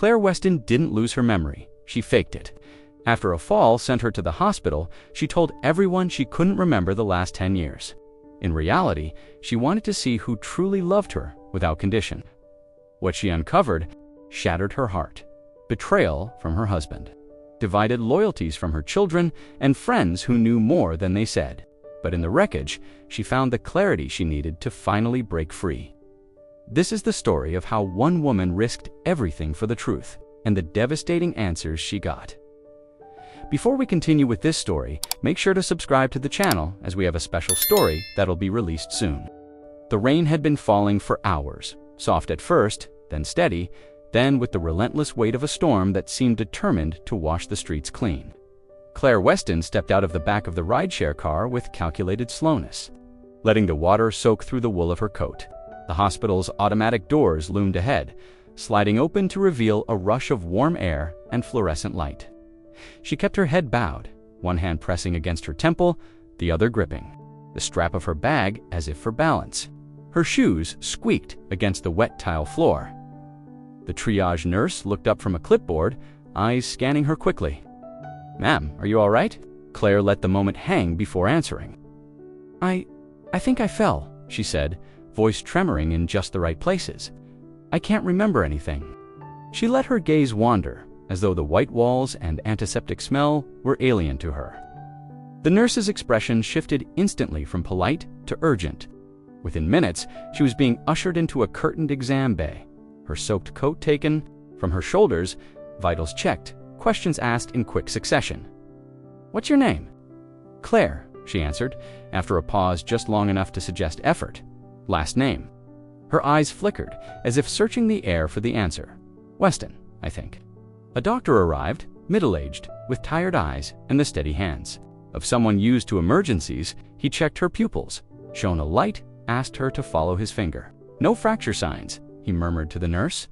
Claire Weston didn't lose her memory. She faked it. After a fall sent her to the hospital, she told everyone she couldn't remember the last 10 years. In reality, she wanted to see who truly loved her without condition. What she uncovered shattered her heart. Betrayal from her husband. Divided loyalties from her children and friends who knew more than they said. But in the wreckage, she found the clarity she needed to finally break free. This is the story of how one woman risked everything for the truth and the devastating answers she got. Before we continue with this story, make sure to subscribe to the channel as we have a special story that'll be released soon. The rain had been falling for hours, soft at first, then steady, then with the relentless weight of a storm that seemed determined to wash the streets clean. Claire Weston stepped out of the back of the rideshare car with calculated slowness, letting the water soak through the wool of her coat. The hospital's automatic doors loomed ahead, sliding open to reveal a rush of warm air and fluorescent light. She kept her head bowed, one hand pressing against her temple, the other gripping the strap of her bag as if for balance. Her shoes squeaked against the wet tile floor. The triage nurse looked up from a clipboard, eyes scanning her quickly. "Ma'am, are you all right?" Claire let the moment hang before answering. I think I fell," she said, voice tremoring in just the right places. "I can't remember anything." She let her gaze wander, as though the white walls and antiseptic smell were alien to her. The nurse's expression shifted instantly from polite to urgent. Within minutes, she was being ushered into a curtained exam bay, her soaked coat taken from her shoulders, vitals checked, questions asked in quick succession. "What's your name?" "Claire," she answered, after a pause just long enough to suggest effort. "Last name?" Her eyes flickered, as if searching the air for the answer. "Weston, I think." A doctor arrived, middle-aged, with tired eyes and the steady hands. Of someone used to emergencies, he checked her pupils, shone a light, asked her to follow his finger. "No fracture signs," he murmured to the nurse.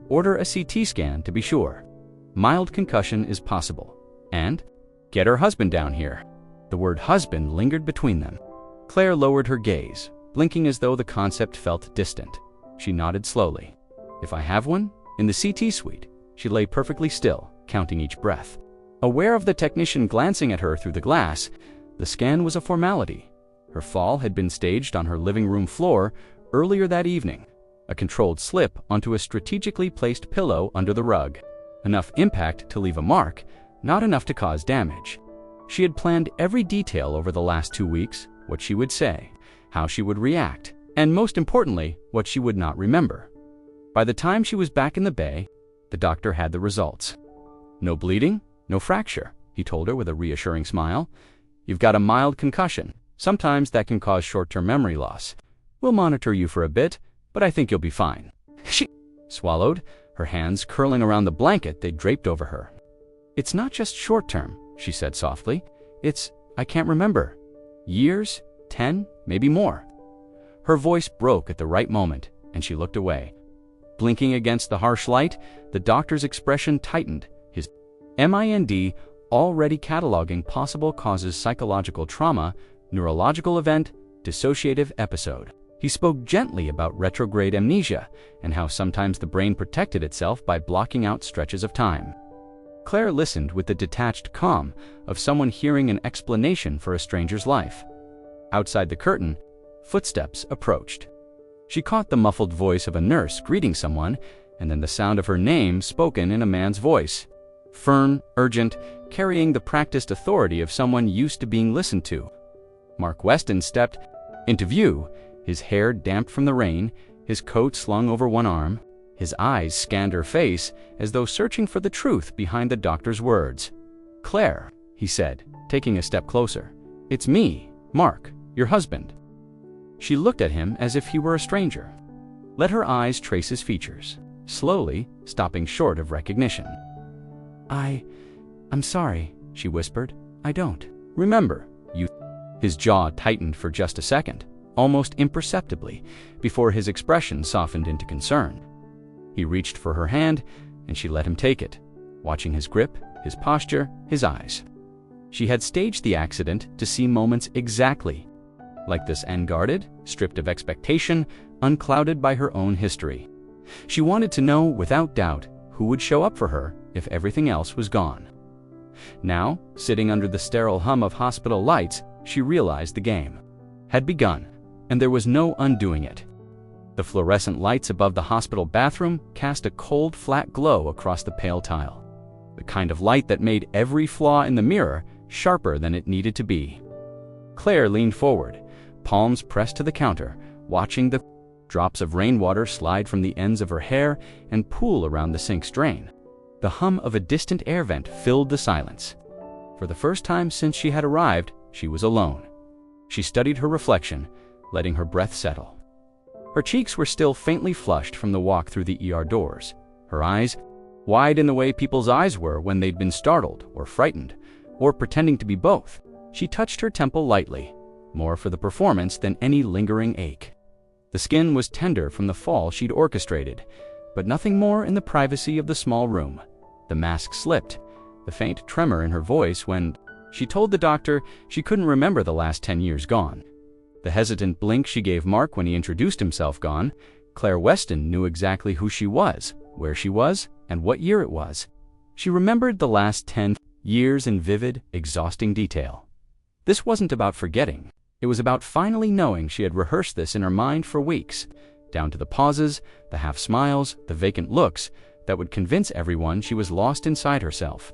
"Order a CT scan to be sure. Mild concussion is possible. And get her husband down here." The word husband lingered between them. Claire lowered her gaze, blinking as though the concept felt distant. She nodded slowly. "If I have one?" In the CT suite, she lay perfectly still, counting each breath. Aware of the technician glancing at her through the glass, the scan was a formality. Her fall had been staged on her living room floor earlier that evening, a controlled slip onto a strategically placed pillow under the rug. Enough impact to leave a mark, not enough to cause damage. She had planned every detail over the last 2 weeks, what she would say, how she would react, and most importantly, what she would not remember. By the time she was back in the bay, the doctor had the results. "No bleeding, no fracture," he told her with a reassuring smile. "You've got a mild concussion. Sometimes that can cause short-term memory loss. We'll monitor you for a bit, but I think you'll be fine." She swallowed, her hands curling around the blanket they draped over her. "It's not just short-term," she said softly. I can't remember. Years, 10, maybe more." Her voice broke at the right moment, and she looked away. Blinking against the harsh light, the doctor's expression tightened, his mind already cataloging possible causes: psychological trauma, neurological event, dissociative episode. He spoke gently about retrograde amnesia and how sometimes the brain protected itself by blocking out stretches of time. Claire listened with the detached calm of someone hearing an explanation for a stranger's life. Outside the curtain, footsteps approached. She caught the muffled voice of a nurse greeting someone, and then the sound of her name spoken in a man's voice. Firm, urgent, carrying the practiced authority of someone used to being listened to. Mark Weston stepped into view, his hair damp from the rain, his coat slung over one arm. His eyes scanned her face as though searching for the truth behind the doctor's words. "Claire," he said, taking a step closer. "It's me, Mark, your husband." She looked at him as if he were a stranger. Let her eyes trace his features, slowly stopping short of recognition. I'm sorry," she whispered. "I don't remember you." His jaw tightened for just a second, almost imperceptibly, before his expression softened into concern. He reached for her hand, and she let him take it, watching his grip, his posture, his eyes. She had staged the accident to see moments exactly like this, unguarded, stripped of expectation, unclouded by her own history. She wanted to know, without doubt, who would show up for her if everything else was gone. Now, sitting under the sterile hum of hospital lights, she realized the game had begun, and there was no undoing it. The fluorescent lights above the hospital bathroom cast a cold, flat glow across the pale tile, the kind of light that made every flaw in the mirror sharper than it needed to be. Claire leaned forward, palms pressed to the counter, watching the drops of rainwater slide from the ends of her hair and pool around the sink's drain. The hum of a distant air vent filled the silence. For the first time since she had arrived, she was alone. She studied her reflection, letting her breath settle. Her cheeks were still faintly flushed from the walk through the ER doors. Her eyes, wide in the way people's eyes were when they'd been startled or frightened, or pretending to be both. She touched her temple lightly, more for the performance than any lingering ache. The skin was tender from the fall she'd orchestrated, but nothing more in the privacy of the small room. The mask slipped, the faint tremor in her voice when she told the doctor she couldn't remember the last 10 years gone. The hesitant blink she gave Mark when he introduced himself gone. Claire Weston knew exactly who she was, where she was, and what year it was. She remembered the last 10 years in vivid, exhausting detail. This wasn't about forgetting. It was about finally knowing she had rehearsed this in her mind for weeks, down to the pauses, the half smiles, the vacant looks that would convince everyone she was lost inside herself.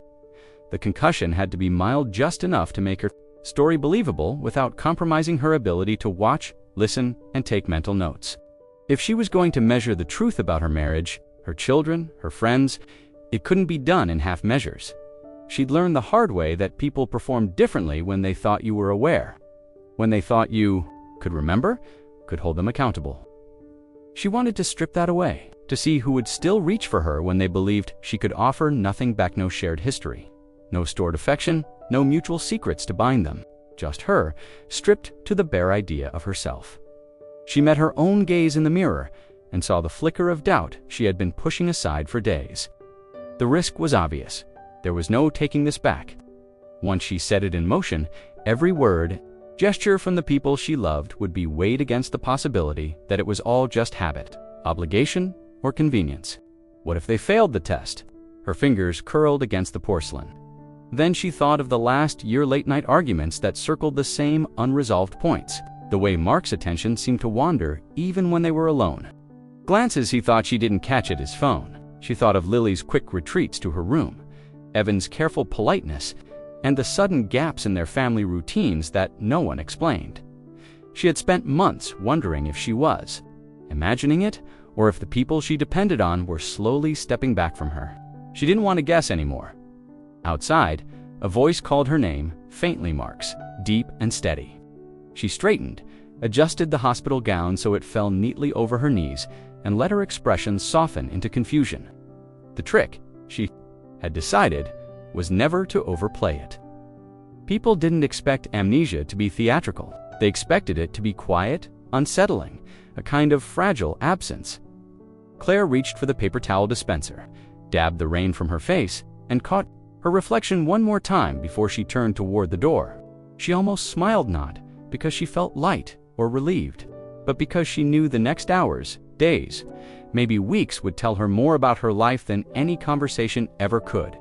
The concussion had to be mild just enough to make her story believable without compromising her ability to watch, listen, and take mental notes. If she was going to measure the truth about her marriage, her children, her friends, it couldn't be done in half measures. She'd learned the hard way that people performed differently when they thought you were aware, when they thought you could remember, could hold them accountable. She wanted to strip that away, to see who would still reach for her when they believed she could offer nothing back, no shared history, no stored affection, no mutual secrets to bind them, just her, stripped to the bare idea of herself. She met her own gaze in the mirror and saw the flicker of doubt she had been pushing aside for days. The risk was obvious. There was no taking this back. Once she set it in motion, every word, gesture from the people she loved would be weighed against the possibility that it was all just habit, obligation, or convenience. What if they failed the test? Her fingers curled against the porcelain. Then she thought of the last year late-night arguments that circled the same unresolved points, the way Mark's attention seemed to wander even when they were alone. Glances he thought she didn't catch at his phone. She thought of Lily's quick retreats to her room, Evan's careful politeness, and the sudden gaps in their family routines that no one explained. She had spent months wondering if she was, imagining it, or if the people she depended on were slowly stepping back from her. She didn't want to guess anymore. Outside, a voice called her name, faintly Mark's, deep and steady. She straightened, adjusted the hospital gown so it fell neatly over her knees, and let her expression soften into confusion. The trick, she had decided, was never to overplay it. People didn't expect amnesia to be theatrical. They expected it to be quiet, unsettling, a kind of fragile absence. Claire reached for the paper towel dispenser, dabbed the rain from her face, and caught her reflection one more time before she turned toward the door. She almost smiled, not because she felt light or relieved, but because she knew the next hours, days, maybe weeks would tell her more about her life than any conversation ever could.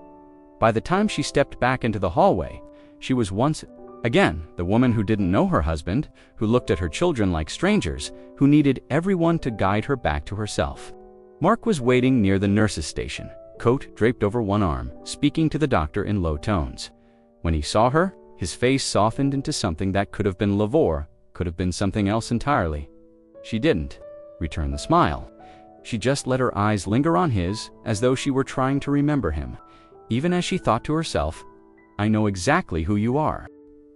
By the time she stepped back into the hallway, she was once again the woman who didn't know her husband, who looked at her children like strangers, who needed everyone to guide her back to herself. Mark was waiting near the nurse's station, coat draped over one arm, speaking to the doctor in low tones. When he saw her, his face softened into something that could have been Lavore, could have been something else entirely. She didn't return the smile. She just let her eyes linger on his, as though she were trying to remember him, even as she thought to herself, "I know exactly who you are."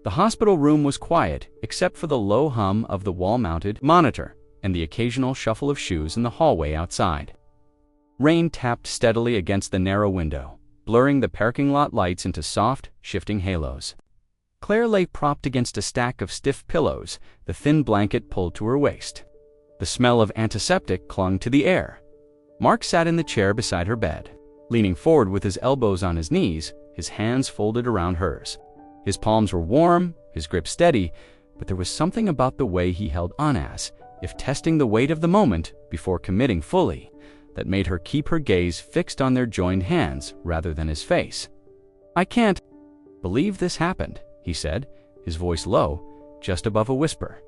The hospital room was quiet, except for the low hum of the wall-mounted monitor and the occasional shuffle of shoes in the hallway outside. Rain tapped steadily against the narrow window, blurring the parking lot lights into soft, shifting halos. Claire lay propped against a stack of stiff pillows, the thin blanket pulled to her waist. The smell of antiseptic clung to the air. Mark sat in the chair beside her bed, leaning forward with his elbows on his knees, his hands folded around hers. His palms were warm, his grip steady, but there was something about the way he held on as if testing the weight of the moment before committing fully, that made her keep her gaze fixed on their joined hands rather than his face. "I can't believe this happened," he said, his voice low, just above a whisper.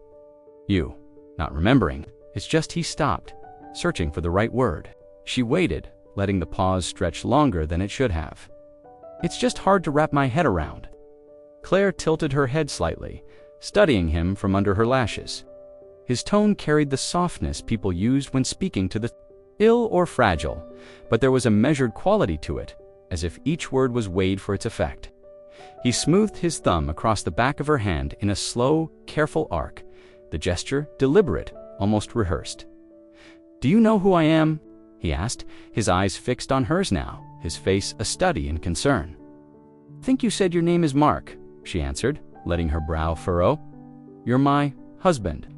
"You, not remembering." It's just he stopped, searching for the right word. She waited, letting the pause stretch longer than it should have. "It's just hard to wrap my head around." Claire tilted her head slightly, studying him from under her lashes. His tone carried the softness people used when speaking to the ill or fragile, but there was a measured quality to it, as if each word was weighed for its effect. He smoothed his thumb across the back of her hand in a slow, careful arc, the gesture deliberate, almost rehearsed. "Do you know who I am?" he asked, his eyes fixed on hers now, his face a study in concern. "Think you said your name is Mark," she answered, letting her brow furrow. "You're my husband."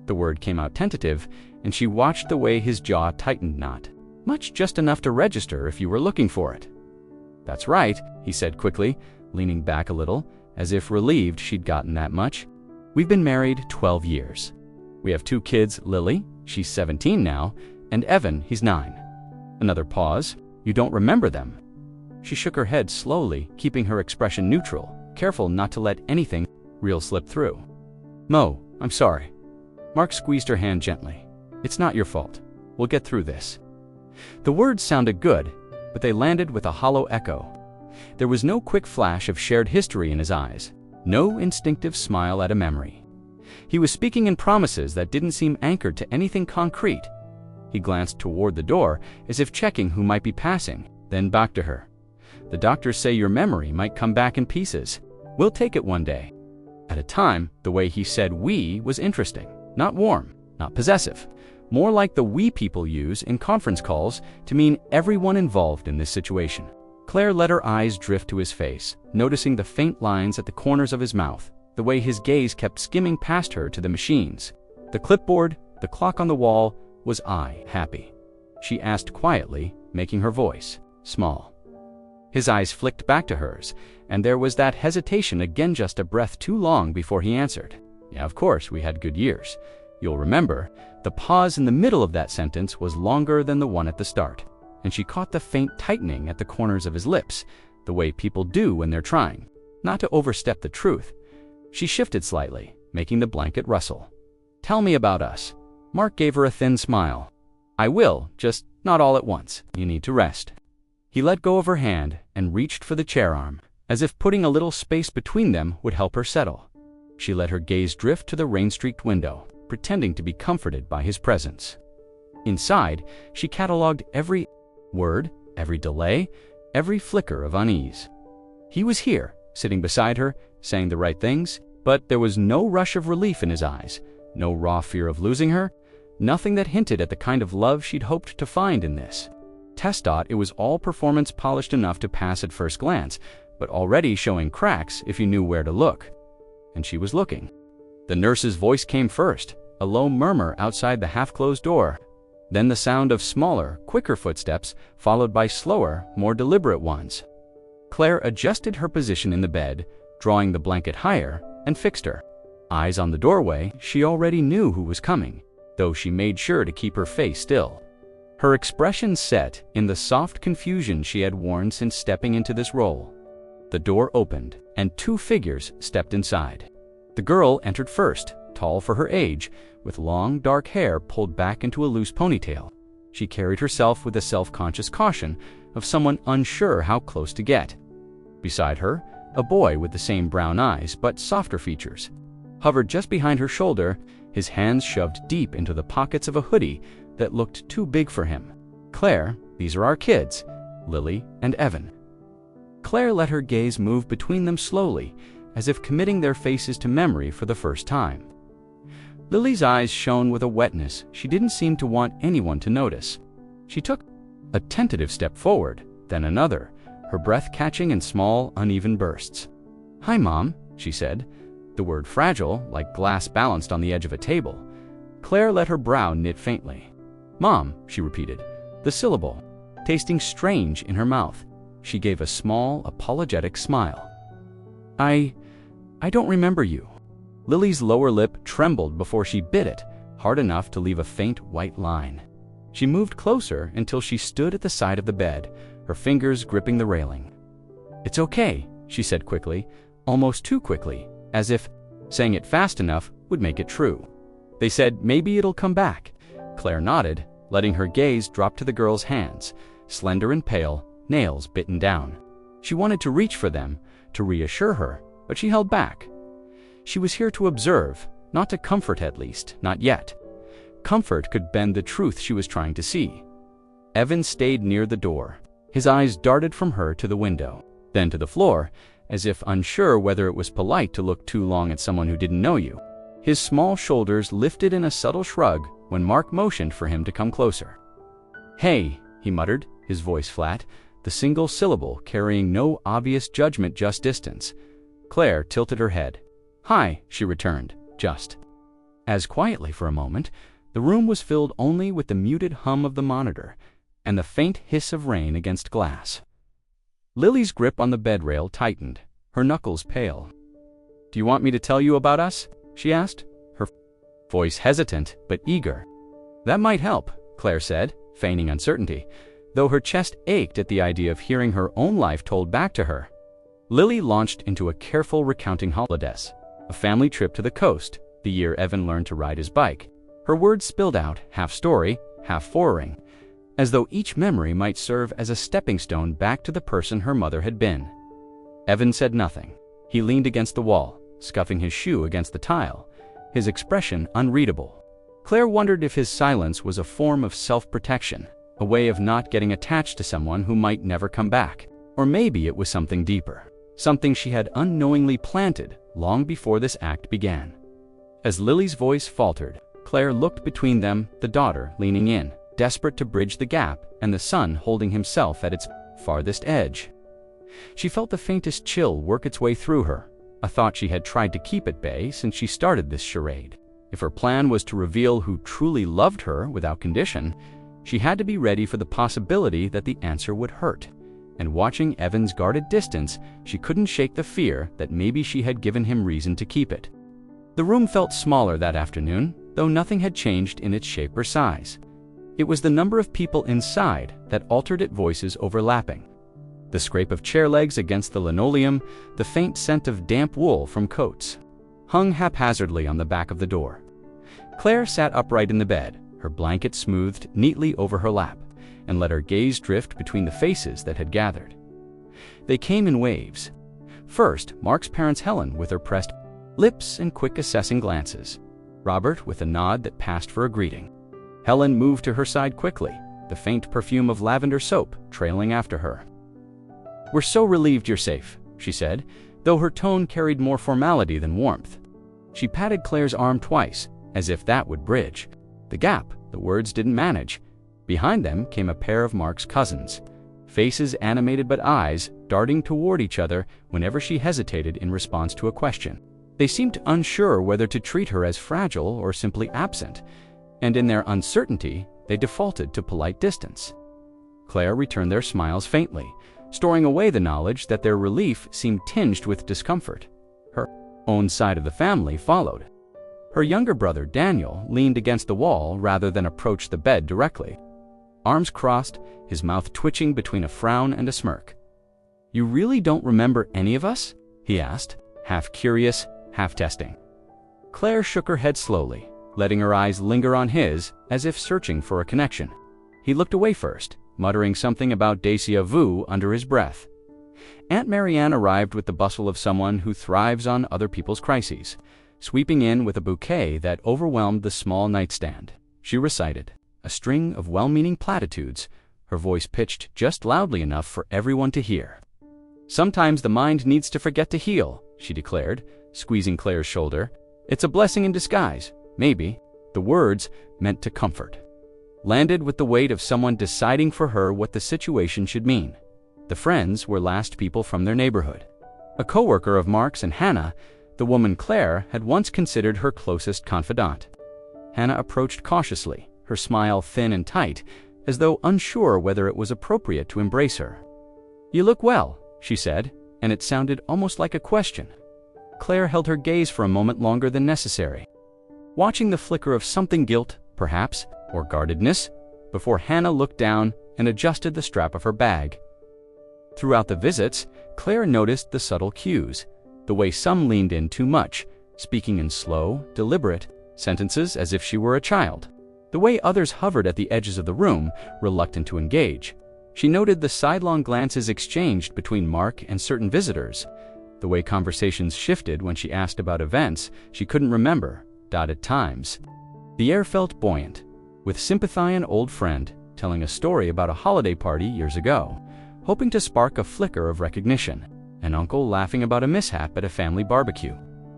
The word came out tentative, and she watched the way his jaw tightened not much, just enough to register if you were looking for it. "That's right," he said quickly, leaning back a little, as if relieved she'd gotten that much. "We've been married 12 years. We have 2 kids, Lily, she's 17 now, and Evan, he's 9. Another pause. "You don't remember them?" She shook her head slowly, keeping her expression neutral, careful not to let anything real slip through. "Mo, I'm sorry." Mark squeezed her hand gently. "It's not your fault. We'll get through this." The words sounded good, but they landed with a hollow echo. There was no quick flash of shared history in his eyes, no instinctive smile at a memory. He was speaking in promises that didn't seem anchored to anything concrete. He glanced toward the door, as if checking who might be passing, then back to her. "The doctors say your memory might come back in pieces. We'll take it one day at a time." The way he said "we" was interesting. Not warm, not possessive. More like the "we" people use in conference calls to mean everyone involved in this situation. Claire let her eyes drift to his face, noticing the faint lines at the corners of his mouth, the way his gaze kept skimming past her to the machines. The clipboard, the clock on the wall. Was I happy? She asked quietly, making her voice small. His eyes flicked back to hers, and there was that hesitation again, just a breath too long before he answered. "Yeah, of course, we had good years. You'll remember." The pause in the middle of that sentence was longer than the one at the start, and she caught the faint tightening at the corners of his lips, the way people do when they're trying not to overstep the truth. She shifted slightly, making the blanket rustle. "Tell me about us." Mark gave her a thin smile. "I will, just not all at once. You need to rest." He let go of her hand and reached for the chair arm, as if putting a little space between them would help her settle. She let her gaze drift to the rain-streaked window, pretending to be comforted by his presence. Inside, she catalogued every word, every delay, every flicker of unease. He was here, sitting beside her, saying the right things, but there was no rush of relief in his eyes, no raw fear of losing her, nothing that hinted at the kind of love she'd hoped to find in this. Tess thought it was all performance polished enough to pass at first glance, but already showing cracks if you knew where to look. And she was looking. The nurse's voice came first, a low murmur outside the half-closed door. Then the sound of smaller, quicker footsteps, followed by slower, more deliberate ones. Claire adjusted her position in the bed, drawing the blanket higher, and fixed her. Eyes on the doorway, she already knew who was coming, though she made sure to keep her face still. Her expression set in the soft confusion she had worn since stepping into this role. The door opened, and 2 figures stepped inside. The girl entered first, tall for her age, with long, dark hair pulled back into a loose ponytail. She carried herself with the self-conscious caution of someone unsure how close to get. Beside her, a boy with the same brown eyes but softer features hovered just behind her shoulder, his hands shoved deep into the pockets of a hoodie that looked too big for him. "Claire, these are our kids, Lily and Evan." Claire let her gaze move between them slowly, as if committing their faces to memory for the first time. Lily's eyes shone with a wetness she didn't seem to want anyone to notice. She took a tentative step forward, then another, her breath catching in small, uneven bursts. "Hi, Mom," she said, the word fragile, like glass balanced on the edge of a table. Claire let her brow knit faintly. "Mom," she repeated, the syllable tasting strange in her mouth. She gave a small, apologetic smile. I don't remember you." Lily's lower lip trembled before she bit it, hard enough to leave a faint white line. She moved closer until she stood at the side of the bed, her fingers gripping the railing. "It's okay," she said quickly, almost too quickly, as if saying it fast enough would make it true. "They said maybe it'll come back." Claire nodded, letting her gaze drop to the girl's hands, slender and pale, nails bitten down. She wanted to reach for them, to reassure her, but she held back. She was here to observe, not to comfort, at least, not yet. Comfort could bend the truth she was trying to see. Evan stayed near the door. His eyes darted from her to the window, then to the floor, as if unsure whether it was polite to look too long at someone who didn't know you. His small shoulders lifted in a subtle shrug when Mark motioned for him to come closer. "Hey," he muttered, his voice flat, the single syllable carrying no obvious judgment, just distance. Claire tilted her head. "Hi," she returned, just. As quietly for a moment, the room was filled only with the muted hum of the monitor and the faint hiss of rain against glass. Lily's grip on the bed rail tightened, her knuckles pale. "Do you want me to tell you about us?" she asked, her voice hesitant but eager. "That might help," Claire said, feigning uncertainty, though her chest ached at the idea of hearing her own life told back to her. Lily launched into a careful recounting holidays, a family trip to the coast, the year Evan learned to ride his bike. Her words spilled out, half story, half forwarding, as though each memory might serve as a stepping stone back to the person her mother had been. Evan said nothing. He leaned against the wall, scuffing his shoe against the tile, his expression unreadable. Claire wondered if his silence was a form of self-protection, a way of not getting attached to someone who might never come back. Or maybe it was something deeper, something she had unknowingly planted long before this act began. As Lily's voice faltered, Claire looked between them, the daughter leaning in, desperate to bridge the gap, and the son holding himself at its farthest edge. She felt the faintest chill work its way through her, a thought she had tried to keep at bay since she started this charade. If her plan was to reveal who truly loved her without condition, she had to be ready for the possibility that the answer would hurt. And watching Evan's guarded distance, she couldn't shake the fear that maybe she had given him reason to keep it. The room felt smaller that afternoon, though nothing had changed in its shape or size. It was the number of people inside that altered its voices overlapping. The scrape of chair legs against the linoleum, the faint scent of damp wool from coats, hung haphazardly on the back of the door. Claire sat upright in the bed, her blanket smoothed neatly over her lap, and let her gaze drift between the faces that had gathered. They came in waves. First, Mark's parents, Helen with her pressed lips and quick assessing glances, Robert with a nod that passed for a greeting. Helen moved to her side quickly, the faint perfume of lavender soap trailing after her. "We're so relieved you're safe," she said, though her tone carried more formality than warmth. She patted Claire's arm twice, as if that would bridge the gap the words didn't manage. Behind them came a pair of Mark's cousins, faces animated but eyes darting toward each other whenever she hesitated in response to a question. They seemed unsure whether to treat her as fragile or simply absent, and in their uncertainty, they defaulted to polite distance. Claire returned their smiles faintly, storing away the knowledge that their relief seemed tinged with discomfort. Her own side of the family followed. Her younger brother, Daniel, leaned against the wall rather than approach the bed directly. Arms crossed, his mouth twitching between a frown and a smirk. "You really don't remember any of us?" he asked, half curious, half testing. Claire shook her head slowly, letting her eyes linger on his as if searching for a connection. He looked away first, muttering something about déjà vu under his breath. Aunt Marianne arrived with the bustle of someone who thrives on other people's crises, sweeping in with a bouquet that overwhelmed the small nightstand. She recited a string of well-meaning platitudes, her voice pitched just loudly enough for everyone to hear. "Sometimes the mind needs to forget to heal," she declared, squeezing Claire's shoulder. "It's a blessing in disguise, maybe." The words, meant to comfort, landed with the weight of someone deciding for her what the situation should mean. The friends were last people from their neighborhood. A co-worker of Mark's and Hannah, the woman Claire had once considered her closest confidant. Hannah approached cautiously, her smile thin and tight, as though unsure whether it was appropriate to embrace her. "You look well," she said, and it sounded almost like a question. Claire held her gaze for a moment longer than necessary, watching the flicker of something guilt, perhaps, or guardedness. before Hannah looked down and adjusted the strap of her bag. Throughout the visits, Claire noticed the subtle cues, the way some leaned in too much, speaking in slow, deliberate sentences as if she were a child. The way others hovered at the edges of the room, reluctant to engage. She noted the sidelong glances exchanged between Mark and certain visitors, the way conversations shifted when she asked about events she couldn't remember, at times. The air felt buoyant, with sympathy an old friend telling a story about a holiday party years ago, hoping to spark a flicker of recognition, an uncle laughing about a mishap at a family barbecue.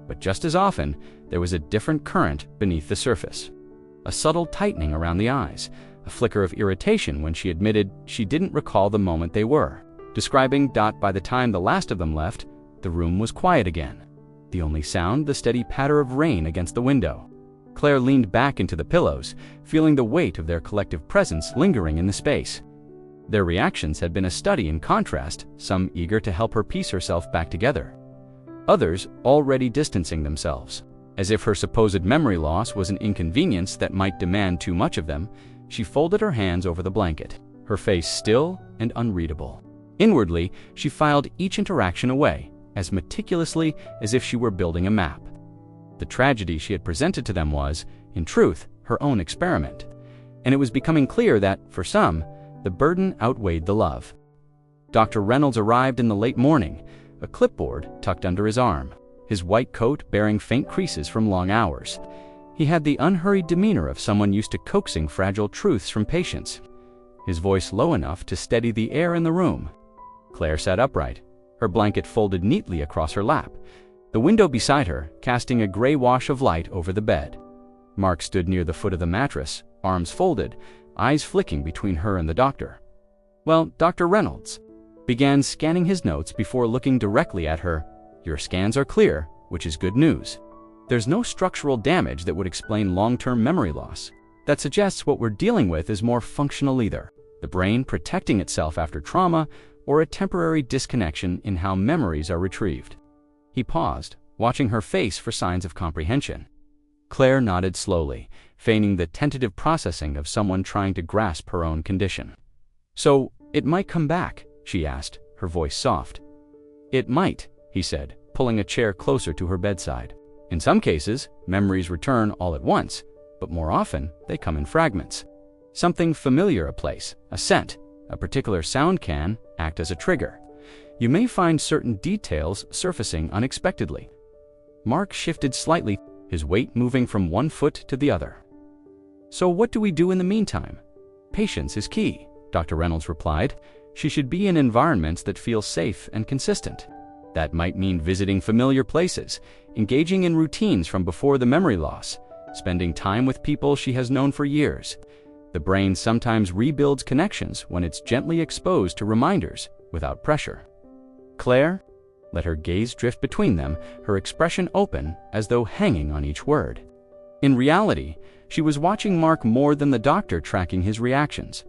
But just as often, there was a different current beneath the surface. A subtle tightening around the eyes, a flicker of irritation when she admitted she didn't recall the moment they were, describing by the time the last of them left, the room was quiet again. The only sound, the steady patter of rain against the window. Claire leaned back into the pillows, feeling the weight of their collective presence lingering in the space. Their reactions had been a study in contrast, some eager to help her piece herself back together. Others already distancing themselves. As if her supposed memory loss was an inconvenience that might demand too much of them, she folded her hands over the blanket, her face still and unreadable. Inwardly, she filed each interaction away, as meticulously as if she were building a map. The tragedy she had presented to them was, in truth, her own experiment, and it was becoming clear that, for some, the burden outweighed the love. Dr. Reynolds arrived in the late morning, a clipboard tucked under his arm, his white coat bearing faint creases from long hours. He had the unhurried demeanor of someone used to coaxing fragile truths from patients, his voice low enough to steady the air in the room. Claire sat upright, her blanket folded neatly across her lap, the window beside her casting a gray wash of light over the bed. Mark stood near the foot of the mattress, arms folded, eyes flicking between her and the doctor. "Well, Dr. Reynolds," began scanning his notes before looking directly at her. "Your scans are clear, which is good news. There's no structural damage that would explain long-term memory loss. That suggests what we're dealing with is more functional, either the brain protecting itself after trauma or a temporary disconnection in how memories are retrieved." He paused, watching her face for signs of comprehension. Claire nodded slowly, feigning the tentative processing of someone trying to grasp her own condition. "So, it might come back?" she asked, her voice soft. "It might," he said, pulling a chair closer to her bedside. "In some cases, memories return all at once, but more often, they come in fragments. Something familiar, a place, a scent, a particular sound can act as a trigger. You may find certain details surfacing unexpectedly." Mark shifted slightly, his weight moving from one foot to the other. "So what do we do in the meantime?" "Patience is key," Dr. Reynolds replied. "She should be in environments that feel safe and consistent. That might mean visiting familiar places, engaging in routines from before the memory loss, spending time with people she has known for years. The brain sometimes rebuilds connections when it's gently exposed to reminders without pressure." Claire let her gaze drift between them, her expression open as though hanging on each word. In reality, she was watching Mark more than the doctor, tracking his reactions,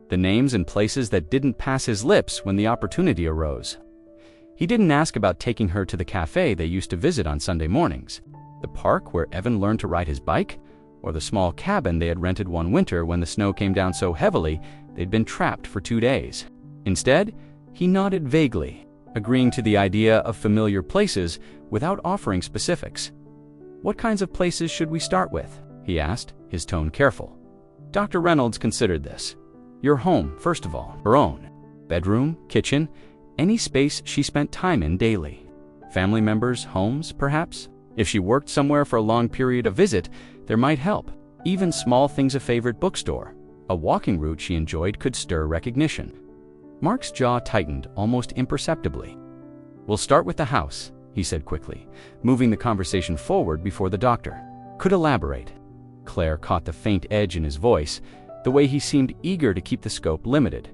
the names and places that didn't pass his lips when the opportunity arose. He didn't ask about taking her to the cafe they used to visit on Sunday mornings, the park where Evan learned to ride his bike, or the small cabin they had rented one winter when the snow came down so heavily they'd been trapped for 2 days. Instead, he nodded vaguely, agreeing to the idea of familiar places without offering specifics. "What kinds of places should we start with?" he asked, his tone careful. Dr. Reynolds considered this. "Your home, first of all, her own. Bedroom, kitchen, any space she spent time in daily. Family members' homes, perhaps? If she worked somewhere for a long period of visit, there might help. Even small things, a favorite bookstore, a walking route she enjoyed could stir recognition." Mark's jaw tightened almost imperceptibly. "We'll start with the house," he said quickly, moving the conversation forward before the doctor could elaborate. Claire caught the faint edge in his voice, the way he seemed eager to keep the scope limited.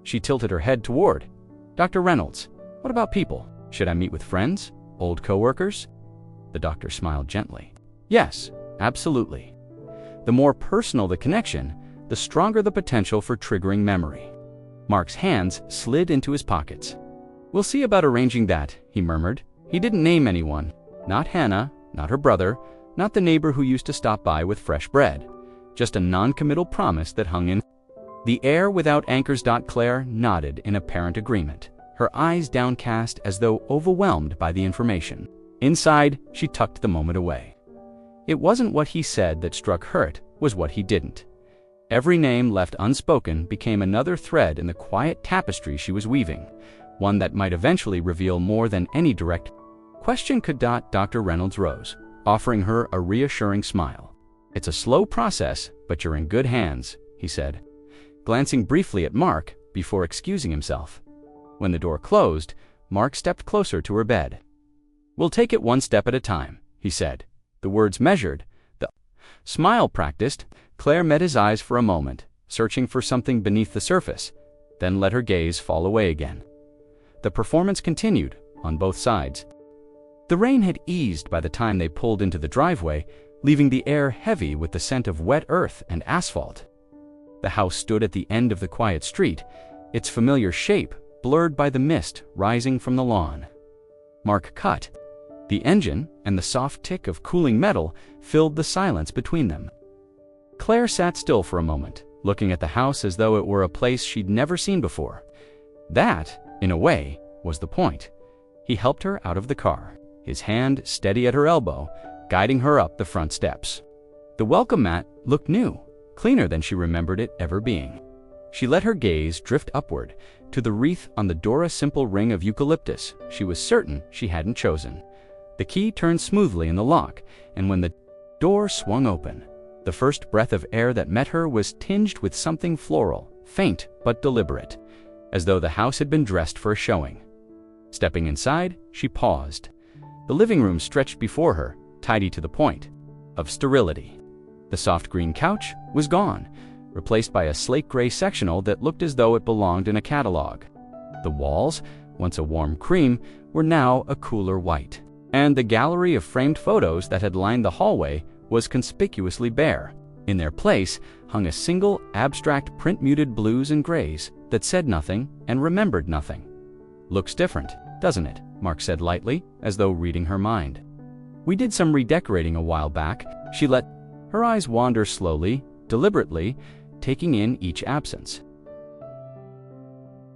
She tilted her head toward Dr. Reynolds. "What about people? Should I meet with friends? Old coworkers?" The doctor smiled gently. "Yes, absolutely. The more personal the connection, the stronger the potential for triggering memory." Mark's hands slid into his pockets. "We'll see about arranging that," he murmured. He didn't name anyone. Not Hannah, not her brother, not the neighbor who used to stop by with fresh bread. Just a non-committal promise that hung in. The air without anchors. Claire nodded in apparent agreement, her eyes downcast as though overwhelmed by the information. Inside, she tucked the moment away. It wasn't what he said that struck her, it was what he didn't. Every name left unspoken became another thread in the quiet tapestry she was weaving, one that might eventually reveal more than any direct question could. Dr. Reynolds rose, offering her a reassuring smile. "It's a slow process, but you're in good hands," he said, glancing briefly at Mark before excusing himself. When the door closed, Mark stepped closer to her bed. "We'll take it one step at a time," he said, the words measured, the smile practiced. Claire met his eyes for a moment, searching for something beneath the surface, then let her gaze fall away again. The performance continued, on both sides. The rain had eased by the time they pulled into the driveway, leaving the air heavy with the scent of wet earth and asphalt. The house stood at the end of the quiet street, its familiar shape blurred by the mist rising from the lawn. Mark cut. The engine and the soft tick of cooling metal filled the silence between them. Claire sat still for a moment, looking at the house as though it were a place she'd never seen before. That, in a way, was the point. He helped her out of the car, his hand steady at her elbow, guiding her up the front steps. The welcome mat looked new, cleaner than she remembered it ever being. She let her gaze drift upward to the wreath on the door, a simple ring of eucalyptus she was certain she hadn't chosen. The key turned smoothly in the lock, and when the door swung open, the first breath of air that met her was tinged with something floral, faint but deliberate, as though the house had been dressed for a showing. Stepping inside, she paused. The living room stretched before her, tidy to the point of sterility. The soft green couch was gone, replaced by a slate gray sectional that looked as though it belonged in a catalog. The walls, once a warm cream, were now a cooler white, and the gallery of framed photos that had lined the hallway was conspicuously bare. In their place hung a single abstract print, muted blues and grays that said nothing and remembered nothing. "Looks different, doesn't it?" Mark said lightly, as though reading her mind. "We did some redecorating a while back." She let her eyes wander slowly, deliberately, taking in each absence.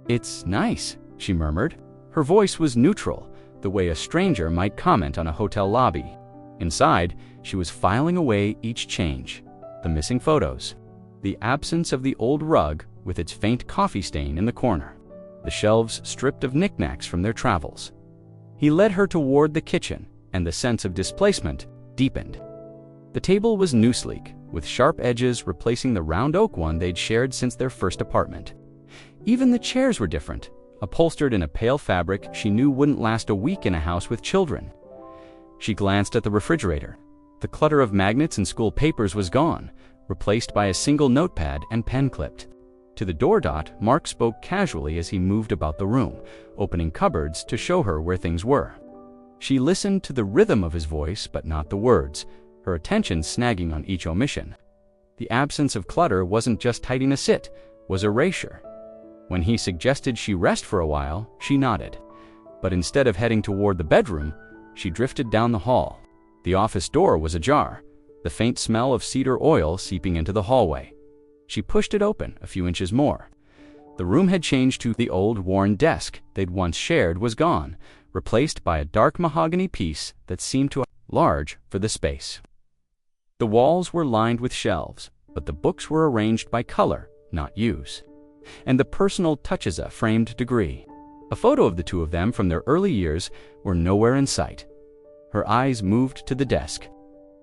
"It's nice," she murmured. Her voice was neutral, the way a stranger might comment on a hotel lobby. Inside, she was filing away each change. The missing photos, the absence of the old rug with its faint coffee stain in the corner, the shelves stripped of knickknacks from their travels. He led her toward the kitchen, and the sense of displacement deepened. The table was new sleek, with sharp edges replacing the round oak one they'd shared since their first apartment. Even the chairs were different, upholstered in a pale fabric she knew wouldn't last a week in a house with children. She glanced at the refrigerator. The clutter of magnets and school papers was gone, replaced by a single notepad and pen clipped. To the door. Mark spoke casually as he moved about the room, opening cupboards to show her where things were. She listened to the rhythm of his voice, but not the words, her attention snagging on each omission. The absence of clutter wasn't just tidiness, it was erasure. When he suggested she rest for a while, she nodded. But instead of heading toward the bedroom, she drifted down the hall. The office door was ajar, the faint smell of cedar oil seeping into the hallway. She pushed it open a few inches more. The room had changed to the old worn desk they'd once shared was gone, replaced by a dark mahogany piece that seemed too large for the space. The walls were lined with shelves, but the books were arranged by color, not use. And the personal touches, a framed degree. A photo of the two of them from their early years were nowhere in sight. Her eyes moved to the desk.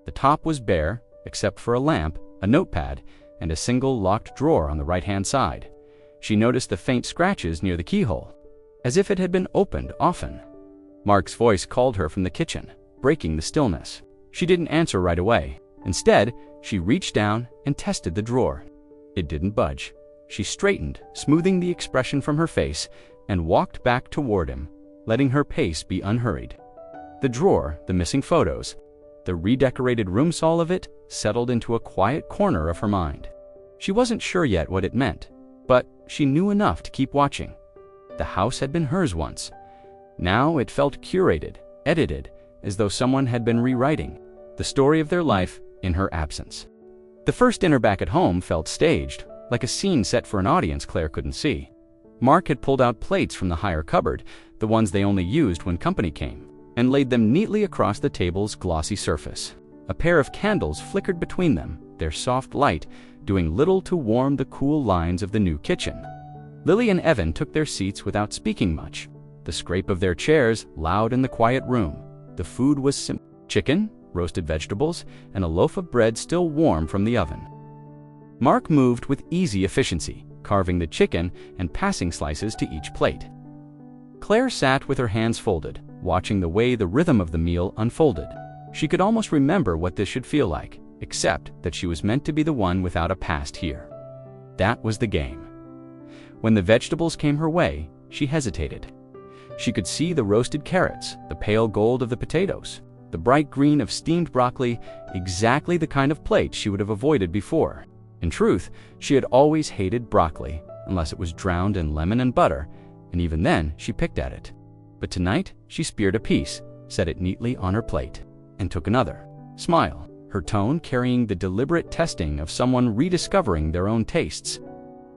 The top was bare, except for a lamp, a notepad, and a single locked drawer on the right-hand side. She noticed the faint scratches near the keyhole, as if it had been opened often. Mark's voice called her from the kitchen, breaking the stillness. She didn't answer right away. Instead, she reached down and tested the drawer. It didn't budge. She straightened, smoothing the expression from her face, and walked back toward him, letting her pace be unhurried. The drawer, the missing photos, the redecorated room, all of it settled into a quiet corner of her mind. She wasn't sure yet what it meant, but she knew enough to keep watching. The house had been hers once. Now it felt curated, edited, as though someone had been rewriting the story of their life in her absence. The first dinner back at home felt staged, like a scene set for an audience Claire couldn't see. Mark had pulled out plates from the higher cupboard, the ones they only used when company came, and laid them neatly across the table's glossy surface. A pair of candles flickered between them, their soft light doing little to warm the cool lines of the new kitchen. Lily and Evan took their seats without speaking much, the scrape of their chairs loud in the quiet room. The food was simple: chicken, roasted vegetables, and a loaf of bread still warm from the oven. Mark moved with easy efficiency, carving the chicken and passing slices to each plate. Claire sat with her hands folded, watching the way the rhythm of the meal unfolded. She could almost remember what this should feel like, except that she was meant to be the one without a past here. That was the game. When the vegetables came her way, she hesitated. She could see the roasted carrots, the pale gold of the potatoes, the bright green of steamed broccoli, exactly the kind of plate she would have avoided before. In truth, she had always hated broccoli, unless it was drowned in lemon and butter, and even then she picked at it. But tonight, she speared a piece, set it neatly on her plate, and took another. Smile, her tone carrying the deliberate testing of someone rediscovering their own tastes.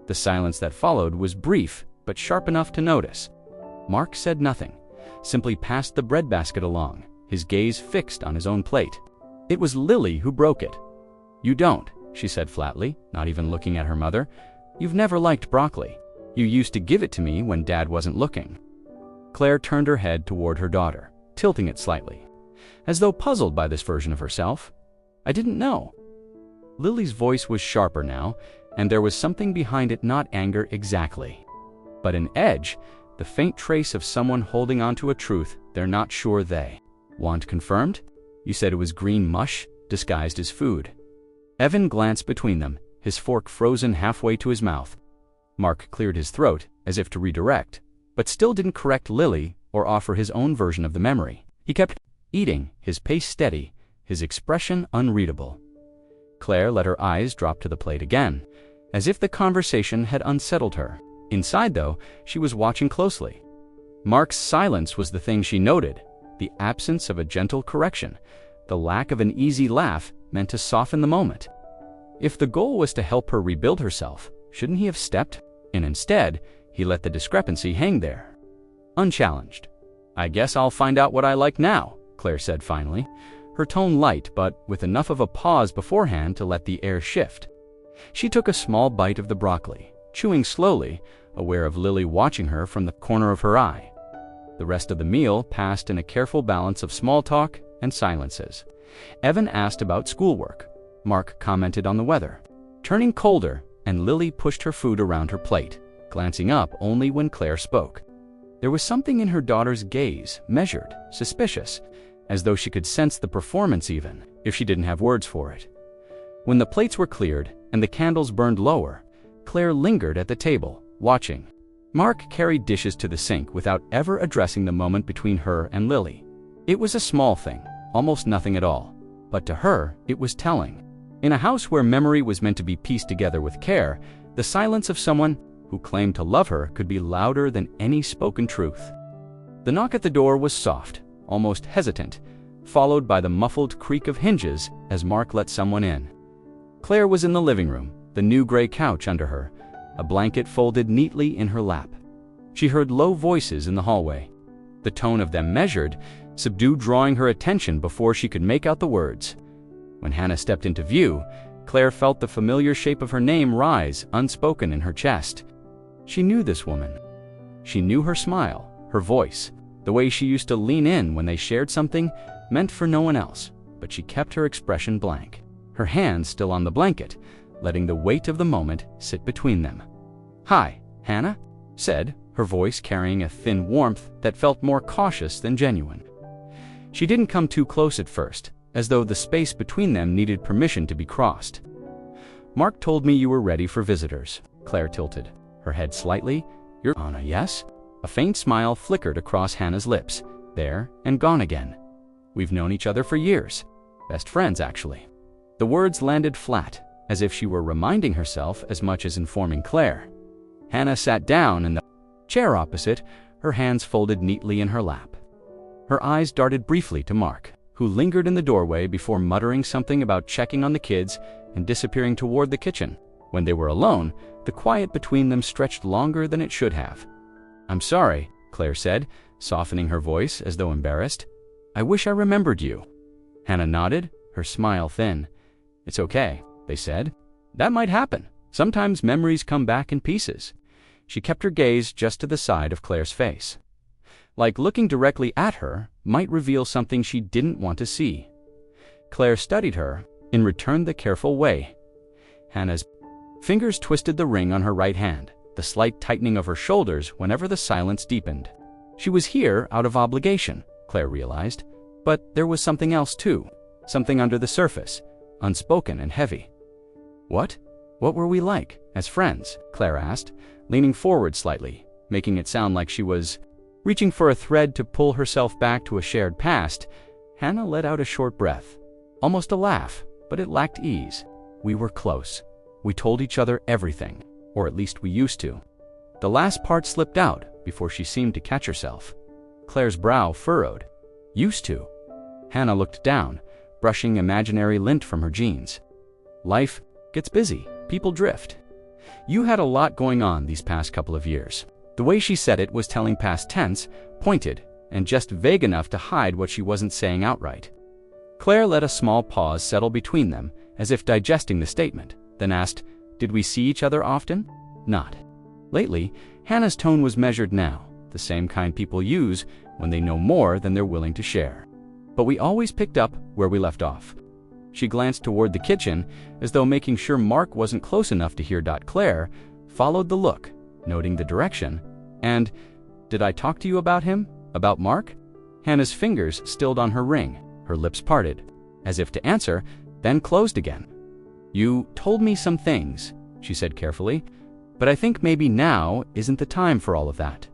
The silence that followed was brief, but sharp enough to notice. Mark said nothing, simply passed the breadbasket along, his gaze fixed on his own plate. It was Lily who broke it. "You don't," she said flatly, not even looking at her mother. "You've never liked broccoli. You used to give it to me when Dad wasn't looking." Claire turned her head toward her daughter, tilting it slightly, as though puzzled by this version of herself. "I didn't know." Lily's voice was sharper now, and there was something behind it, not anger exactly, but an edge, the faint trace of someone holding on to a truth they're not sure they want confirmed. "You said it was green mush, disguised as food." Evan glanced between them, his fork frozen halfway to his mouth. Mark cleared his throat, as if to redirect, but still didn't correct Lily or offer his own version of the memory. He kept eating, his pace steady, his expression unreadable. Claire let her eyes drop to the plate again, as if the conversation had unsettled her. Inside, though, she was watching closely. Mark's silence was the thing she noted, the absence of a gentle correction, the lack of an easy laugh meant to soften the moment. If the goal was to help her rebuild herself, shouldn't he have stepped in? Instead, he let the discrepancy hang there, unchallenged. "I guess I'll find out what I like now," Claire said finally, her tone light but with enough of a pause beforehand to let the air shift. She took a small bite of the broccoli, chewing slowly, aware of Lily watching her from the corner of her eye. The rest of the meal passed in a careful balance of small talk and silences. Evan asked about schoolwork. Mark commented on the weather, turning colder, and Lily pushed her food around her plate, glancing up only when Claire spoke. There was something in her daughter's gaze, measured, suspicious, as though she could sense the performance even if she didn't have words for it. When the plates were cleared and the candles burned lower, Claire lingered at the table, watching. Mark carried dishes to the sink without ever addressing the moment between her and Lily. It was a small thing, almost nothing at all, but to her it was telling. In a house where memory was meant to be pieced together with care, the silence of someone who claimed to love her could be louder than any spoken truth. The knock at the door was soft, almost hesitant, followed by the muffled creak of hinges as Mark let someone in. Claire was in the living room, the new gray couch under her, a blanket folded neatly in her lap. She heard low voices in the hallway, the tone of them measured, subdued, drawing her attention before she could make out the words. When Hannah stepped into view, Claire felt the familiar shape of her name rise, unspoken in her chest. She knew this woman. She knew her smile, her voice, the way she used to lean in when they shared something meant for no one else, but she kept her expression blank, her hands still on the blanket, letting the weight of the moment sit between them. "Hi, Hannah," said, her voice carrying a thin warmth that felt more cautious than genuine. She didn't come too close at first, as though the space between them needed permission to be crossed. "Mark told me you were ready for visitors." Claire tilted, her head slightly. "You're on a yes?" A faint smile flickered across Hannah's lips, there and gone again. "We've known each other for years. Best friends, actually." The words landed flat, as if she were reminding herself as much as informing Claire. Hannah sat down in the chair opposite, her hands folded neatly in her lap. Her eyes darted briefly to Mark, who lingered in the doorway before muttering something about checking on the kids and disappearing toward the kitchen. When they were alone, the quiet between them stretched longer than it should have. "I'm sorry," Claire said, softening her voice as though embarrassed. "I wish I remembered you." Hannah nodded, her smile thin. "It's okay," they said. "That might happen. Sometimes memories come back in pieces." She kept her gaze just to the side of Claire's face. Like looking directly at her might reveal something she didn't want to see. Claire studied her, in return the careful way. Hannah's fingers twisted the ring on her right hand, the slight tightening of her shoulders whenever the silence deepened. She was here out of obligation, Claire realized, but there was something else too, something under the surface, unspoken and heavy. What were we like, as friends? Claire asked, leaning forward slightly, making it sound like she was reaching for a thread to pull herself back to a shared past. Hannah let out a short breath, almost a laugh, but it lacked ease. We were close. We told each other everything, or at least we used to. The last part slipped out before she seemed to catch herself. Claire's brow furrowed. Used to. Hannah looked down, brushing imaginary lint from her jeans. Life gets busy. People drift. You had a lot going on these past couple of years. The way she said it was telling past tense, pointed, and just vague enough to hide what she wasn't saying outright. Claire let a small pause settle between them, as if digesting the statement, then asked, "Did we see each other often?" "Not lately." Hannah's tone was measured now, the same kind people use when they know more than they're willing to share. "But we always picked up where we left off." She glanced toward the kitchen, as though making sure Mark wasn't close enough to hear. Claire followed the look, noting the direction. "And did I talk to you about him? About Mark?" Hannah's fingers stilled on her ring, her lips parted, as if to answer, then closed again. "You told me some things," she said carefully, "but I think maybe now isn't the time for all of that."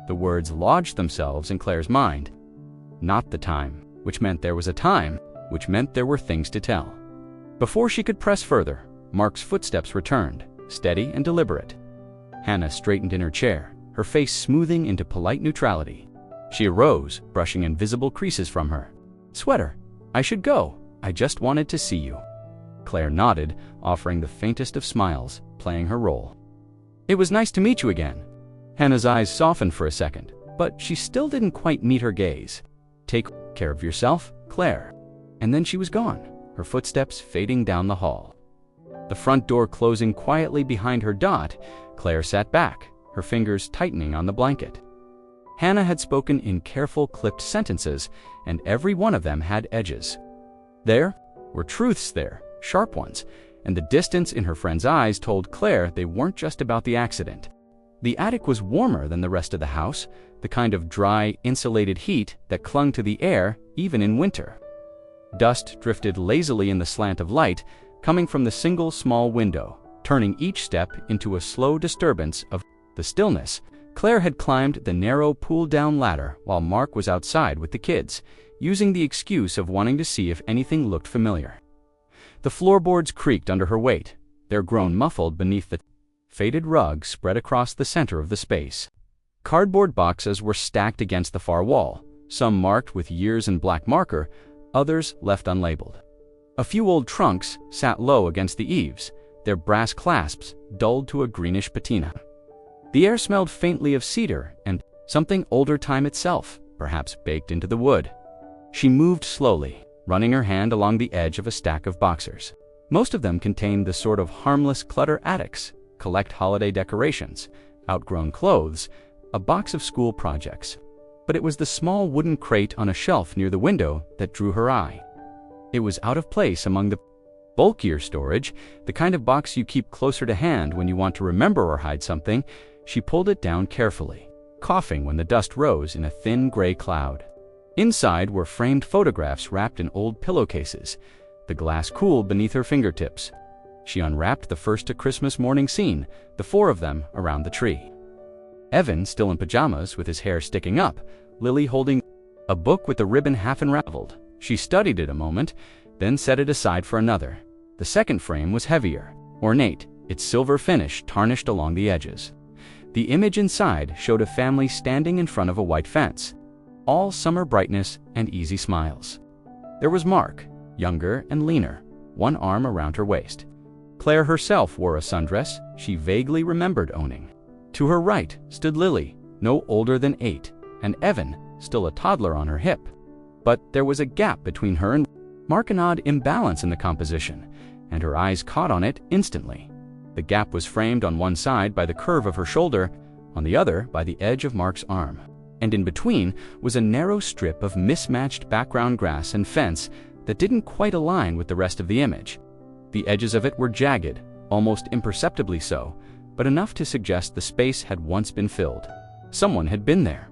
The words lodged themselves in Claire's mind. Not the time, which meant there was a time, which meant there were things to tell. Before she could press further, Mark's footsteps returned, steady and deliberate. Hannah straightened in her chair, her face smoothing into polite neutrality. She arose, brushing invisible creases from her. "Sweater, I should go. I just wanted to see you." Claire nodded, offering the faintest of smiles, playing her role. "It was nice to meet you again." Hannah's eyes softened for a second, but she still didn't quite meet her gaze. "Take care of yourself, Claire." And then she was gone, her footsteps fading down the hall. The front door closing quietly behind her. Claire sat back, her fingers tightening on the blanket. Hannah had spoken in careful, clipped sentences, and every one of them had edges. There were truths there, sharp ones, and the distance in her friend's eyes told Claire they weren't just about the accident. The attic was warmer than the rest of the house, the kind of dry, insulated heat that clung to the air even in winter. Dust drifted lazily in the slant of light, coming from the single small window, turning each step into a slow disturbance of the stillness. Claire had climbed the narrow pull-down ladder while Mark was outside with the kids, using the excuse of wanting to see if anything looked familiar. The floorboards creaked under her weight, their groan muffled beneath the faded rug spread across the center of the space. Cardboard boxes were stacked against the far wall, some marked with years in black marker, others left unlabeled. A few old trunks sat low against the eaves, their brass clasps dulled to a greenish patina. The air smelled faintly of cedar and something older time itself, perhaps baked into the wood. She moved slowly, running her hand along the edge of a stack of boxers. Most of them contained the sort of harmless clutter addicts collect: holiday decorations, outgrown clothes, a box of school projects. But it was the small wooden crate on a shelf near the window that drew her eye. It was out of place among the bulkier storage, the kind of box you keep closer to hand when you want to remember or hide something. She pulled it down carefully, coughing when the dust rose in a thin gray cloud. Inside were framed photographs wrapped in old pillowcases, the glass cooled beneath her fingertips. She unwrapped the first: a Christmas morning scene, the four of them around the tree. Evan, still in pajamas with his hair sticking up, Lily holding a book with the ribbon half unraveled. She studied it a moment, then set it aside for another. The second frame was heavier, ornate, its silver finish tarnished along the edges. The image inside showed a family standing in front of a white fence, all summer brightness and easy smiles. There was Mark, younger and leaner, one arm around her waist. Claire herself wore a sundress she vaguely remembered owning. To her right stood Lily, no older than 8, and Evan, still a toddler on her hip. But there was a gap between her and Mark, an odd imbalance in the composition, and her eyes caught on it instantly. The gap was framed on one side by the curve of her shoulder, on the other by the edge of Mark's arm. And in between was a narrow strip of mismatched background grass and fence that didn't quite align with the rest of the image. The edges of it were jagged, almost imperceptibly so, but enough to suggest the space had once been filled. Someone had been there.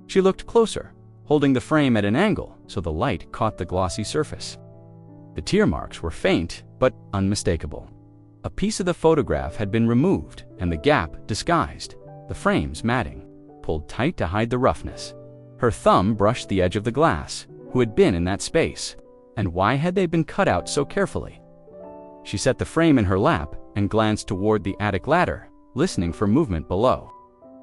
She looked closer, holding the frame at an angle so the light caught the glossy surface. The tear marks were faint but unmistakable. A piece of the photograph had been removed and the gap disguised, the frame's matting pulled tight to hide the roughness. Her thumb brushed the edge of the glass. Who had been in that space? And why had they been cut out so carefully? She set the frame in her lap and glanced toward the attic ladder, listening for movement below.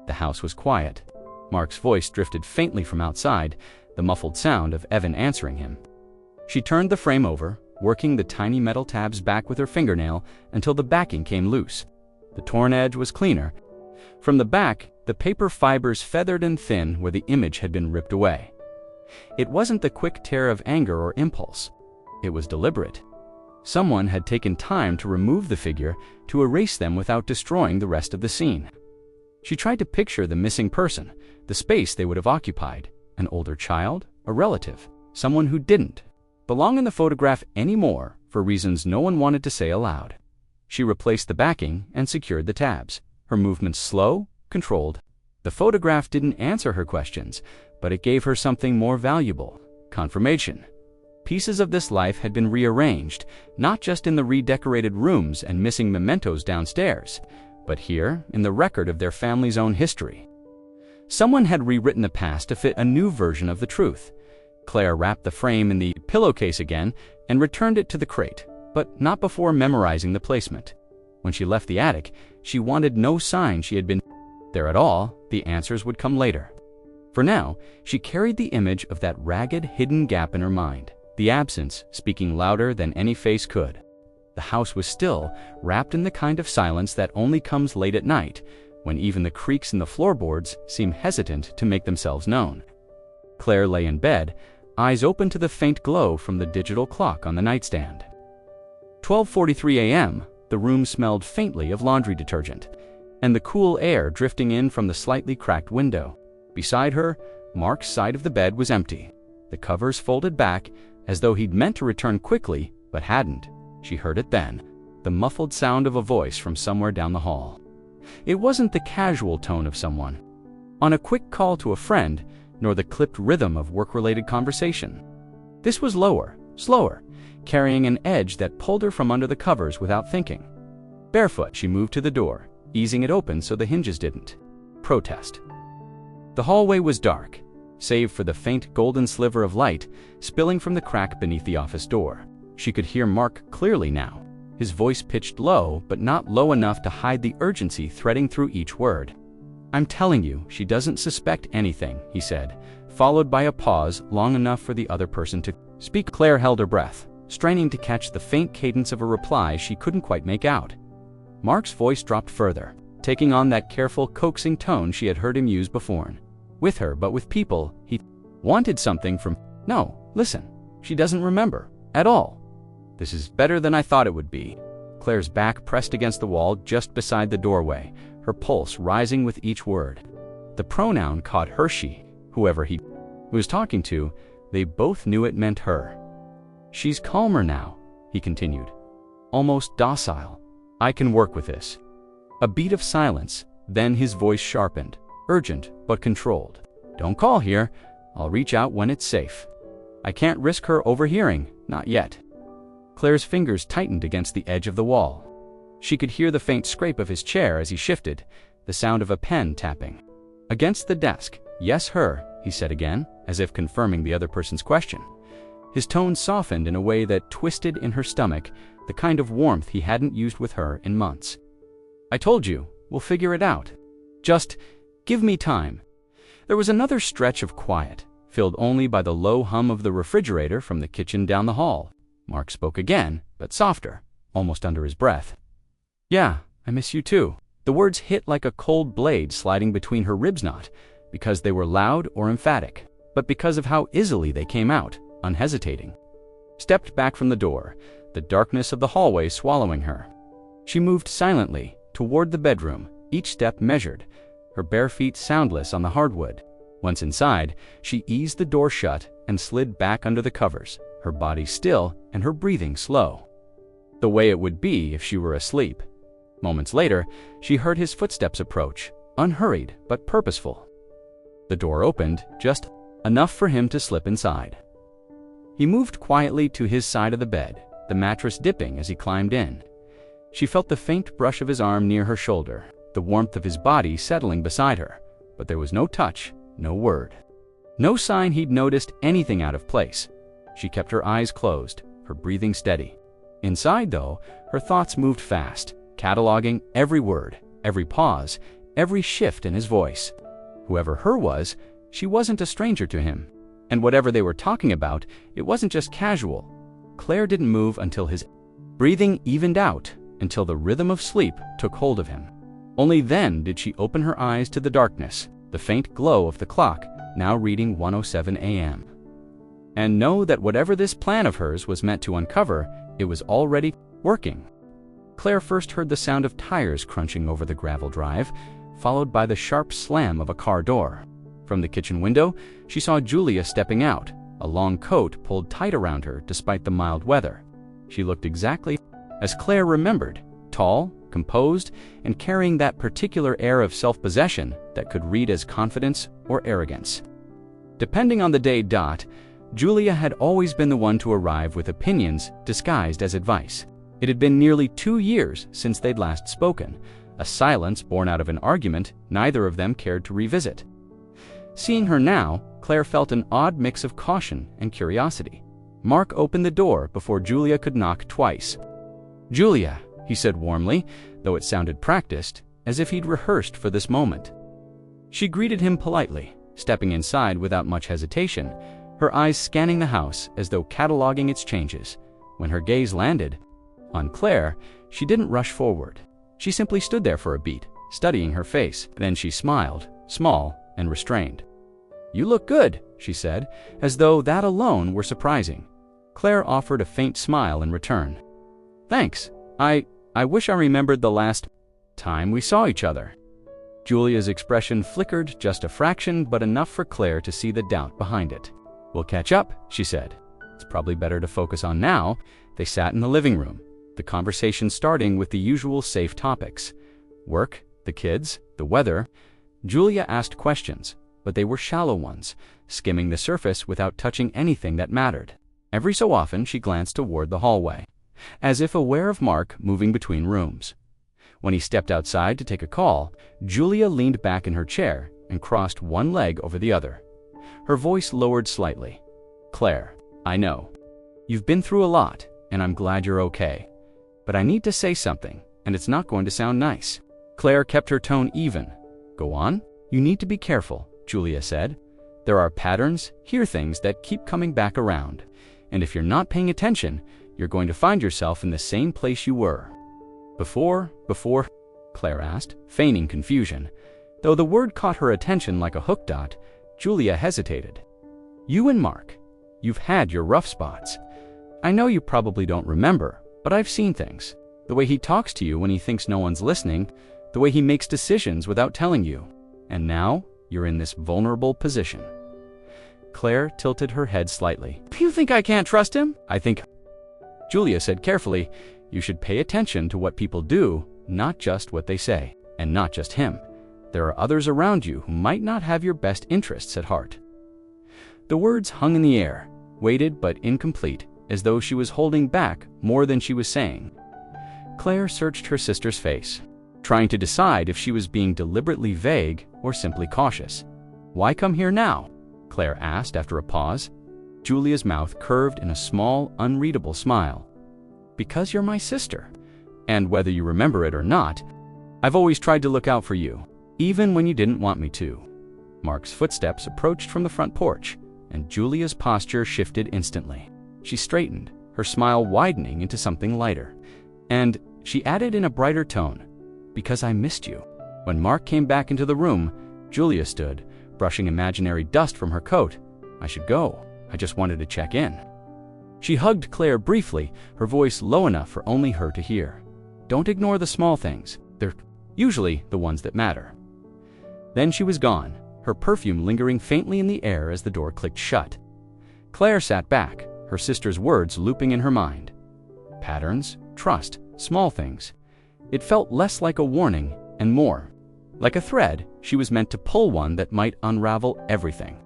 The house was quiet. Mark's voice drifted faintly from outside, the muffled sound of Evan answering him. She turned the frame over, working the tiny metal tabs back with her fingernail until the backing came loose. The torn edge was cleaner. From the back, the paper fibers feathered and thin where the image had been ripped away. It wasn't the quick tear of anger or impulse. It was deliberate. Someone had taken time to remove the figure, to erase them without destroying the rest of the scene. She tried to picture the missing person, the space they would have occupied, an older child, a relative, someone who didn't belong in the photograph anymore for reasons no one wanted to say aloud. She replaced the backing and secured the tabs, her movements slow, controlled. The photograph didn't answer her questions, but it gave her something more valuable: confirmation. Pieces of this life had been rearranged, not just in the redecorated rooms and missing mementos downstairs, but here in the record of their family's own history. Someone had rewritten the past to fit a new version of the truth. Claire wrapped the frame in the pillowcase again and returned it to the crate, but not before memorizing the placement. When she left the attic, she wanted no sign she had been there at all. The answers would come later. For now, she carried the image of that ragged, hidden gap in her mind, the absence speaking louder than any face could. The house was still, wrapped in the kind of silence that only comes late at night, when even the creaks in the floorboards seem hesitant to make themselves known. Claire lay in bed, eyes open to the faint glow from the digital clock on the nightstand. 12:43 a.m., the room smelled faintly of laundry detergent, and the cool air drifting in from the slightly cracked window. Beside her, Mark's side of the bed was empty, the covers folded back, as though he'd meant to return quickly, but hadn't. She heard it then, the muffled sound of a voice from somewhere down the hall. It wasn't the casual tone of someone on a quick call to a friend, nor the clipped rhythm of work-related conversation. This was lower, slower, carrying an edge that pulled her from under the covers without thinking. Barefoot, she moved to the door, easing it open so the hinges didn't protest. The hallway was dark, save for the faint golden sliver of light spilling from the crack beneath the office door. She could hear Mark clearly now, his voice pitched low, but not low enough to hide the urgency threading through each word. "I'm telling you, she doesn't suspect anything," he said, followed by a pause long enough for the other person to speak. Claire held her breath, straining to catch the faint cadence of a reply she couldn't quite make out. Mark's voice dropped further, taking on that careful, coaxing tone she had heard him use before. With her, but with people, he wanted something from. "No, listen, she doesn't remember, at all." "This is better than I thought it would be." Claire's back pressed against the wall just beside the doorway, her pulse rising with each word. The pronoun caught her she, whoever he was talking to, they both knew it meant her. "She's calmer now," he continued, "almost docile. I can work with this." A beat of silence, then his voice sharpened, urgent but controlled. "Don't call here. I'll reach out when it's safe. I can't risk her overhearing, not yet." Claire's fingers tightened against the edge of the wall. She could hear the faint scrape of his chair as he shifted, the sound of a pen tapping against the desk. "Yes, her," he said again, as if confirming the other person's question. His tone softened in a way that twisted in her stomach, the kind of warmth he hadn't used with her in months. "I told you, we'll figure it out. Just give me time." There was another stretch of quiet, filled only by the low hum of the refrigerator from the kitchen down the hall. Mark spoke again, but softer, almost under his breath. Yeah, I miss you too. The words hit like a cold blade sliding between her ribs, not because they were loud or emphatic, but because of how easily they came out, unhesitating. Stepped back from the door, the darkness of the hallway swallowing her. She moved silently toward the bedroom, each step measured, her bare feet soundless on the hardwood. Once inside, she eased the door shut and slid back under the covers, her body still and her breathing slow. The way it would be if she were asleep. Moments later, she heard his footsteps approach, unhurried but purposeful. The door opened, just enough for him to slip inside. He moved quietly to his side of the bed, the mattress dipping as he climbed in. She felt the faint brush of his arm near her shoulder, the warmth of his body settling beside her, but there was no touch, no word. No sign he'd noticed anything out of place. She kept her eyes closed, her breathing steady. Inside, though, her thoughts moved fast, cataloging every word, every pause, every shift in his voice. Whoever her was, she wasn't a stranger to him. And whatever they were talking about, it wasn't just casual. Claire didn't move until his breathing evened out, until the rhythm of sleep took hold of him. Only then did she open her eyes to the darkness, the faint glow of the clock, now reading 1:07 a.m. And know that whatever this plan of hers was meant to uncover, it was already working. Claire first heard the sound of tires crunching over the gravel drive, followed by the sharp slam of a car door. From the kitchen window, she saw Julia stepping out, a long coat pulled tight around her despite the mild weather. She looked exactly as Claire remembered, tall, composed, and carrying that particular air of self-possession that could read as confidence or arrogance. Depending on the day, Julia had always been the one to arrive with opinions disguised as advice. It had been nearly 2 years since they'd last spoken, a silence born out of an argument neither of them cared to revisit. Seeing her now, Claire felt an odd mix of caution and curiosity. Mark opened the door before Julia could knock twice. "Julia," he said warmly, though it sounded practiced, as if he'd rehearsed for this moment. She greeted him politely, stepping inside without much hesitation, her eyes scanning the house as though cataloging its changes. When her gaze landed on Claire, she didn't rush forward. She simply stood there for a beat, studying her face. Then she smiled, small and restrained. "You look good," she said, as though that alone were surprising. Claire offered a faint smile in return. "Thanks. I wish I remembered the last time we saw each other." Julia's expression flickered just a fraction, but enough for Claire to see the doubt behind it. "We'll catch up," she said. "It's probably better to focus on now." They sat in the living room, the conversation starting with the usual safe topics. Work, the kids, the weather. Julia asked questions, but they were shallow ones, skimming the surface without touching anything that mattered. Every so often she glanced toward the hallway, as if aware of Mark moving between rooms. When he stepped outside to take a call, Julia leaned back in her chair and crossed one leg over the other. Her voice lowered slightly. "Claire, I know. You've been through a lot, and I'm glad you're okay. But I need to say something, and it's not going to sound nice." Claire kept her tone even. "Go on." "You need to be careful," Julia said. "There are patterns, here things that keep coming back around. And if you're not paying attention, you're going to find yourself in the same place you were." Before, Claire asked, feigning confusion. Though the word caught her attention like a hook, Julia hesitated. "You and Mark, you've had your rough spots. I know you probably don't remember, but I've seen things. The way he talks to you when he thinks no one's listening, the way he makes decisions without telling you. And now, you're in this vulnerable position." Claire tilted her head slightly. "You think I can't trust him?" "I think," Julia said carefully, "you should pay attention to what people do, not just what they say. And not just him. There are others around you who might not have your best interests at heart." The words hung in the air, weighted but incomplete, as though she was holding back more than she was saying. Claire searched her sister's face, trying to decide if she was being deliberately vague or simply cautious. "Why come here now?" Claire asked after a pause. Julia's mouth curved in a small, unreadable smile. "Because you're my sister. And whether you remember it or not, I've always tried to look out for you, even when you didn't want me to." Mark's footsteps approached from the front porch, and Julia's posture shifted instantly. She straightened, her smile widening into something lighter. "And She added in a brighter tone, "Because I missed you." When Mark came back into the room, Julia stood, brushing imaginary dust from her coat. "I should go. I just wanted to check in." She hugged Claire briefly, her voice low enough for only her to hear. "Don't ignore the small things. They're usually the ones that matter." Then she was gone, her perfume lingering faintly in the air as the door clicked shut. Claire sat back, her sister's words looping in her mind. Patterns, trust, small things. It felt less like a warning and more like a thread she was meant to pull, one that might unravel everything.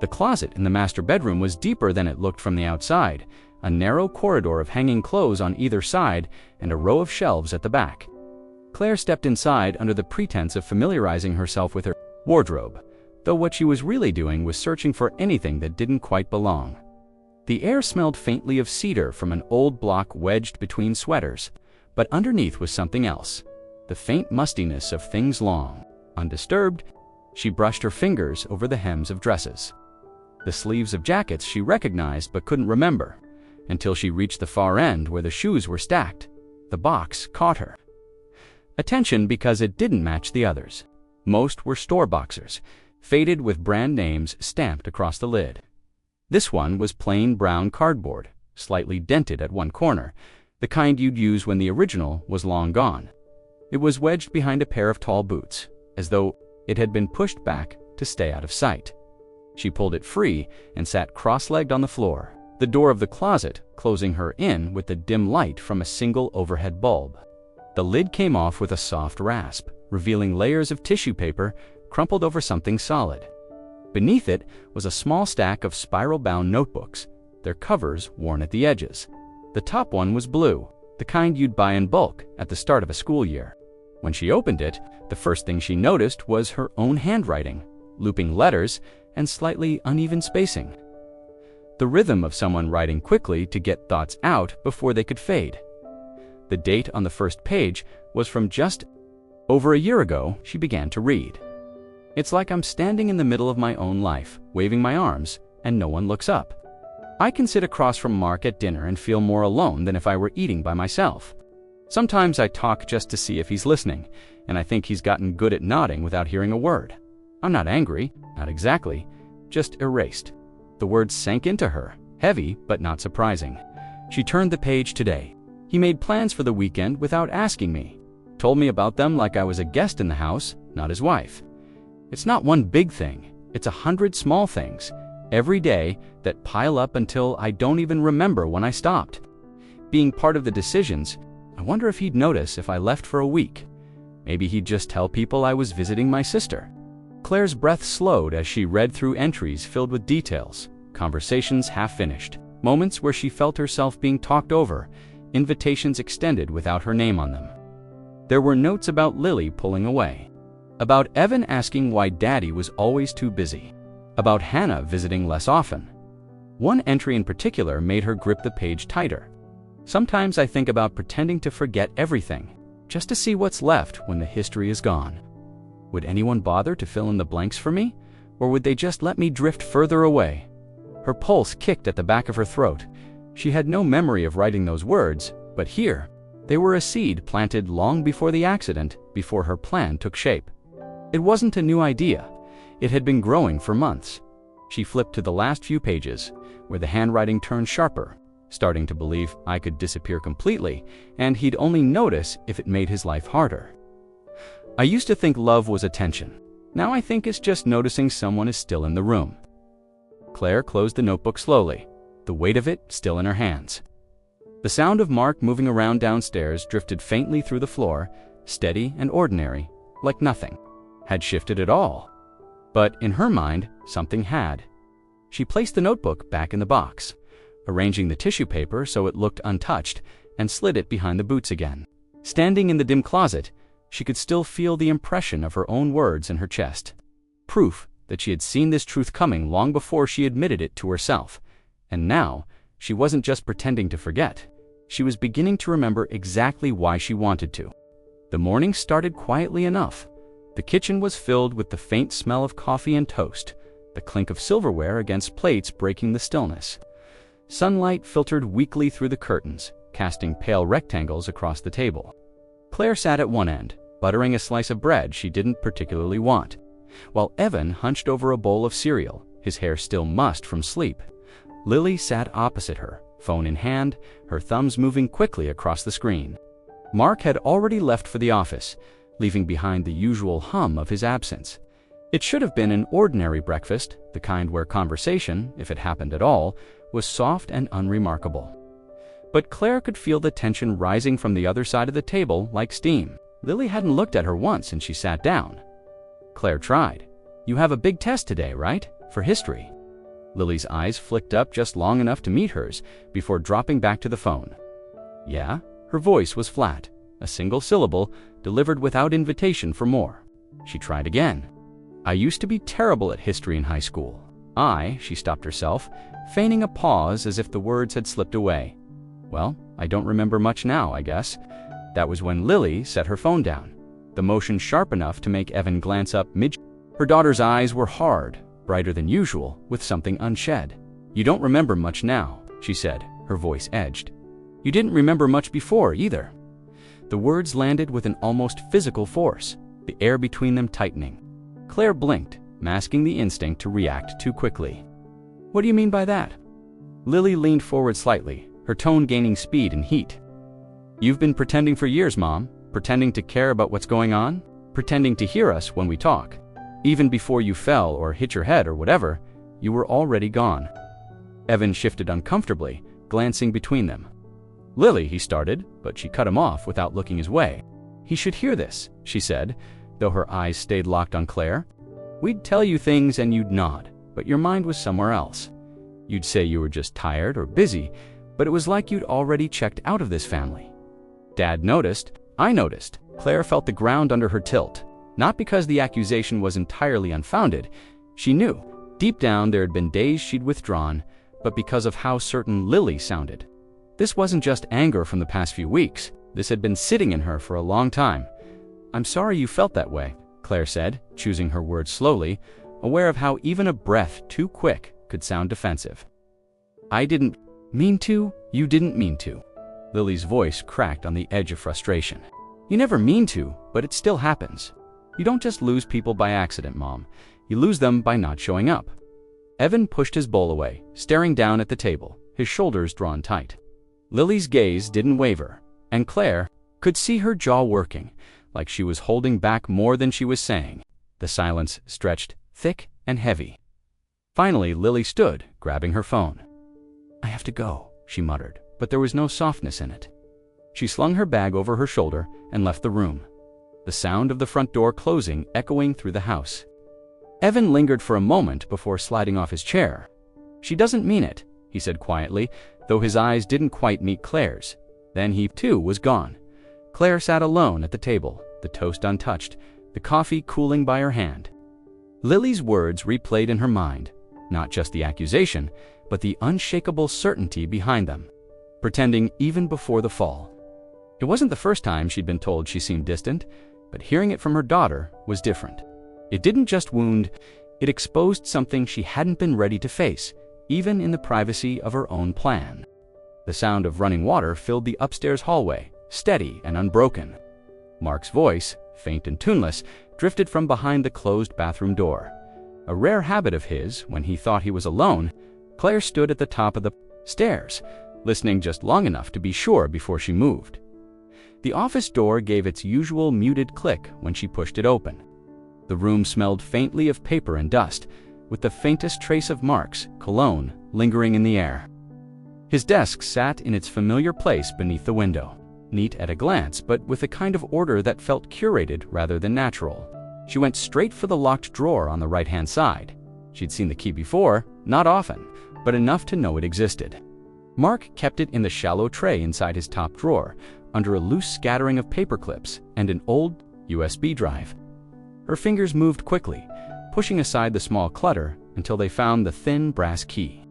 The closet in the master bedroom was deeper than it looked from the outside, a narrow corridor of hanging clothes on either side and a row of shelves at the back. Claire stepped inside under the pretense of familiarizing herself with her wardrobe, though what she was really doing was searching for anything that didn't quite belong. The air smelled faintly of cedar from an old block wedged between sweaters, but underneath was something else, the faint mustiness of things long. Undisturbed, she brushed her fingers over the hems of dresses. The sleeves of jackets she recognized but couldn't remember, until she reached the far end where the shoes were stacked. The box caught her attention because it didn't match the others. Most were store boxers, faded with brand names stamped across the lid. This one was plain brown cardboard, slightly dented at one corner, the kind you'd use when the original was long gone. It was wedged behind a pair of tall boots, as though it had been pushed back to stay out of sight. She pulled it free and sat cross-legged on the floor, the door of the closet closing her in with the dim light from a single overhead bulb. The lid came off with a soft rasp, revealing layers of tissue paper crumpled over something solid. Beneath it was a small stack of spiral-bound notebooks, their covers worn at the edges. The top one was blue, the kind you'd buy in bulk at the start of a school year. When she opened it, the first thing she noticed was her own handwriting, looping letters and slightly uneven spacing. The rhythm of someone writing quickly to get thoughts out before they could fade. The date on the first page was from just over a year ago. She began to read. "It's like I'm standing in the middle of my own life, waving my arms, and no one looks up. I can sit across from Mark at dinner and feel more alone than if I were eating by myself. Sometimes I talk just to see if he's listening, and I think he's gotten good at nodding without hearing a word. I'm not angry, not exactly, just erased." The words sank into her, heavy but not surprising. She turned the page today. "He made plans for the weekend without asking me. Told me about them like I was a guest in the house, not his wife. It's not one big thing, it's 100 small things, every day, that pile up until I don't even remember when I stopped. Being part of the decisions, I wonder if he'd notice if I left for a week. Maybe he'd just tell people I was visiting my sister." Claire's breath slowed as she read through entries filled with details, conversations half finished, moments where she felt herself being talked over, invitations extended without her name on them. There were notes about Lily pulling away, about Evan asking why Daddy was always too busy, about Hannah visiting less often. One entry in particular made her grip the page tighter. "Sometimes I think about pretending to forget everything, just to see what's left when the history is gone. Would anyone bother to fill in the blanks for me, or would they just let me drift further away?" Her pulse kicked at the back of her throat. She had no memory of writing those words, but here, they were a seed planted long before the accident, before her plan took shape. It wasn't a new idea. It had been growing for months. She flipped to the last few pages, where the handwriting turned sharper, starting to believe I could disappear completely, and he'd only notice if it made his life harder. "I used to think love was attention. Now I think it's just noticing someone is still in the room." Claire closed the notebook slowly, the weight of it still in her hands. The sound of Mark moving around downstairs drifted faintly through the floor, steady and ordinary, like nothing had shifted at all. But in her mind, something had. She placed the notebook back in the box, arranging the tissue paper so it looked untouched, and slid it behind the boots again. Standing in the dim closet, she could still feel the impression of her own words in her chest. Proof that she had seen this truth coming long before she admitted it to herself. And now, she wasn't just pretending to forget. She was beginning to remember exactly why she wanted to. The morning started quietly enough. The kitchen was filled with the faint smell of coffee and toast, the clink of silverware against plates breaking the stillness. Sunlight filtered weakly through the curtains, casting pale rectangles across the table. Claire sat at one end, buttering a slice of bread she didn't particularly want, while Evan hunched over a bowl of cereal, his hair still mussed from sleep. Lily sat opposite her, phone in hand, her thumbs moving quickly across the screen. Mark had already left for the office, leaving behind the usual hum of his absence. It should have been an ordinary breakfast, the kind where conversation, if it happened at all, was soft and unremarkable. But Claire could feel the tension rising from the other side of the table like steam. Lily hadn't looked at her once and she sat down. Claire tried. "You have a big test today, right? For history." Lily's eyes flicked up just long enough to meet hers before dropping back to the phone. "Yeah?" Her voice was flat, a single syllable delivered without invitation for more. She tried again. "I used to be terrible at history in high school." She stopped herself, feigning a pause as if the words had slipped away. "Well, I don't remember much now, I guess." That was when Lily set her phone down, the motion sharp enough to make Evan glance up mid. Her daughter's eyes were hard, brighter than usual, with something unshed. "You don't remember much now," she said, her voice edged. "You didn't remember much before, either." The words landed with an almost physical force, the air between them tightening. Claire blinked, masking the instinct to react too quickly. "What do you mean by that?" Lily leaned forward slightly, her tone gaining speed and heat. "You've been pretending for years, Mom, pretending to care about what's going on, pretending to hear us when we talk. Even before you fell or hit your head or whatever, you were already gone." Evan shifted uncomfortably, glancing between them. "Lily," he started, but she cut him off without looking his way. "He should hear this," she said, though her eyes stayed locked on Claire. "We'd tell you things and you'd nod, but your mind was somewhere else. You'd say you were just tired or busy, but it was like you'd already checked out of this family." Dad noticed. I noticed. Claire felt the ground under her tilt. Not because the accusation was entirely unfounded. She knew. Deep down there had been days she'd withdrawn, but because of how certain Lily sounded. This wasn't just anger from the past few weeks. This had been sitting in her for a long time. "I'm sorry you felt that way," Claire said, choosing her words slowly, aware of how even a breath too quick could sound defensive. "I didn't mean to. You didn't mean to." Lily's voice cracked on the edge of frustration. "You never mean to, but it still happens. You don't just lose people by accident, Mom. You lose them by not showing up." Evan pushed his bowl away, staring down at the table, his shoulders drawn tight. Lily's gaze didn't waver, and Claire could see her jaw working, like she was holding back more than she was saying. The silence stretched thick and heavy. Finally, Lily stood, grabbing her phone. "I have to go," she muttered, but there was no softness in it. She slung her bag over her shoulder and left the room, the sound of the front door closing echoing through the house. Evan lingered for a moment before sliding off his chair. "She doesn't mean it," he said quietly, though his eyes didn't quite meet Claire's. Then he, too, was gone. Claire sat alone at the table, the toast untouched, the coffee cooling by her hand. Lily's words replayed in her mind, not just the accusation, but the unshakable certainty behind them, pretending even before the fall. It wasn't the first time she'd been told she seemed distant, but hearing it from her daughter was different. It didn't just wound, it exposed something she hadn't been ready to face, even in the privacy of her own plan. The sound of running water filled the upstairs hallway, steady and unbroken. Mark's voice, faint and tuneless, drifted from behind the closed bathroom door. A rare habit of his when he thought he was alone. Claire stood at the top of the stairs, listening just long enough to be sure before she moved. The office door gave its usual muted click when she pushed it open. The room smelled faintly of paper and dust, with the faintest trace of Mark's cologne lingering in the air. His desk sat in its familiar place beneath the window, neat at a glance, but with a kind of order that felt curated rather than natural. She went straight for the locked drawer on the right-hand side. She'd seen the key before, not often, but enough to know it existed. Mark kept it in the shallow tray inside his top drawer, under a loose scattering of paper clips and an old USB drive. Her fingers moved quickly, pushing aside the small clutter until they found the thin brass key.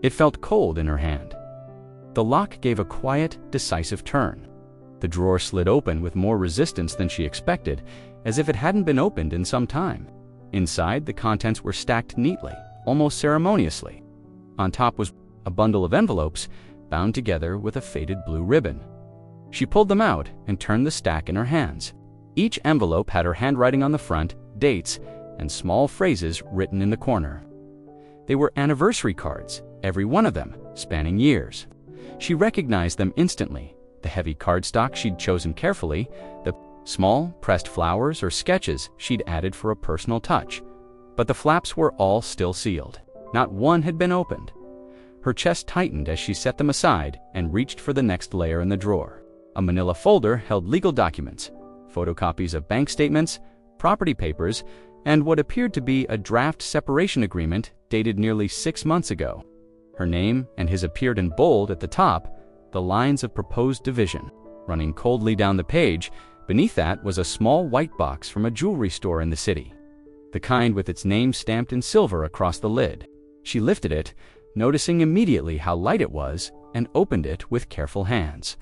It felt cold in her hand. The lock gave a quiet, decisive turn. The drawer slid open with more resistance than she expected, as if it hadn't been opened in some time. Inside, the contents were stacked neatly, almost ceremoniously. On top was a bundle of envelopes, bound together with a faded blue ribbon. She pulled them out and turned the stack in her hands. Each envelope had her handwriting on the front, dates, and small phrases written in the corner. They were anniversary cards, every one of them, spanning years. She recognized them instantly, the heavy cardstock she'd chosen carefully, the small, pressed flowers or sketches she'd added for a personal touch. But the flaps were all still sealed. Not one had been opened. Her chest tightened as she set them aside and reached for the next layer in the drawer. A manila folder held legal documents, photocopies of bank statements, property papers, and what appeared to be a draft separation agreement dated nearly 6 months ago. Her name and his appeared in bold at the top, the lines of proposed division. Running coldly down the page, beneath that was a small white box from a jewelry store in the city, the kind with its name stamped in silver across the lid. She lifted it, noticing immediately how light it was, and opened it with careful hands.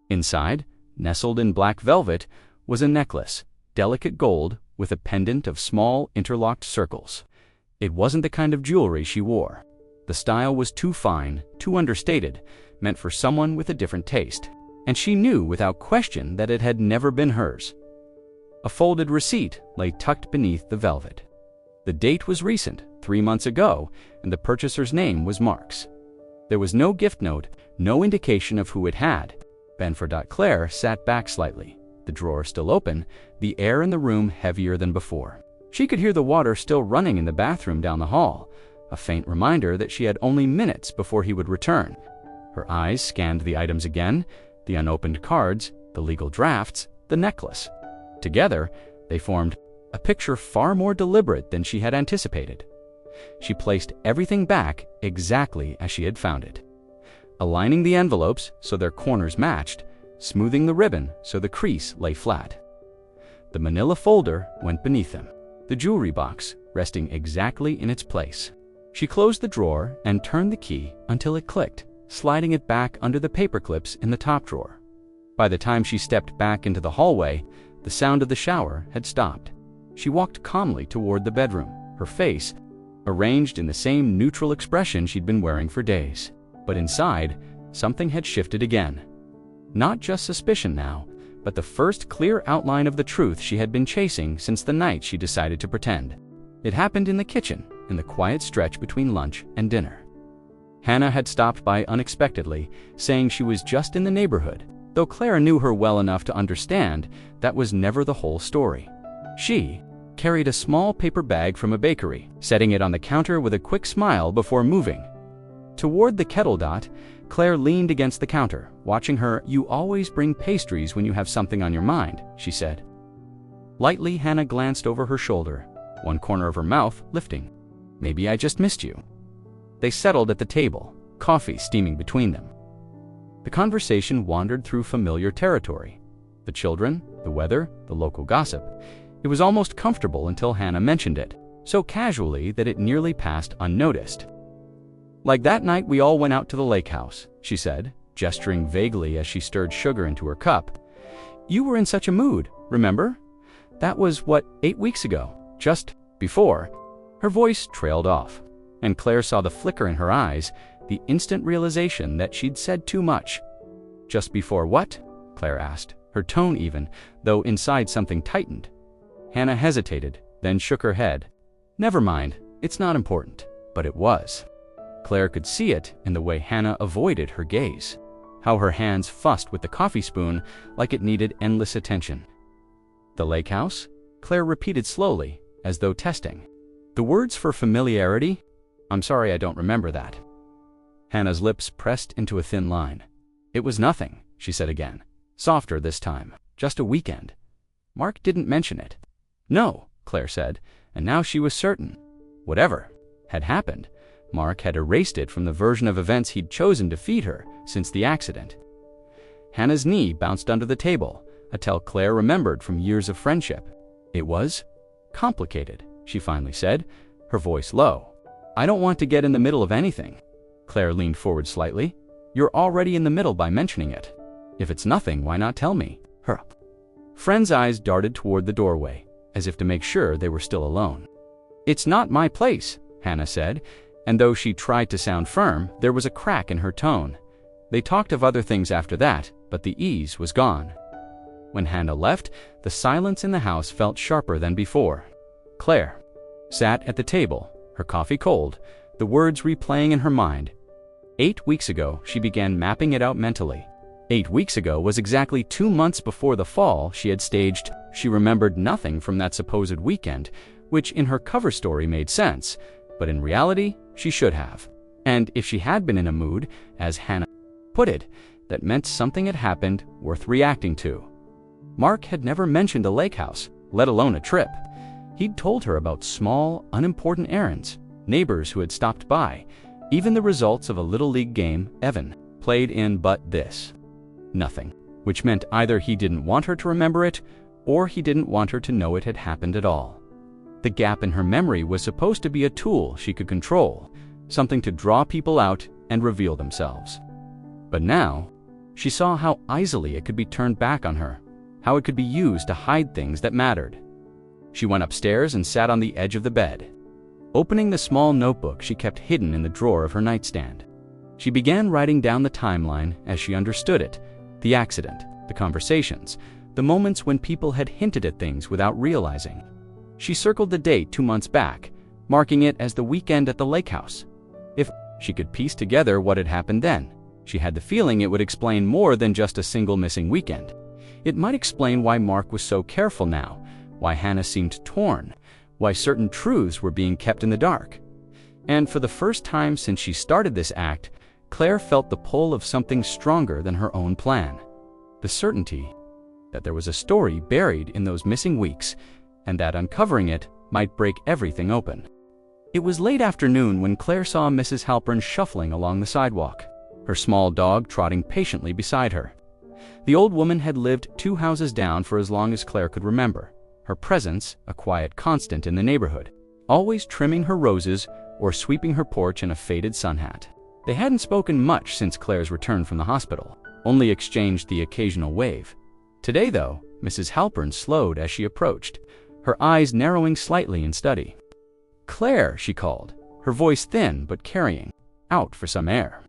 Inside, nestled in black velvet, was a necklace, delicate gold, with a pendant of small, interlocked circles. It wasn't the kind of jewelry she wore. The style was too fine, too understated, meant for someone with a different taste. And she knew without question that it had never been hers. A folded receipt lay tucked beneath the velvet. The date was recent, 3 months ago, and the purchaser's name was Mark's. There was no gift note, no indication of who it had. Claire sat back slightly, the drawer still open, the air in the room heavier than before. She could hear the water still running in the bathroom down the hall, a faint reminder that she had only minutes before he would return. Her eyes scanned the items again, the unopened cards, the legal drafts, the necklace. Together, they formed a picture far more deliberate than she had anticipated. She placed everything back exactly as she had found it, aligning the envelopes so their corners matched, smoothing the ribbon so the crease lay flat. The manila folder went beneath them, the jewelry box resting exactly in its place. She closed the drawer and turned the key until it clicked, sliding it back under the paper clips in the top drawer. By the time she stepped back into the hallway, the sound of the shower had stopped. She walked calmly toward the bedroom, her face arranged in the same neutral expression she'd been wearing for days. But inside, something had shifted again. Not just suspicion now, but the first clear outline of the truth she had been chasing since the night she decided to pretend. It happened in the kitchen, in the quiet stretch between lunch and dinner. Hannah had stopped by unexpectedly, saying she was just in the neighborhood, though Claire knew her well enough to understand that was never the whole story. She carried a small paper bag from a bakery, setting it on the counter with a quick smile before moving. Toward the kettle dot, Claire leaned against the counter, watching her. "You always bring pastries when you have something on your mind," she said. Lightly, Hannah glanced over her shoulder, one corner of her mouth lifting. "Maybe I just missed you." They settled at the table, coffee steaming between them. The conversation wandered through familiar territory. The children, the weather, the local gossip. It was almost comfortable until Hannah mentioned it, so casually that it nearly passed unnoticed. "Like that night we all went out to the lake house," she said, gesturing vaguely as she stirred sugar into her cup. "You were in such a mood, remember? That was, 8 weeks ago, just before." Her voice trailed off, and Claire saw the flicker in her eyes, the instant realization that she'd said too much. "Just before what?" Claire asked, her tone even, though inside something tightened. Hannah hesitated, then shook her head. "Never mind, it's not important." But it was. Claire could see it in the way Hannah avoided her gaze, how her hands fussed with the coffee spoon like it needed endless attention. "The lake house?" Claire repeated slowly, as though testing. "The words for familiarity? I'm sorry, I don't remember that." Hannah's lips pressed into a thin line. "It was nothing," she said again, softer this time. "Just a weekend. Mark didn't mention it." "No," Claire said, and now she was certain. Whatever had happened, Mark had erased it from the version of events he'd chosen to feed her since the accident. Hannah's knee bounced under the table, a tell Claire remembered from years of friendship. "It was complicated," she finally said, her voice low. "I don't want to get in the middle of anything." Claire leaned forward slightly. "You're already in the middle by mentioning it. If it's nothing, why not tell me?" Her friend's eyes darted toward the doorway, as if to make sure they were still alone. "It's not my place," Hannah said, and though she tried to sound firm, there was a crack in her tone. They talked of other things after that, but the ease was gone. When Hannah left, the silence in the house felt sharper than before. Claire sat at the table, her coffee cold, the words replaying in her mind. 8 weeks ago, she began mapping it out mentally. 8 weeks ago was exactly 2 months before the fall she had staged. She remembered nothing from that supposed weekend, which in her cover story made sense, but in reality, she should have. And if she had been in a mood, as Hannah put it, that meant something had happened worth reacting to. Mark had never mentioned a lake house, let alone a trip. He'd told her about small, unimportant errands, neighbors who had stopped by, even the results of a little league game Evan played in, but this. Nothing. Which meant either he didn't want her to remember it, or he didn't want her to know it had happened at all. The gap in her memory was supposed to be a tool she could control, something to draw people out and reveal themselves. But now, she saw how easily it could be turned back on her, how it could be used to hide things that mattered. She went upstairs and sat on the edge of the bed, opening the small notebook she kept hidden in the drawer of her nightstand. She began writing down the timeline as she understood it, the accident, the conversations, the moments when people had hinted at things without realizing. She circled the date 2 months back, marking it as the weekend at the lake house. If she could piece together what had happened then, she had the feeling it would explain more than just a single missing weekend. It might explain why Mark was so careful now, why Hannah seemed torn, why certain truths were being kept in the dark. And for the first time since she started this act, Claire felt the pull of something stronger than her own plan. The certainty that there was a story buried in those missing weeks, and that uncovering it might break everything open. It was late afternoon when Claire saw Mrs. Halpern shuffling along the sidewalk, her small dog trotting patiently beside her. The old woman had lived 2 houses down for as long as Claire could remember, her presence a quiet constant in the neighborhood, always trimming her roses or sweeping her porch in a faded sun hat. They hadn't spoken much since Claire's return from the hospital, only exchanged the occasional wave. Today, though, Mrs. Halpern slowed as she approached, her eyes narrowing slightly in study. "Claire," she called, her voice thin but carrying, out for some air.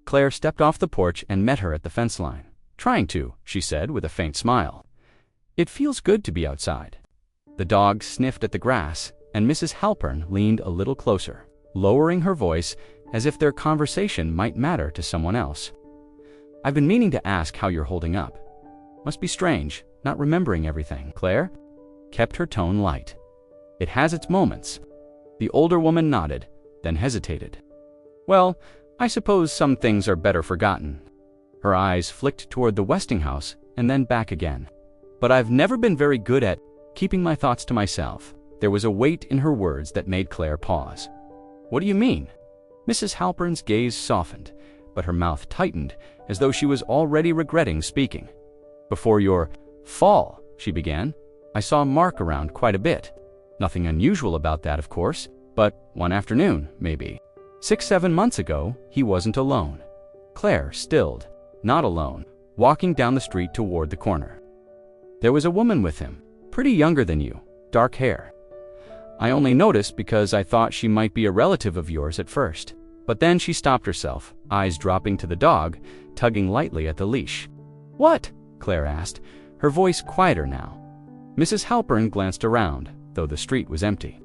Claire stepped off the porch and met her at the fence line. "Trying to," she said with a faint smile. "It feels good to be outside." The dog sniffed at the grass, and Mrs. Halpern leaned a little closer, lowering her voice as if their conversation might matter to someone else. "I've been meaning to ask how you're holding up. Must be strange, not remembering everything." Claire kept her tone light. "It has its moments." The older woman nodded, then hesitated. "Well, I suppose some things are better forgotten." Her eyes flicked toward the Westing house and then back again. "But I've never been very good at keeping my thoughts to myself." There was a weight in her words that made Claire pause. "What do you mean?" Mrs. Halpern's gaze softened, but her mouth tightened as though she was already regretting speaking. "Before your fall," she began, "I saw Mark around quite a bit. Nothing unusual about that, of course, but one afternoon, maybe 6-7 months ago, he wasn't alone." Claire stilled, not alone, walking down the street toward the corner. "There was a woman with him, pretty younger than you, dark hair. I only noticed because I thought she might be a relative of yours at first." But then she stopped herself, eyes dropping to the dog, tugging lightly at the leash. "What?" Claire asked, her voice quieter now. Mrs. Halpern glanced around, though the street was empty.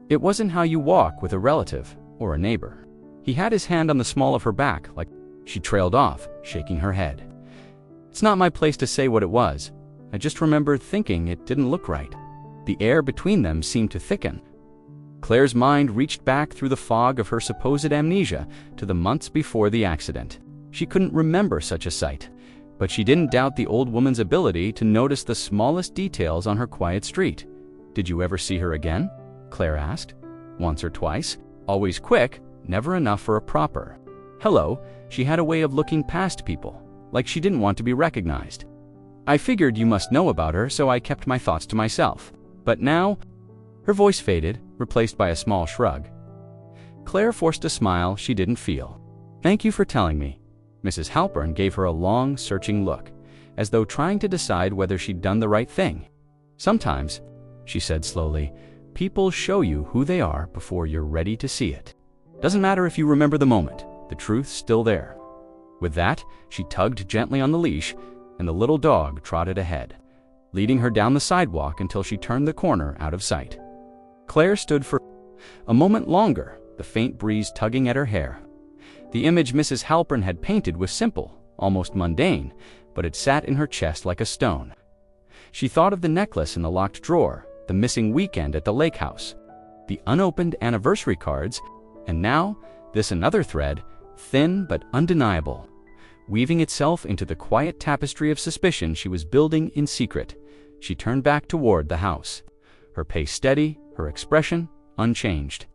"It wasn't how you walk with a relative or a neighbor." He had his hand on the small of her back, like she trailed off, shaking her head. "It's not my place to say what it was. I just remember thinking it didn't look right." The air between them seemed to thicken. Claire's mind reached back through the fog of her supposed amnesia to the months before the accident. She couldn't remember such a sight, but she didn't doubt the old woman's ability to notice the smallest details on her quiet street. "Did you ever see her again?" Claire asked. "Once or twice, always quick, never enough for a proper hello." She had a way of looking past people, like she didn't want to be recognized. "I figured you must know about her, so I kept my thoughts to myself. But now..." Her voice faded, replaced by a small shrug. Claire forced a smile she didn't feel. "Thank you for telling me." Mrs. Halpern gave her a long, searching look, as though trying to decide whether she'd done the right thing. "Sometimes," she said slowly, "people show you who they are before you're ready to see it. Doesn't matter if you remember the moment, the truth's still there." With that, she tugged gently on the leash, and the little dog trotted ahead, leading her down the sidewalk until she turned the corner out of sight. Claire stood for a moment longer, the faint breeze tugging at her hair. The image Mrs. Halpern had painted was simple, almost mundane, but it sat in her chest like a stone. She thought of the necklace in the locked drawer, the missing weekend at the lake house, the unopened anniversary cards, and now this another thread, thin but undeniable, weaving itself into the quiet tapestry of suspicion she was building in secret. She turned back toward the house, her pace steady, her expression unchanged.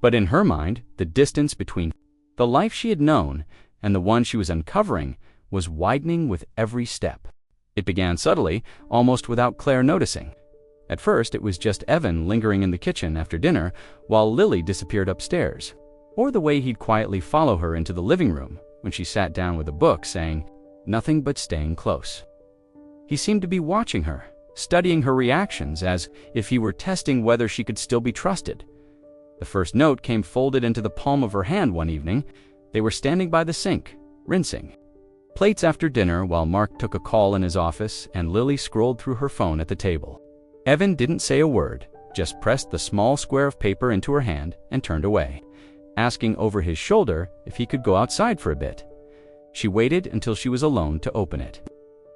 But in her mind, the distance between the life she had known and the one she was uncovering was widening with every step. It began subtly, almost without Claire noticing. At first, it was just Evan lingering in the kitchen after dinner while Lily disappeared upstairs, or the way he'd quietly follow her into the living room when she sat down with a book, saying nothing but staying close. He seemed to be watching her, studying her reactions as if he were testing whether she could still be trusted. The first note came folded into the palm of her hand one evening. They were standing by the sink, rinsing plates after dinner while Mark took a call in his office and Lily scrolled through her phone at the table. Evan didn't say a word, just pressed the small square of paper into her hand and turned away, asking over his shoulder if he could go outside for a bit. She waited until she was alone to open it.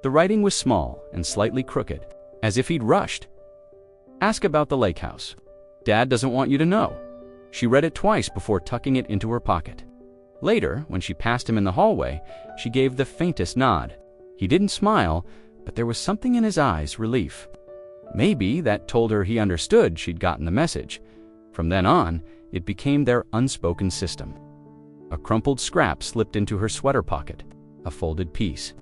The writing was small and slightly crooked, as if he'd rushed. Ask about the lake house. Dad doesn't want you to know. She read it twice before tucking it into her pocket. Later, when she passed him in the hallway, she gave the faintest nod. He didn't smile, but there was something in his eyes, relief. Maybe that told her he understood she'd gotten the message. From then on, it became their unspoken system. A crumpled scrap slipped into her sweater pocket, a folded piece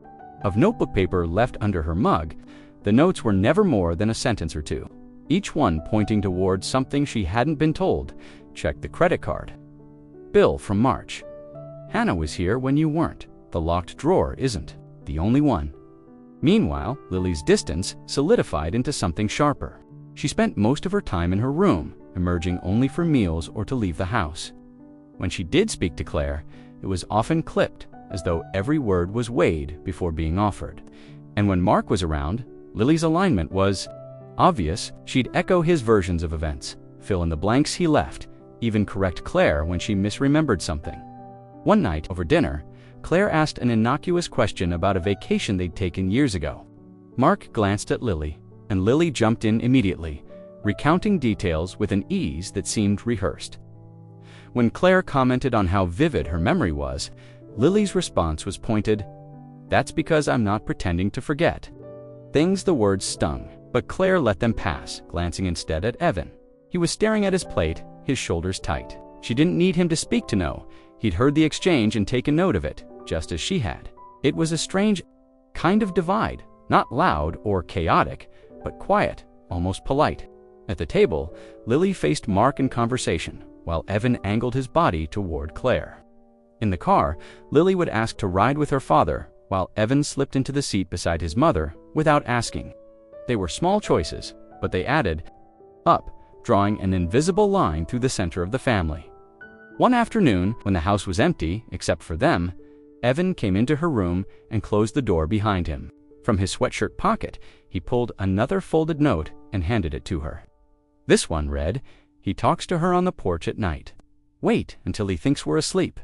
of notebook paper left under her mug. The notes were never more than a sentence or two, each one pointing toward something she hadn't been told. Check the credit card. Bill from March. Hannah was here when you weren't. The locked drawer isn't the only one. Meanwhile, Lily's distance solidified into something sharper. She spent most of her time in her room, emerging only for meals or to leave the house. When she did speak to Claire, it was often clipped, as though every word was weighed before being offered. And when Mark was around, Lily's alignment was obvious. She'd echo his versions of events, fill in the blanks he left, even correct Claire when she misremembered something. One night, over dinner, Claire asked an innocuous question about a vacation they'd taken years ago. Mark glanced at Lily, and Lily jumped in immediately, recounting details with an ease that seemed rehearsed. When Claire commented on how vivid her memory was, Lily's response was pointed. That's because I'm not pretending to forget. The words stung, but Claire let them pass, glancing instead at Evan. He was staring at his plate, his shoulders tight. She didn't need him to speak to know. He'd heard the exchange and taken note of it, just as she had. It was a strange kind of divide, not loud or chaotic, but quiet, almost polite. At the table, Lily faced Mark in conversation, while Evan angled his body toward Claire. In the car, Lily would ask to ride with her father, while Evan slipped into the seat beside his mother without asking. They were small choices, but they added up, drawing an invisible line through the center of the family. One afternoon, when the house was empty, except for them, Evan came into her room and closed the door behind him. From his sweatshirt pocket, he pulled another folded note and handed it to her. This one read, "He talks to her on the porch at night. Wait until he thinks we're asleep."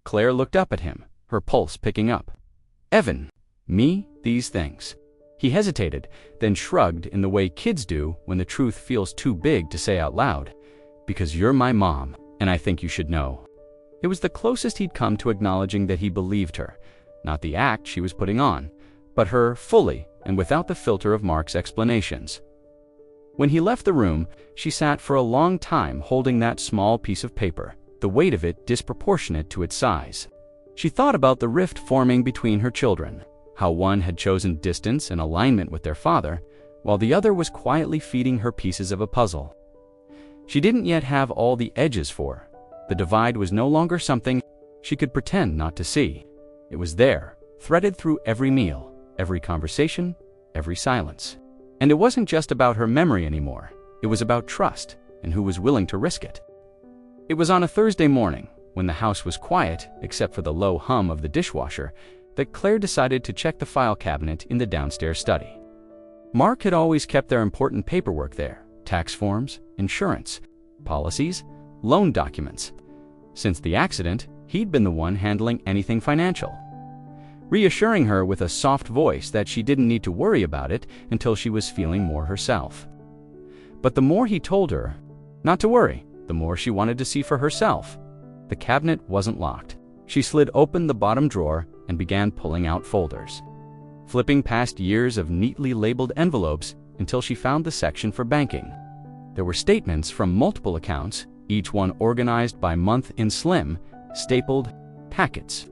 Claire looked up at him, her pulse picking up. "Evan, me, these things." He hesitated, then shrugged in the way kids do when the truth feels too big to say out loud. "Because you're my mom, and I think you should know." It was the closest he'd come to acknowledging that he believed her, not the act she was putting on, but her fully and without the filter of Mark's explanations. When he left the room, she sat for a long time holding that small piece of paper, the weight of it disproportionate to its size. She thought about the rift forming between her children, how one had chosen distance and alignment with their father, while the other was quietly feeding her pieces of a puzzle. She didn't yet have all the edges for. The divide was no longer something she could pretend not to see. It was there, threaded through every meal, every conversation, every silence. And it wasn't just about her memory anymore. It was about trust and who was willing to risk it. It was on a Thursday morning, when the house was quiet except for the low hum of the dishwasher, that Claire decided to check the file cabinet in the downstairs study. Mark had always kept their important paperwork there: tax forms, insurance, policies, loan documents. Since the accident, he'd been the one handling anything financial, reassuring her with a soft voice that she didn't need to worry about it until she was feeling more herself. But the more he told her not to worry, the more she wanted to see for herself. The cabinet wasn't locked. She slid open the bottom drawer and began pulling out folders, flipping past years of neatly labeled envelopes until she found the section for banking. There were statements from multiple accounts, each one organized by month in slim, stapled packets.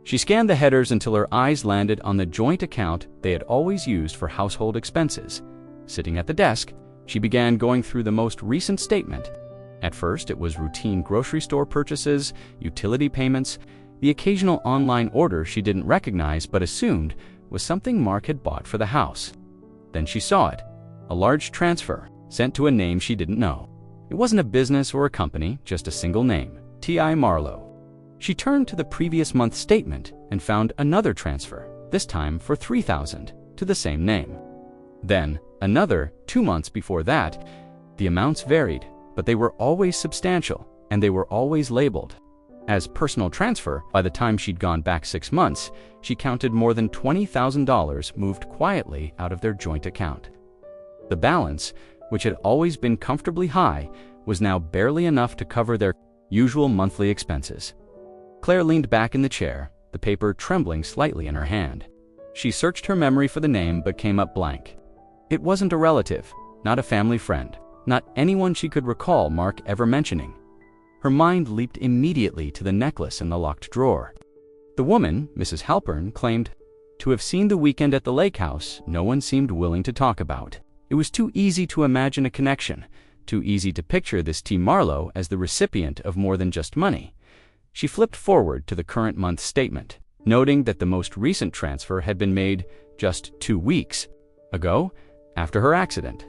She scanned the headers until her eyes landed on the joint account they had always used for household expenses. Sitting at the desk, she began going through the most recent statement. At first, it was routine grocery store purchases, utility payments, the occasional online order she didn't recognize but assumed was something Mark had bought for the house. Then she saw it, a large transfer sent to a name she didn't know. It wasn't a business or a company, just a single name, T.I. Marlowe. She turned to the previous month's statement and found another transfer, this time for $3,000, to the same name. Then, another 2 months before that. The amounts varied, but they were always substantial, and they were always labeled as personal transfer. By the time she'd gone back 6 months, she counted more than $20,000 moved quietly out of their joint account. The balance, which had always been comfortably high, was now barely enough to cover their usual monthly expenses. Claire leaned back in the chair, the paper trembling slightly in her hand. She searched her memory for the name but came up blank. It wasn't a relative, not a family friend, not anyone she could recall Mark ever mentioning. Her mind leaped immediately to the necklace in the locked drawer. The woman, Mrs. Halpern, claimed to have seen the weekend at the lake house no one seemed willing to talk about. It was too easy to imagine a connection, too easy to picture this T. Marlowe as the recipient of more than just money. She flipped forward to the current month's statement, noting that the most recent transfer had been made just 2 weeks ago, after her accident.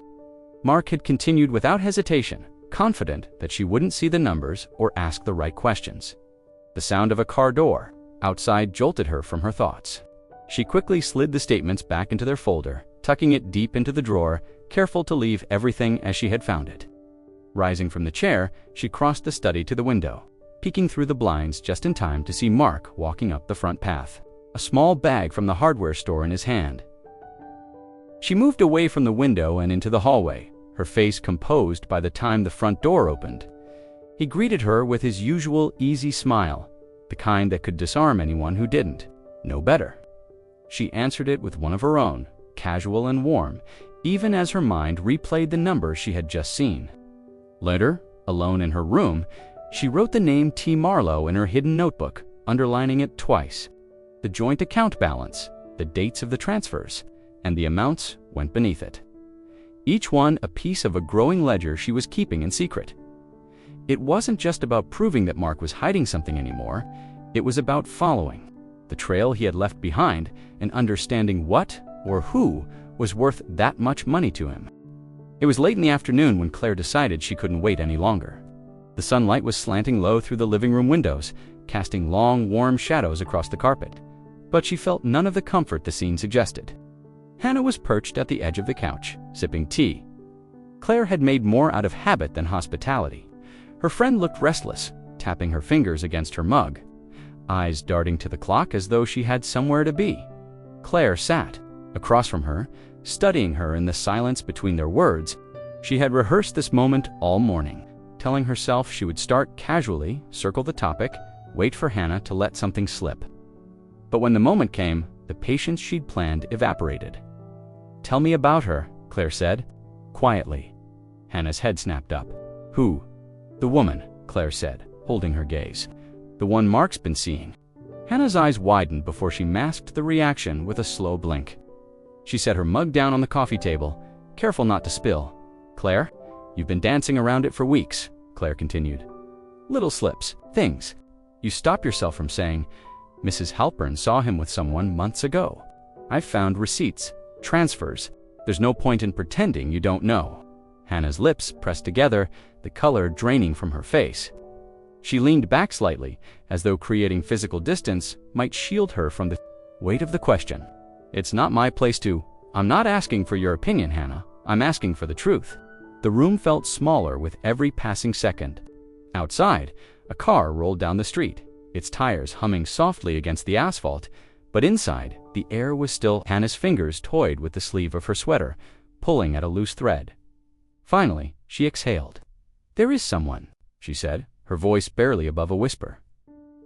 Mark had continued without hesitation, confident that she wouldn't see the numbers or ask the right questions. The sound of a car door outside jolted her from her thoughts. She quickly slid the statements back into their folder, tucking it deep into the drawer, careful to leave everything as she had found it. Rising from the chair, she crossed the study to the window, peeking through the blinds just in time to see Mark walking up the front path, a small bag from the hardware store in his hand. She moved away from the window and into the hallway, her face composed by the time the front door opened. He greeted her with his usual easy smile, the kind that could disarm anyone who didn't know better. She answered it with one of her own, casual and warm, even as her mind replayed the number she had just seen. Later, alone in her room, she wrote the name T. Marlowe in her hidden notebook, underlining it twice. The joint account balance, the dates of the transfers, and the amounts went beneath it. Each one a piece of a growing ledger she was keeping in secret. It wasn't just about proving that Mark was hiding something anymore. It was about following the trail he had left behind and understanding what or who was worth that much money to him. It was late in the afternoon when Claire decided she couldn't wait any longer. The sunlight was slanting low through the living room windows, casting long, warm shadows across the carpet. But she felt none of the comfort the scene suggested. Hannah was perched at the edge of the couch, sipping tea. Claire had made more out of habit than hospitality. Her friend looked restless, tapping her fingers against her mug, eyes darting to the clock as though she had somewhere to be. Claire sat across from her, studying her in the silence between their words. She had rehearsed this moment all morning, telling herself she would start casually, circle the topic, wait for Hannah to let something slip. But when the moment came, the patience she'd planned evaporated. "Tell me about her," Claire said, quietly. Hannah's head snapped up. "Who?" "The woman," Claire said, holding her gaze. "The one Mark's been seeing." Hannah's eyes widened before she masked the reaction with a slow blink. She set her mug down on the coffee table, careful not to spill. "Claire, you've been dancing around it for weeks," Claire continued. "Little slips, things. You stop yourself from saying, 'Mrs. Halpern saw him with someone months ago.' I've found receipts, transfers. There's no point in pretending you don't know." Hannah's lips pressed together, the color draining from her face. She leaned back slightly, as though creating physical distance might shield her from the weight of the question. "It's not my place to—" "I'm not asking for your opinion, Hannah. I'm asking for the truth." The room felt smaller with every passing second. Outside, a car rolled down the street, its tires humming softly against the asphalt, but inside, the air was still. Hannah's fingers toyed with the sleeve of her sweater, pulling at a loose thread. Finally, she exhaled. "There is someone," she said, her voice barely above a whisper.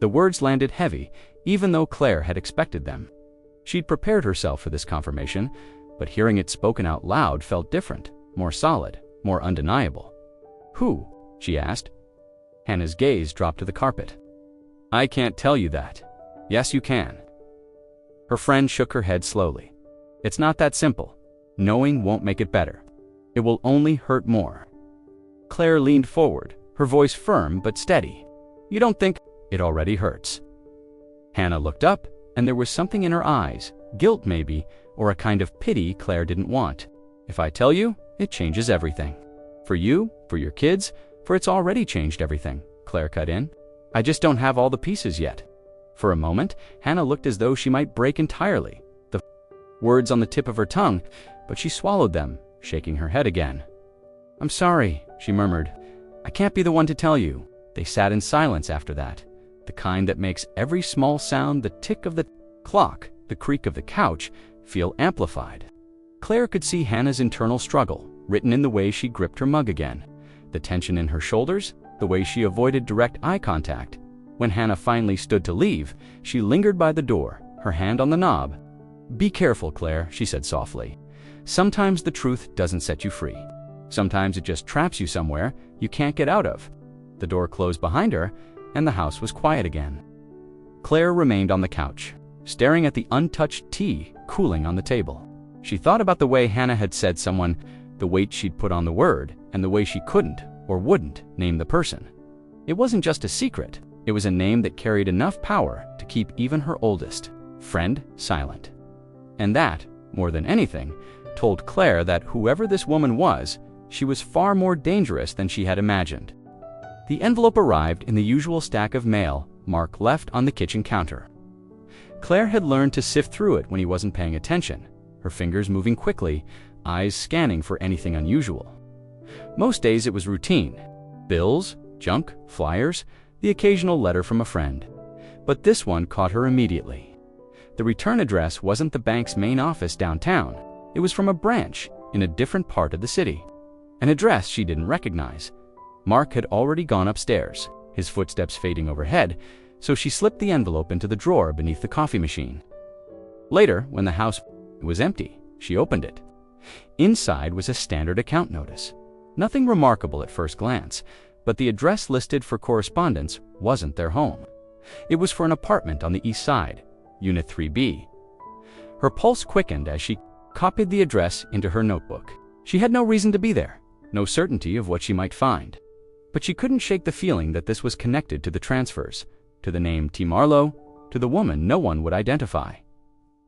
The words landed heavy, even though Claire had expected them. She'd prepared herself for this confirmation, but hearing it spoken out loud felt different, more solid, more undeniable. "Who?" she asked. Hannah's gaze dropped to the carpet. "I can't tell you that." "Yes, you can." Her friend shook her head slowly. "It's not that simple. Knowing won't make it better. It will only hurt more." Claire leaned forward, her voice firm but steady. "You don't think—" "It already hurts." Hannah looked up, and there was something in her eyes, guilt maybe, or a kind of pity Claire didn't want. "If I tell you, it changes everything. For you, for your kids, for it's already changed everything," Claire cut in. "I just don't have all the pieces yet." For a moment, Hannah looked as though she might break entirely, the words on the tip of her tongue, but she swallowed them, shaking her head again. "I'm sorry," she murmured. "I can't be the one to tell you." They sat in silence after that, the kind that makes every small sound, the tick of the clock, the creak of the couch, feel amplified. Claire could see Hannah's internal struggle, written in the way she gripped her mug again, the tension in her shoulders, the way she avoided direct eye contact. When Hannah finally stood to leave, she lingered by the door, her hand on the knob. "Be careful, Claire," she said softly. "Sometimes the truth doesn't set you free. Sometimes it just traps you somewhere you can't get out of." The door closed behind her, and the house was quiet again. Claire remained on the couch, staring at the untouched tea cooling on the table. She thought about the way Hannah had said someone, the weight she'd put on the word, and the way she couldn't, or wouldn't, name the person. It wasn't just a secret. It was a name that carried enough power to keep even her oldest friend silent. And that, more than anything, told Claire that whoever this woman was, she was far more dangerous than she had imagined. The envelope arrived in the usual stack of mail Mark left on the kitchen counter. Claire had learned to sift through it when he wasn't paying attention, her fingers moving quickly, eyes scanning for anything unusual. Most days it was routine. Bills, junk, flyers, the occasional letter from a friend. But this one caught her immediately. The return address wasn't the bank's main office downtown. It was from a branch in a different part of the city. An address she didn't recognize. Mark had already gone upstairs, his footsteps fading overhead, so she slipped the envelope into the drawer beneath the coffee machine. Later, when the house was empty, she opened it. Inside was a standard account notice. Nothing remarkable at first glance, but the address listed for correspondence wasn't their home. It was for an apartment on the east side, Unit 3B. Her pulse quickened as she copied the address into her notebook. She had no reason to be there, no certainty of what she might find. But she couldn't shake the feeling that this was connected to the transfers, to the name T. Marlowe, to the woman no one would identify.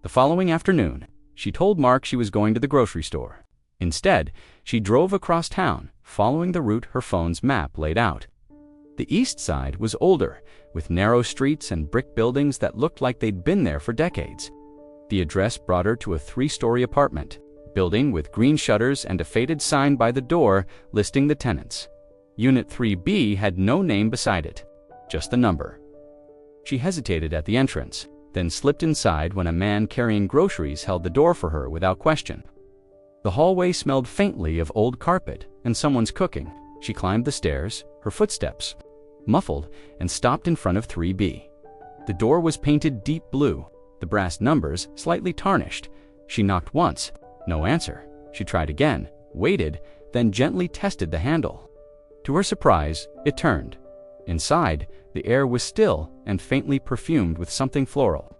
The following afternoon, she told Mark she was going to the grocery store. Instead, she drove across town, following the route her phone's map laid out. The east side was older, with narrow streets and brick buildings that looked like they'd been there for decades. The address brought her to a 3-story apartment building with green shutters and a faded sign by the door listing the tenants. Unit 3B had no name beside it, just the number. She hesitated at the entrance, then slipped inside when a man carrying groceries held the door for her without question. The hallway smelled faintly of old carpet and someone's cooking. She climbed the stairs, her footsteps muffled, and stopped in front of 3B. The door was painted deep blue, the brass numbers slightly tarnished. She knocked once, no answer. She tried again, waited, then gently tested the handle. To her surprise, it turned. Inside, the air was still and faintly perfumed with something floral.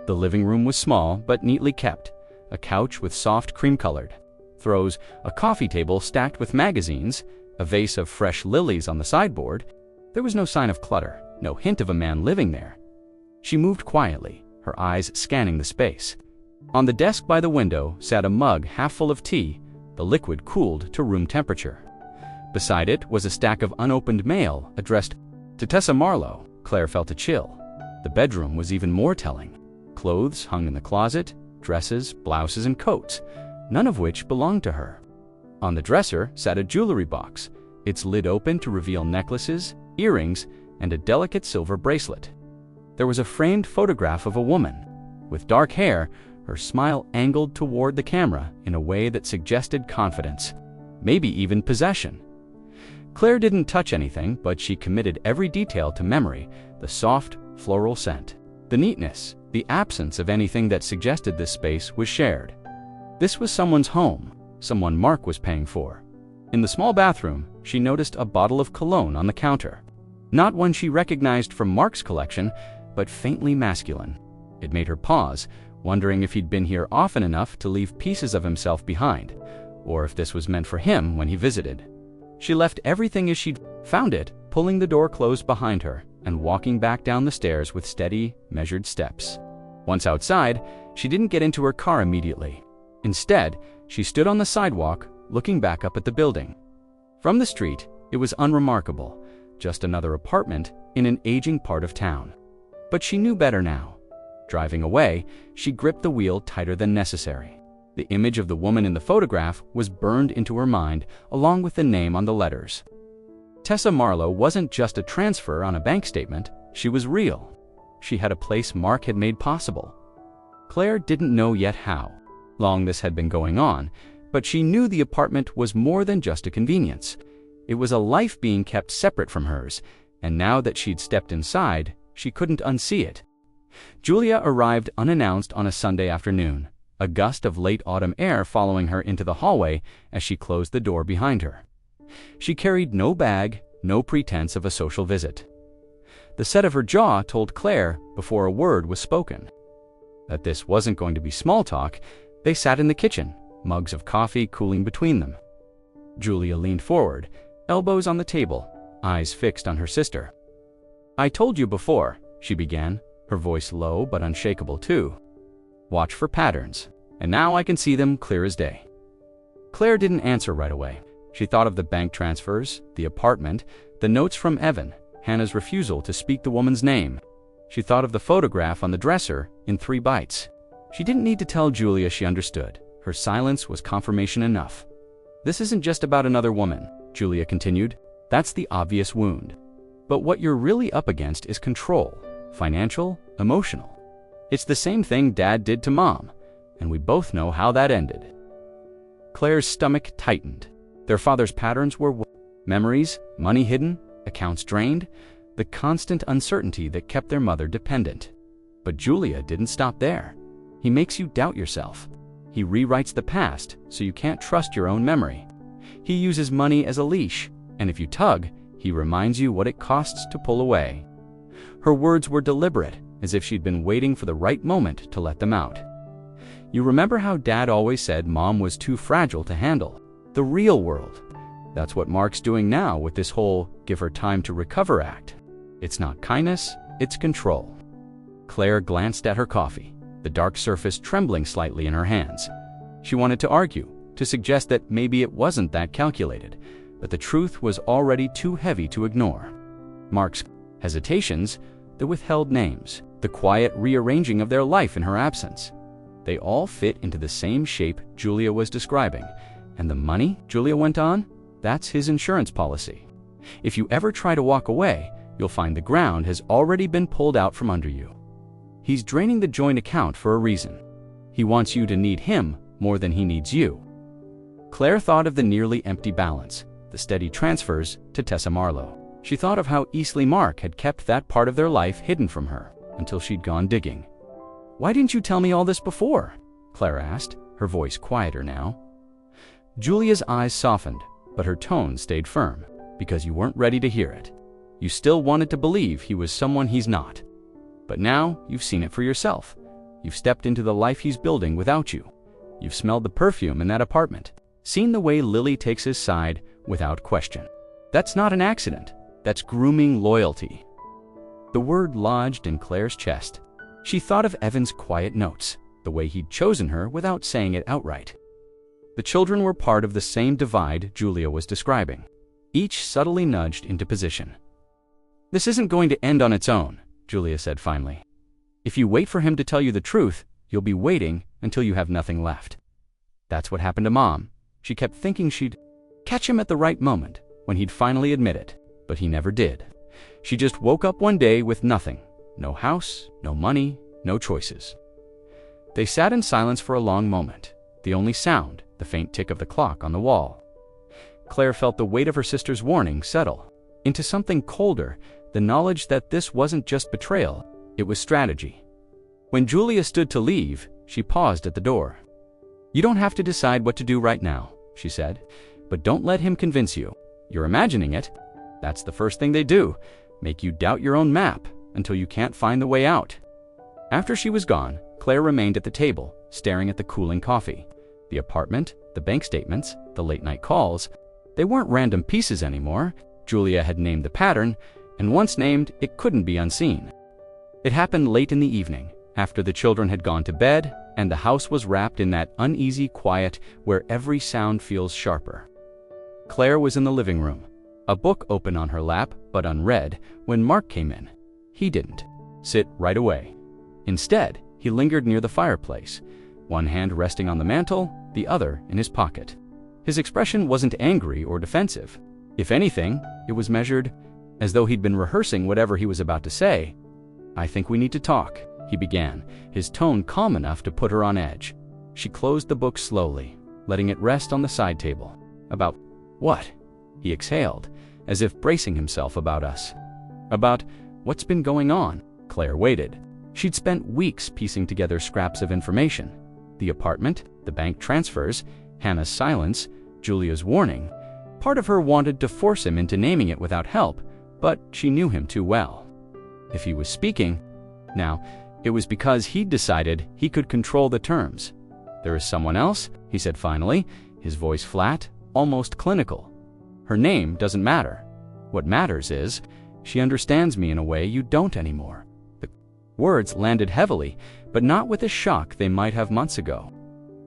The living room was small but neatly kept, a couch with soft cream-colored throws, a coffee table stacked with magazines, a vase of fresh lilies on the sideboard. There was no sign of clutter, no hint of a man living there. She moved quietly, her eyes scanning the space. On the desk by the window sat a mug half full of tea, the liquid cooled to room temperature. Beside it was a stack of unopened mail addressed To Tessa Marlowe, Claire felt a chill. The bedroom was even more telling. Clothes hung in the closet, dresses, blouses, and coats, none of which belonged to her. On the dresser sat a jewelry box, its lid open to reveal necklaces, earrings, and a delicate silver bracelet. There was a framed photograph of a woman. With dark hair, her smile angled toward the camera in a way that suggested confidence, maybe even possession. Claire didn't touch anything, but she committed every detail to memory: the soft, floral scent, the neatness, the absence of anything that suggested this space was shared. This was someone's home, someone Mark was paying for. In the small bathroom, she noticed a bottle of cologne on the counter. Not one she recognized from Mark's collection, but faintly masculine. It made her pause, wondering if he'd been here often enough to leave pieces of himself behind, or if this was meant for him when he visited. She left everything as she'd found it, pulling the door closed behind her and walking back down the stairs with steady, measured steps. Once outside, she didn't get into her car immediately. Instead, she stood on the sidewalk, looking back up at the building. From the street, it was unremarkable, just another apartment in an aging part of town. But she knew better now. Driving away, she gripped the wheel tighter than necessary. The image of the woman in the photograph was burned into her mind, along with the name on the letters. Tessa Marlowe wasn't just a transfer on a bank statement, she was real. She had a place Mark had made possible. Claire didn't know yet how long this had been going on, but she knew the apartment was more than just a convenience. It was a life being kept separate from hers, and now that she'd stepped inside, she couldn't unsee it. Julia arrived unannounced on a Sunday afternoon, a gust of late autumn air following her into the hallway as she closed the door behind her. She carried no bag, no pretense of a social visit. The set of her jaw told Claire, before a word was spoken, that this wasn't going to be small talk. They sat in the kitchen, mugs of coffee cooling between them. Julia leaned forward, elbows on the table, eyes fixed on her sister. "I told you before," she began, her voice low but unshakable too. "Watch for patterns, and now I can see them clear as day." Claire didn't answer right away. She thought of the bank transfers, the apartment, the notes from Evan, Hannah's refusal to speak the woman's name. She thought of the photograph on the dresser in 3 bites. She didn't need to tell Julia she understood. Her silence was confirmation enough. "This isn't just about another woman," Julia continued. "That's the obvious wound. But what you're really up against is control, financial, emotional. It's the same thing Dad did to Mom, and we both know how that ended." Claire's stomach tightened. Their father's patterns were memories, money hidden, accounts drained, the constant uncertainty that kept their mother dependent. But Julia didn't stop there. "He makes you doubt yourself. He rewrites the past so you can't trust your own memory. He uses money as a leash, and if you tug, he reminds you what it costs to pull away." Her words were deliberate, as if she'd been waiting for the right moment to let them out. "You remember how Dad always said Mom was too fragile to handle the real world? That's what Mark's doing now with this whole give her time to recover act. It's not kindness, it's control." Claire glanced at her coffee, the dark surface trembling slightly in her hands. She wanted to argue, to suggest that maybe it wasn't that calculated, but the truth was already too heavy to ignore. Mark's hesitations, the withheld names, the quiet rearranging of their life in her absence, they all fit into the same shape Julia was describing. And the money, Julia went on, that's his insurance policy. If you ever try to walk away, you'll find the ground has already been pulled out from under you. He's draining the joint account for a reason. He wants you to need him more than he needs you. Claire thought of the nearly empty balance, the steady transfers to Tessa Marlowe. She thought of how easily Mark had kept that part of their life hidden from her until she'd gone digging. "Why didn't you tell me all this before?" Claire asked, her voice quieter now. Julia's eyes softened, but her tone stayed firm. "Because you weren't ready to hear it. You still wanted to believe he was someone he's not. But now you've seen it for yourself. You've stepped into the life he's building without you. You've smelled the perfume in that apartment, seen the way Lily takes his side without question. That's not an accident. That's grooming loyalty." The word lodged in Claire's chest. She thought of Evan's quiet notes, the way he'd chosen her without saying it outright. The children were part of the same divide Julia was describing, each subtly nudged into position. "This isn't going to end on its own," Julia said finally. "If you wait for him to tell you the truth, you'll be waiting until you have nothing left." That's what happened to Mom. She kept thinking she'd catch him at the right moment, when he'd finally admit it, but he never did. She just woke up one day with nothing. No house, no money, no choices. They sat in silence for a long moment, the only sound, the faint tick of the clock on the wall. Claire felt the weight of her sister's warning settle into something colder, the knowledge that this wasn't just betrayal, it was strategy. When Julia stood to leave, she paused at the door. "You don't have to decide what to do right now," she said, "but don't let him convince you. You're imagining it. That's the first thing they do, make you doubt your own map until you can't find the way out." After she was gone, Claire remained at the table, staring at the cooling coffee. The apartment, the bank statements, the late-night calls, they weren't random pieces anymore. Julia had named the pattern, and once named, it couldn't be unseen. It happened late in the evening, after the children had gone to bed, and the house was wrapped in that uneasy quiet where every sound feels sharper. Claire was in the living room, a book open on her lap but unread, when Mark came in. He didn't sit right away. Instead, he lingered near the fireplace, one hand resting on the mantel, the other in his pocket. His expression wasn't angry or defensive. If anything, it was measured, as though he'd been rehearsing whatever he was about to say. "I think we need to talk," he began, his tone calm enough to put her on edge. She closed the book slowly, letting it rest on the side table. "About what?" he exhaled, as if bracing himself. "About us. About what's been going on." Claire waited. She'd spent weeks piecing together scraps of information. The apartment, the bank transfers, Hannah's silence, Julia's warning. Part of her wanted to force him into naming it without help, but she knew him too well. If he was speaking, now, it was because he'd decided he could control the terms. "There is someone else," he said finally, his voice flat, almost clinical. "Her name doesn't matter. What matters is, she understands me in a way you don't anymore." The words landed heavily, but not with the shock they might have months ago.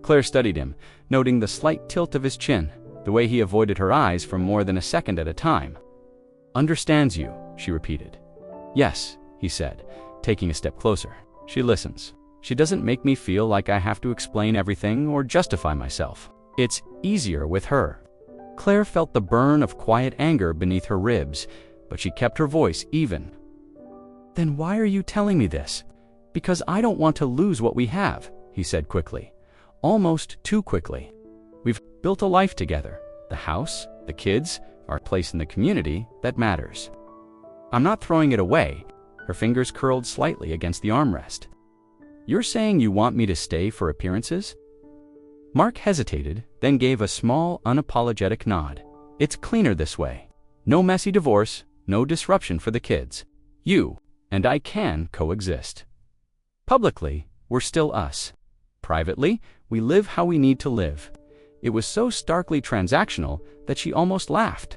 Claire studied him, noting the slight tilt of his chin, the way he avoided her eyes for more than a second at a time. "Understands you," she repeated. "Yes," he said, taking a step closer. "She listens. She doesn't make me feel like I have to explain everything or justify myself. It's easier with her." Claire felt the burn of quiet anger beneath her ribs, but she kept her voice even. "Then why are you telling me this?" "Because I don't want to lose what we have," he said quickly, almost too quickly. "We've built a life together, the house, the kids, our place in the community that matters. I'm not throwing it away." Her fingers curled slightly against the armrest. "You're saying you want me to stay for appearances?" Mark hesitated, then gave a small, unapologetic nod. "It's cleaner this way. No messy divorce, no disruption for the kids. You and I can coexist. Publicly, we're still us. Privately, we live how we need to live." It was so starkly transactional that she almost laughed.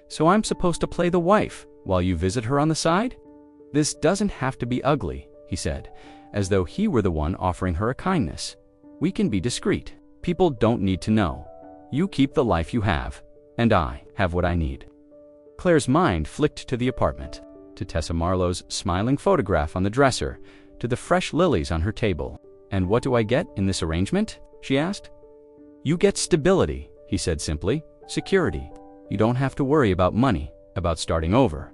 "So I'm supposed to play the wife while you visit her on the side?" "This doesn't have to be ugly," he said, as though he were the one offering her a kindness. "We can be discreet. People don't need to know. You keep the life you have, and I have what I need." Claire's mind flicked to the apartment, to Tessa Marlowe's smiling photograph on the dresser, to the fresh lilies on her table. "And what do I get in this arrangement?" she asked. "You get stability," he said simply. "Security. You don't have to worry about money, about starting over.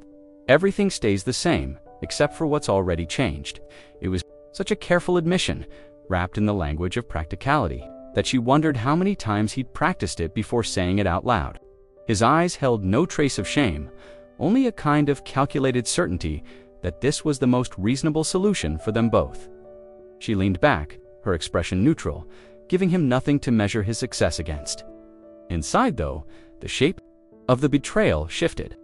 Everything stays the same, except for what's already changed." It was such a careful admission, wrapped in the language of practicality, that she wondered how many times he'd practiced it before saying it out loud. His eyes held no trace of shame, only a kind of calculated certainty that this was the most reasonable solution for them both. She leaned back, her expression neutral, giving him nothing to measure his success against. Inside, though, the shape of the betrayal shifted.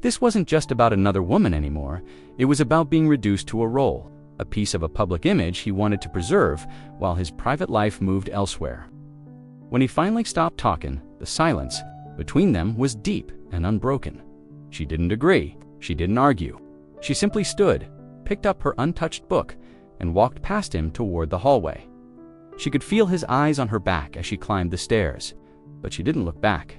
This wasn't just about another woman anymore. It was about being reduced to a role, a piece of a public image he wanted to preserve while his private life moved elsewhere. When he finally stopped talking, the silence between them was deep and unbroken. She didn't agree. She didn't argue. She simply stood, picked up her untouched book, and walked past him toward the hallway. She could feel his eyes on her back as she climbed the stairs, but she didn't look back.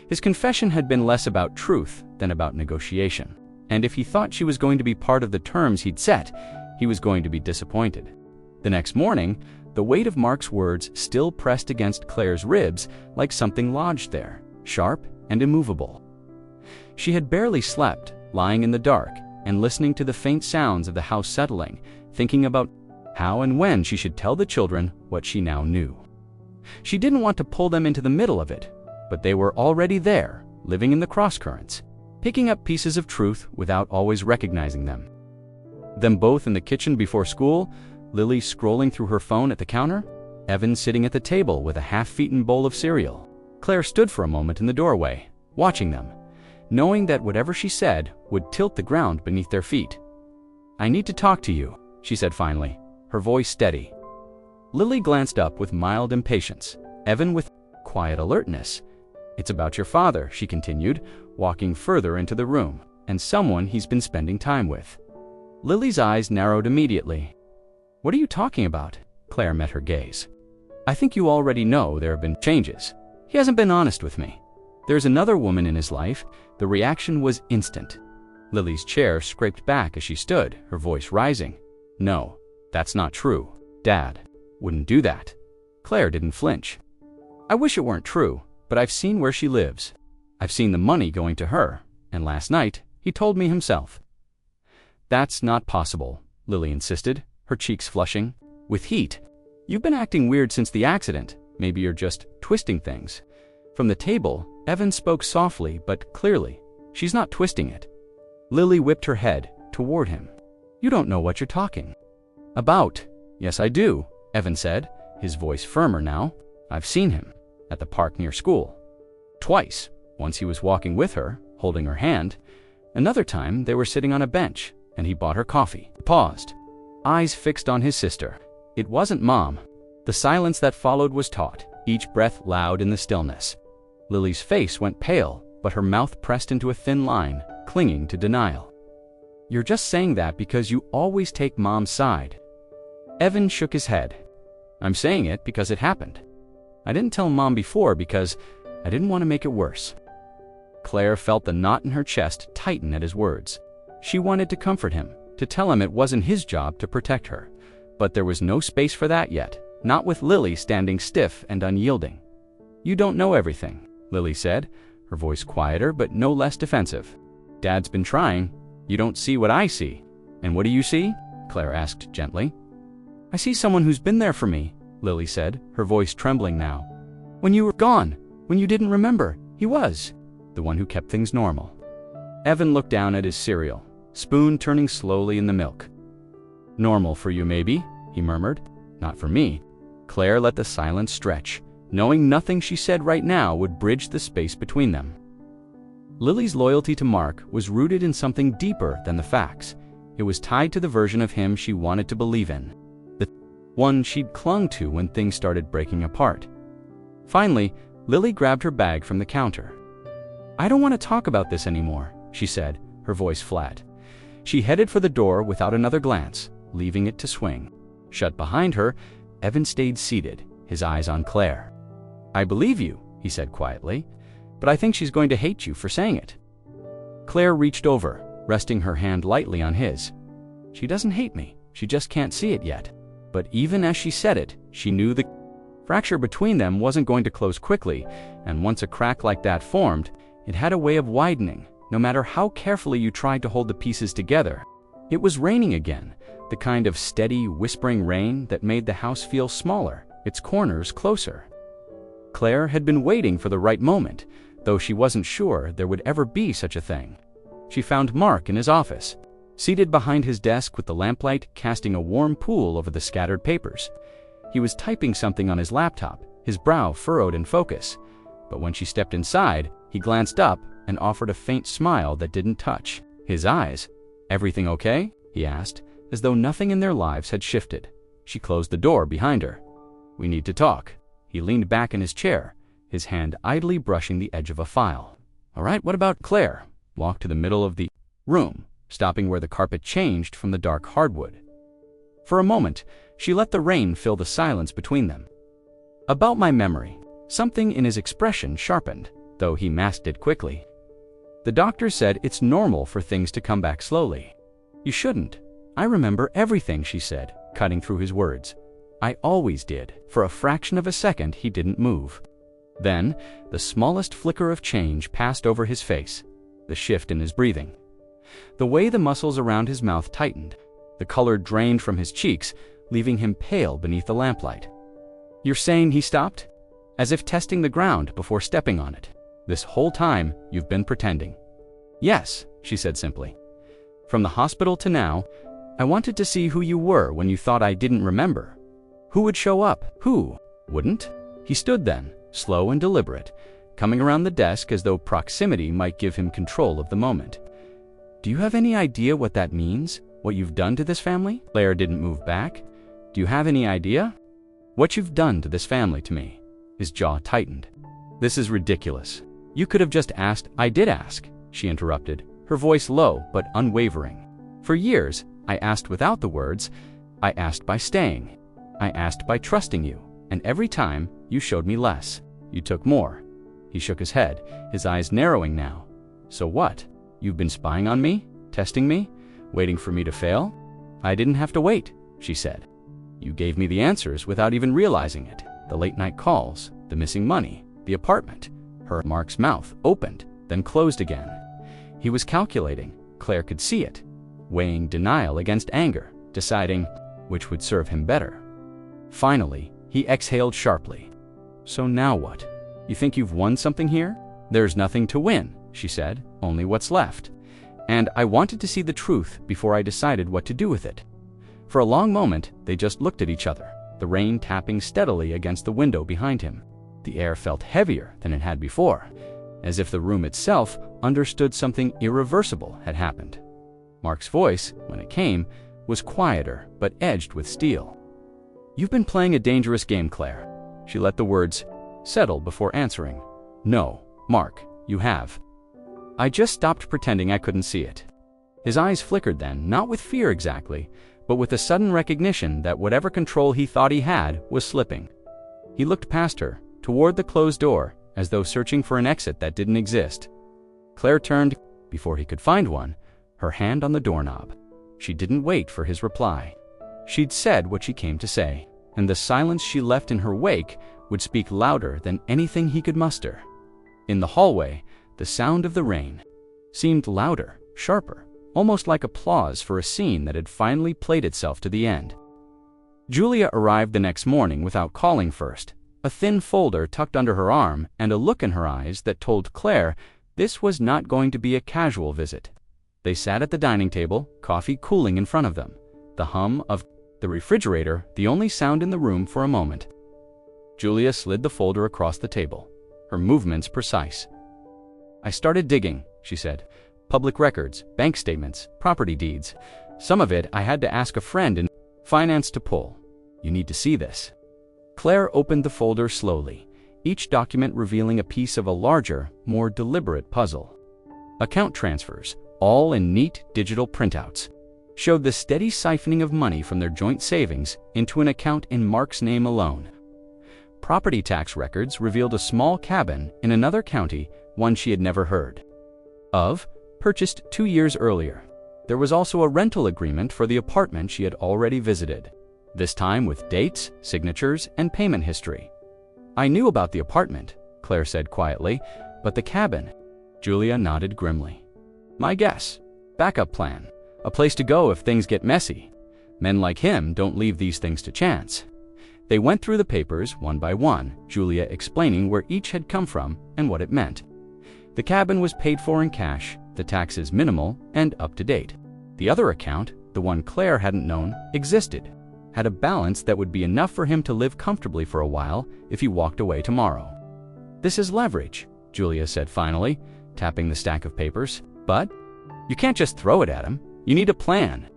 His confession had been less about truth than about negotiation, and if he thought she was going to be part of the terms he'd set, he was going to be disappointed. The next morning, the weight of Mark's words still pressed against Claire's ribs like something lodged there, sharp and immovable. She had barely slept, lying in the dark and listening to the faint sounds of the house settling, thinking about how and when she should tell the children what she now knew. She didn't want to pull them into the middle of it, but they were already there, living in the crosscurrents, picking up pieces of truth without always recognizing them. Them both in the kitchen before school, Lily scrolling through her phone at the counter, Evan sitting at the table with a half-eaten bowl of cereal. Claire stood for a moment in the doorway, watching them, knowing that whatever she said would tilt the ground beneath their feet. "I need to talk to you," she said finally, her voice steady. Lily glanced up with mild impatience, Evan with quiet alertness. "It's about your father," she continued, walking further into the room, "and someone he's been spending time with." Lily's eyes narrowed immediately. "What are you talking about?" Claire met her gaze. "I think you already know there have been changes. He hasn't been honest with me. There's another woman in his life." The reaction was instant. Lily's chair scraped back as she stood, her voice rising. "No, that's not true. Dad wouldn't do that." Claire didn't flinch. "I wish it weren't true, but I've seen where she lives. I've seen the money going to her, and last night he told me himself." "That's not possible," Lily insisted, her cheeks flushing with heat. "You've been acting weird since the accident. Maybe you're just twisting things." From the table, Evan spoke softly but clearly. "She's not twisting it." Lily whipped her head toward him. "You don't know what you're talking about." "Yes, I do," Evan said, his voice firmer now. "I've seen him at the park near school. Twice. Once he was walking with her, holding her hand. Another time they were sitting on a bench, and he bought her coffee." He paused, eyes fixed on his sister. "It wasn't Mom." The silence that followed was taut, each breath loud in the stillness. Lily's face went pale, but her mouth pressed into a thin line, clinging to denial. "You're just saying that because you always take Mom's side." Evan shook his head. "I'm saying it because it happened. I didn't tell Mom before because I didn't want to make it worse." Claire felt the knot in her chest tighten at his words. She wanted to comfort him, to tell him it wasn't his job to protect her. But there was no space for that yet, not with Lily standing stiff and unyielding. "You don't know everything," Lily said, her voice quieter but no less defensive. "Dad's been trying. You don't see what I see." "And what do you see?" Claire asked gently. "I see someone who's been there for me," Lily said, her voice trembling now. "When you were gone, when you didn't remember, he was the one who kept things normal." Evan looked down at his cereal, spoon turning slowly in the milk. "Normal for you, maybe," he murmured. "Not for me." Claire let the silence stretch, knowing nothing she said right now would bridge the space between them. Lily's loyalty to Mark was rooted in something deeper than the facts. It was tied to the version of him she wanted to believe in, the one she'd clung to when things started breaking apart. Finally, Lily grabbed her bag from the counter. "I don't want to talk about this anymore," she said, her voice flat. She headed for the door without another glance, leaving it to swing. Shut behind her, Evan stayed seated, his eyes on Claire. "I believe you," he said quietly, "but I think she's going to hate you for saying it." Claire reached over, resting her hand lightly on his. "She doesn't hate me, she just can't see it yet." But even as she said it, she knew the fracture between them wasn't going to close quickly, and once a crack like that formed, it had a way of widening, no matter how carefully you tried to hold the pieces together. It was raining again, the kind of steady, whispering rain that made the house feel smaller, its corners closer. Claire had been waiting for the right moment, though she wasn't sure there would ever be such a thing. She found Mark in his office, seated behind his desk with the lamplight casting a warm pool over the scattered papers. He was typing something on his laptop, his brow furrowed in focus. But when she stepped inside, he glanced up and offered a faint smile that didn't touch his eyes. "Everything okay?" he asked, as though nothing in their lives had shifted. She closed the door behind her. "We need to talk." He leaned back in his chair, his hand idly brushing the edge of a file. "All right, what about Claire?" Walked to the middle of the room, stopping where the carpet changed from the dark hardwood. For a moment, she let the rain fill the silence between them. "About my memory." Something in his expression sharpened, though he masked it quickly. The doctor said it's normal for things to come back slowly. You shouldn't. I remember everything, she said, cutting through his words. I always did. For a fraction of a second, he didn't move. Then, the smallest flicker of change passed over his face, the shift in his breathing. The way the muscles around his mouth tightened, the color drained from his cheeks, leaving him pale beneath the lamplight. You're saying he stopped? As if testing the ground before stepping on it. This whole time, you've been pretending. Yes, she said simply. From the hospital to now, I wanted to see who you were when you thought I didn't remember. Who would show up? Who wouldn't? He stood then, slow and deliberate, coming around the desk as though proximity might give him control of the moment. Do you have any idea what that means? What you've done to this family? Claire didn't move back. Do you have any idea? What you've done to this family to me? His jaw tightened. This is ridiculous. You could have just asked. I did ask, she interrupted, her voice low but unwavering. For years, I asked without the words. I asked by staying. I asked by trusting you, and every time, you showed me less. You took more. He shook his head, his eyes narrowing now. So what? You've been spying on me? Testing me? Waiting for me to fail? I didn't have to wait, she said. You gave me the answers without even realizing it. The late-night calls, the missing money, the apartment. Mark's mouth opened, then closed again. He was calculating. Claire could see it, weighing denial against anger, deciding which would serve him better. Finally, he exhaled sharply. So now what? You think you've won something here? There's nothing to win, she said, only what's left. And I wanted to see the truth before I decided what to do with it. For a long moment, they just looked at each other, the rain tapping steadily against the window behind him. The air felt heavier than it had before, as if the room itself understood something irreversible had happened. Mark's voice, when it came, was quieter but edged with steel. You've been playing a dangerous game, Claire. She let the words settle before answering. No, Mark, you have. I just stopped pretending I couldn't see it. His eyes flickered then, not with fear exactly, but with a sudden recognition that whatever control he thought he had was slipping. He looked past her, toward the closed door, as though searching for an exit that didn't exist. Claire turned, before he could find one, her hand on the doorknob. She didn't wait for his reply. She'd said what she came to say, and the silence she left in her wake would speak louder than anything he could muster. In the hallway, the sound of the rain seemed louder, sharper, almost like applause for a scene that had finally played itself to the end. Julia arrived the next morning without calling first, a thin folder tucked under her arm and a look in her eyes that told Claire this was not going to be a casual visit. They sat at the dining table, coffee cooling in front of them, the hum of the refrigerator the only sound in the room for a moment. Julia slid the folder across the table, her movements precise. I started digging, she said. Public records, bank statements, property deeds. Some of it I had to ask a friend in finance to pull. You need to see this. Claire opened the folder slowly, each document revealing a piece of a larger, more deliberate puzzle. Account transfers, all in neat digital printouts, showed the steady siphoning of money from their joint savings into an account in Mark's name alone. Property tax records revealed a small cabin in another county, one she had never heard of, purchased 2 years earlier. There was also a rental agreement for the apartment she had already visited, this time with dates, signatures, and payment history. I knew about the apartment, Claire said quietly, but the cabin. Julia nodded grimly. My guess. Backup plan. A place to go if things get messy. Men like him don't leave these things to chance. They went through the papers one by one, Julia explaining where each had come from and what it meant. The cabin was paid for in cash, the taxes minimal and up to date. The other account, the one Claire hadn't known, existed, had a balance that would be enough for him to live comfortably for a while if he walked away tomorrow. This is leverage, Julia said finally, tapping the stack of papers. But you can't just throw it at him. You need a plan.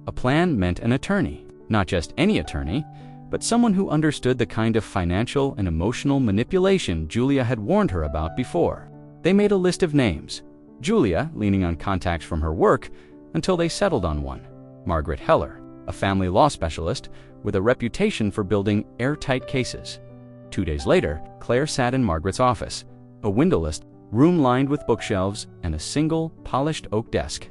A plan meant an attorney, not just any attorney, but someone who understood the kind of financial and emotional manipulation Julia had warned her about before. They made a list of names, Julia leaning on contacts from her work until they settled on one, Margaret Heller, a family law specialist with a reputation for building airtight cases. 2 days later, Claire sat in Margaret's office, a windowless room lined with bookshelves and a single polished oak desk.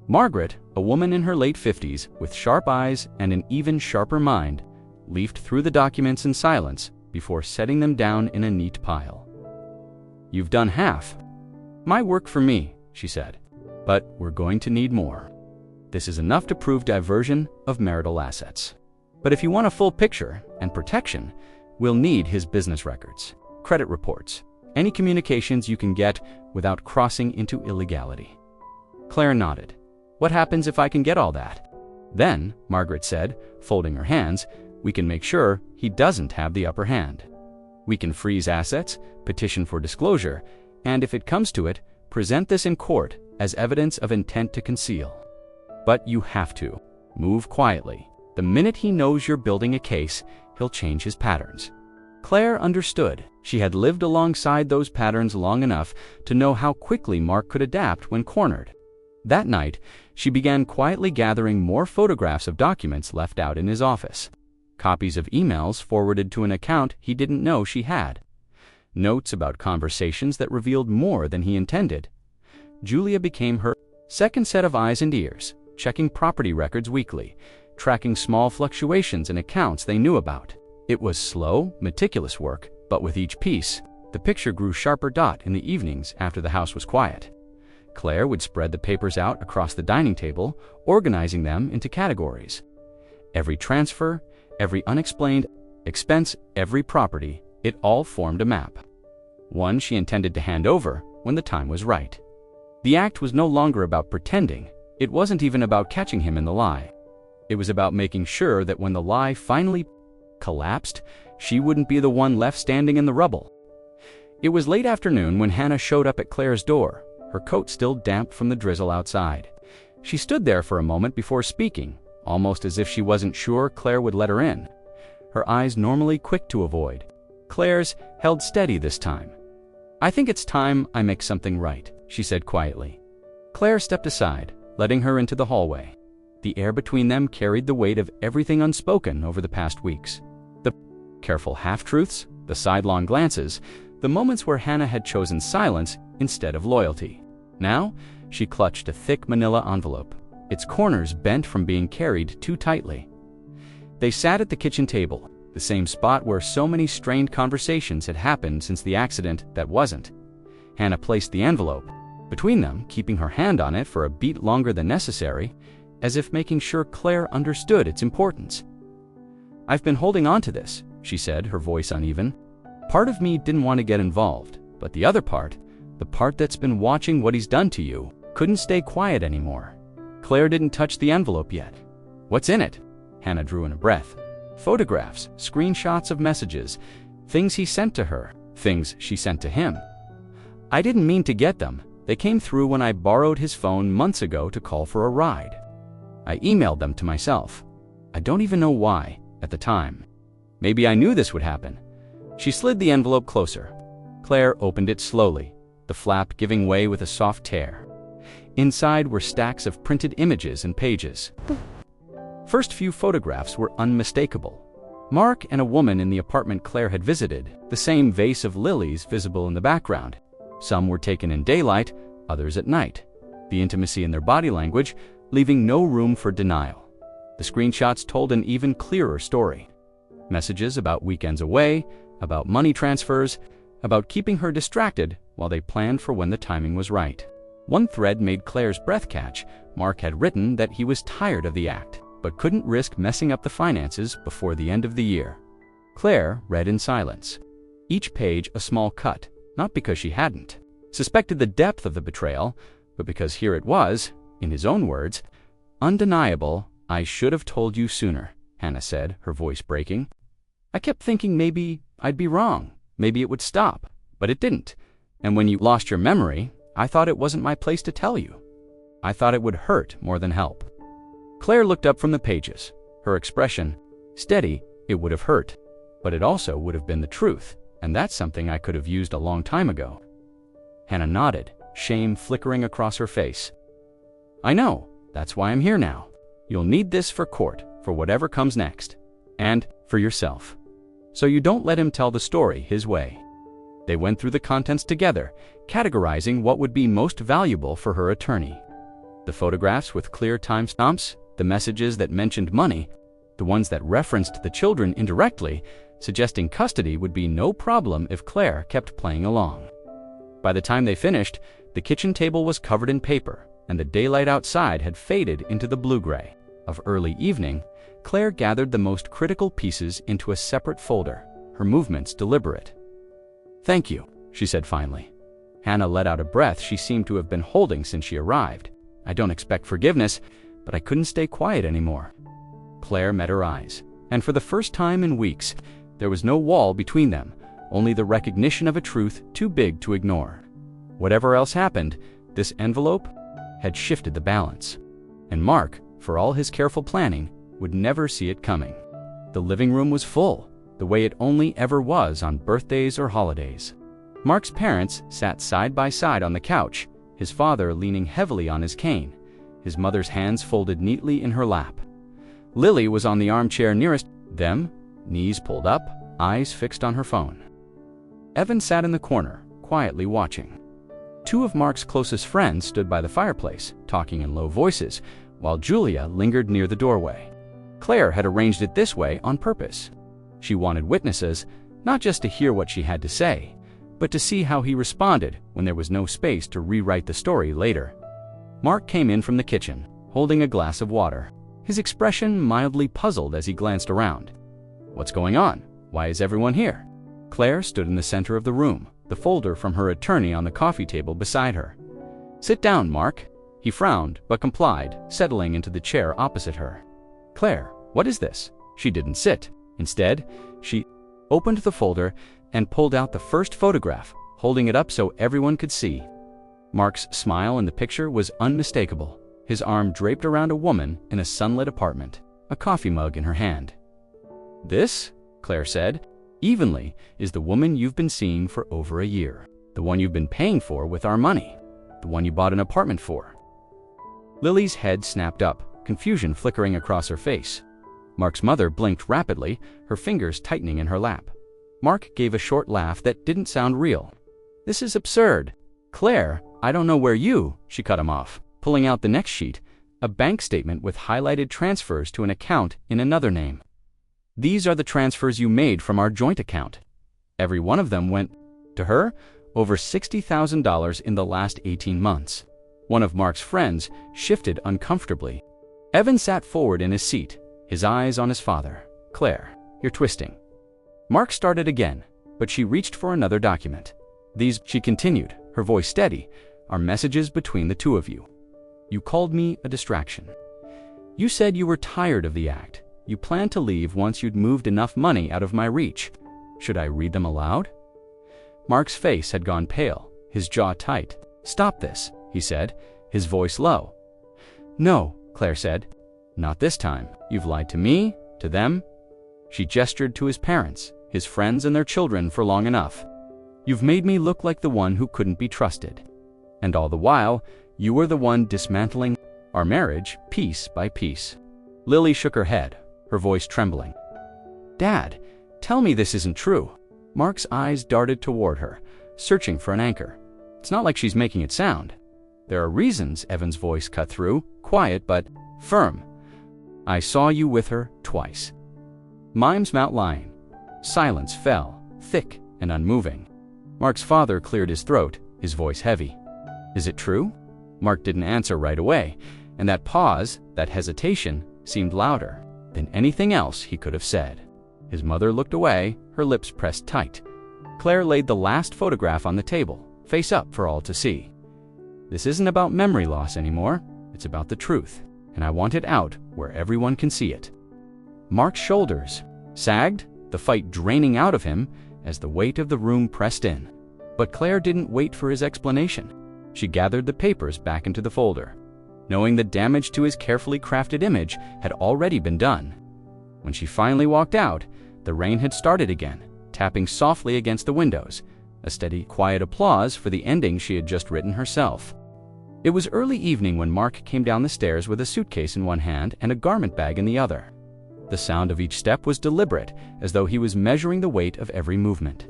Margaret, a woman in her late 50s with sharp eyes and an even sharper mind, leafed through the documents in silence before setting them down in a neat pile. "You've done half. My work for me," she said, "but we're going to need more. This is enough to prove diversion of marital assets. But if you want a full picture and protection, we'll need his business records, credit reports, any communications you can get without crossing into illegality." Claire nodded. "What happens if I can get all that?" "Then," Margaret said, folding her hands, "we can make sure he doesn't have the upper hand. We can freeze assets, petition for disclosure, and if it comes to it, present this in court as evidence of intent to conceal. But you have to move quietly. The minute he knows you're building a case, he'll change his patterns." Claire understood. She had lived alongside those patterns long enough to know how quickly Mark could adapt when cornered. That night, she began quietly gathering more photographs of documents left out in his office, copies of emails forwarded to an account he didn't know she had, notes about conversations that revealed more than he intended. Julia became her second set of eyes and ears, checking property records weekly, tracking small fluctuations in accounts they knew about. It was slow, meticulous work, but with each piece, the picture grew sharper dot in the evenings after the house was quiet. Claire would spread the papers out across the dining table, organizing them into categories. Every transfer, every unexplained expense, every property, it all formed a map. One she intended to hand over when the time was right. The act was no longer about pretending. It wasn't even about catching him in the lie. It was about making sure that when the lie finally collapsed, she wouldn't be the one left standing in the rubble. It was late afternoon when Hannah showed up at Claire's door, her coat still damp from the drizzle outside. She stood there for a moment before speaking, almost as if she wasn't sure Claire would let her in. Her eyes, normally quick to avoid, Claire's held steady this time. "I think it's time I make something right," she said quietly. Claire stepped aside, letting her into the hallway. The air between them carried the weight of everything unspoken over the past weeks. The careful half-truths, the sidelong glances, the moments where Hannah had chosen silence instead of loyalty. Now, she clutched a thick manila envelope, its corners bent from being carried too tightly. They sat at the kitchen table, the same spot where so many strained conversations had happened since the accident that wasn't. Hannah placed the envelope between them, keeping her hand on it for a beat longer than necessary, as if making sure Claire understood its importance. "I've been holding on to this," she said, her voice uneven. "Part of me didn't want to get involved, but the other part, the part that's been watching what he's done to you, couldn't stay quiet anymore." Claire didn't touch the envelope yet. "What's in it?" Hannah drew in a breath. Photographs, screenshots of messages, things he sent to her, things she sent to him. "I didn't mean to get them. They came through when I borrowed his phone months ago to call for a ride. I emailed them to myself. I don't even know why, at the time. Maybe I knew this would happen." She slid the envelope closer. Claire opened it slowly, the flap giving way with a soft tear. Inside were stacks of printed images and pages. First few photographs were unmistakable. Mark and a woman in the apartment Claire had visited, the same vase of lilies visible in the background. Some were taken in daylight, others at night. The intimacy in their body language, leaving no room for denial. The screenshots told an even clearer story. Messages about weekends away, about money transfers, about keeping her distracted while they planned for when the timing was right. One thread made Claire's breath catch. Mark had written that he was tired of the act, but couldn't risk messing up the finances before the end of the year. Claire read in silence. Each page a small cut, not because she hadn't suspected the depth of the betrayal, but because here it was, in his own words, "Undeniable, I should have told you sooner," Hannah said, her voice breaking. "I kept thinking maybe I'd be wrong, maybe it would stop, but it didn't. And when you lost your memory, I thought it wasn't my place to tell you. I thought it would hurt more than help." Claire looked up from the pages, her expression steady. "It would have hurt, but it also would have been the truth, and that's something I could have used a long time ago." Hannah nodded, shame flickering across her face. "I know, that's why I'm here now. You'll need this for court, for whatever comes next, and for yourself. So you don't let him tell the story his way." They went through the contents together, categorizing what would be most valuable for her attorney. The photographs with clear timestamps, the messages that mentioned money, the ones that referenced the children indirectly, suggesting custody would be no problem if Claire kept playing along. By the time they finished, the kitchen table was covered in paper, and the daylight outside had faded into the blue-gray. Of early evening, Claire gathered the most critical pieces into a separate folder, her movements deliberate. "Thank you," she said finally. Hannah let out a breath she seemed to have been holding since she arrived. "I don't expect forgiveness, but I couldn't stay quiet anymore." Claire met her eyes, and for the first time in weeks, there was no wall between them, only the recognition of a truth too big to ignore. Whatever else happened, this envelope had shifted the balance. And Mark, for all his careful planning, would never see it coming. The living room was full, the way it only ever was on birthdays or holidays. Mark's parents sat side by side on the couch, his father leaning heavily on his cane, his mother's hands folded neatly in her lap. Lily was on the armchair nearest them, knees pulled up, eyes fixed on her phone. Evan sat in the corner, quietly watching. Two of Mark's closest friends stood by the fireplace, talking in low voices, while Julia lingered near the doorway. Claire had arranged it this way on purpose. She wanted witnesses, not just to hear what she had to say, but to see how he responded when there was no space to rewrite the story later. Mark came in from the kitchen, holding a glass of water, his expression mildly puzzled as he glanced around. "What's going on? Why is everyone here?" Claire stood in the center of the room, the folder from her attorney on the coffee table beside her. "Sit down, Mark." He frowned, but complied, settling into the chair opposite her. "Claire, what is this?" She didn't sit. Instead, she opened the folder and pulled out the first photograph, holding it up so everyone could see. Mark's smile in the picture was unmistakable, his arm draped around a woman in a sunlit apartment, a coffee mug in her hand. "This," Claire said, "evenly, is the woman you've been seeing for over a year, the one you've been paying for with our money, the one you bought an apartment for." Lily's head snapped up, confusion flickering across her face. Mark's mother blinked rapidly, her fingers tightening in her lap. Mark gave a short laugh that didn't sound real. "This is absurd. Claire, I don't know where you," she cut him off, pulling out the next sheet, a bank statement with highlighted transfers to an account in another name. "These are the transfers you made from our joint account." Every one of them went to her, over $60,000 in the last 18 months. One of Mark's friends shifted uncomfortably. Evan sat forward in his seat, his eyes on his father. "Claire, you're twisting." Mark started again, but she reached for another document. "These," she continued, her voice steady, "are messages between the two of you. You called me a distraction. You said you were tired of the act. You planned to leave once you'd moved enough money out of my reach. Should I read them aloud?" Mark's face had gone pale, his jaw tight. "Stop this," he said, his voice low. "No," Claire said. "Not this time. You've lied to me, to them." She gestured to his parents, his friends and their children for long enough. "You've made me look like the one who couldn't be trusted. And all the while, you were the one dismantling our marriage piece by piece." Lily shook her head, her voice trembling. "Dad, tell me this isn't true." Mark's eyes darted toward her, searching for an anchor. "It's not like she's making it sound." "There are reasons," Evan's voice cut through, quiet but firm. "I saw you with her twice." Mime's mouth lying. Silence fell, thick and unmoving. Mark's father cleared his throat, his voice heavy. "Is it true?" Mark didn't answer right away, and that pause, that hesitation, seemed louder than anything else he could have said. His mother looked away, her lips pressed tight. Claire laid the last photograph on the table, face up for all to see. "This isn't about memory loss anymore. It's about the truth, and I want it out where everyone can see it." Mark's shoulders sagged, the fight draining out of him as the weight of the room pressed in. But Claire didn't wait for his explanation. She gathered the papers back into the folder, knowing the damage to his carefully crafted image had already been done. When she finally walked out, the rain had started again, tapping softly against the windows, a steady, quiet applause for the ending she had just written herself. It was early evening when Mark came down the stairs with a suitcase in one hand and a garment bag in the other. The sound of each step was deliberate, as though he was measuring the weight of every movement.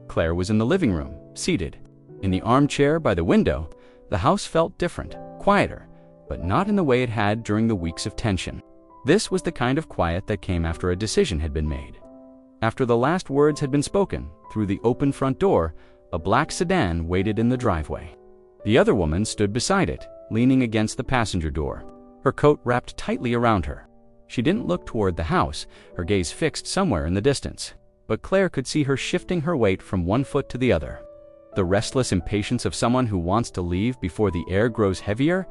Claire was in the living room, seated. In the armchair by the window, the house felt different, quieter, but not in the way it had during the weeks of tension. This was the kind of quiet that came after a decision had been made. After the last words had been spoken, through the open front door, a black sedan waited in the driveway. The other woman stood beside it, leaning against the passenger door, her coat wrapped tightly around her. She didn't look toward the house, her gaze fixed somewhere in the distance, but Claire could see her shifting her weight from one foot to the other. The restless impatience of someone who wants to leave before the air grows heavier.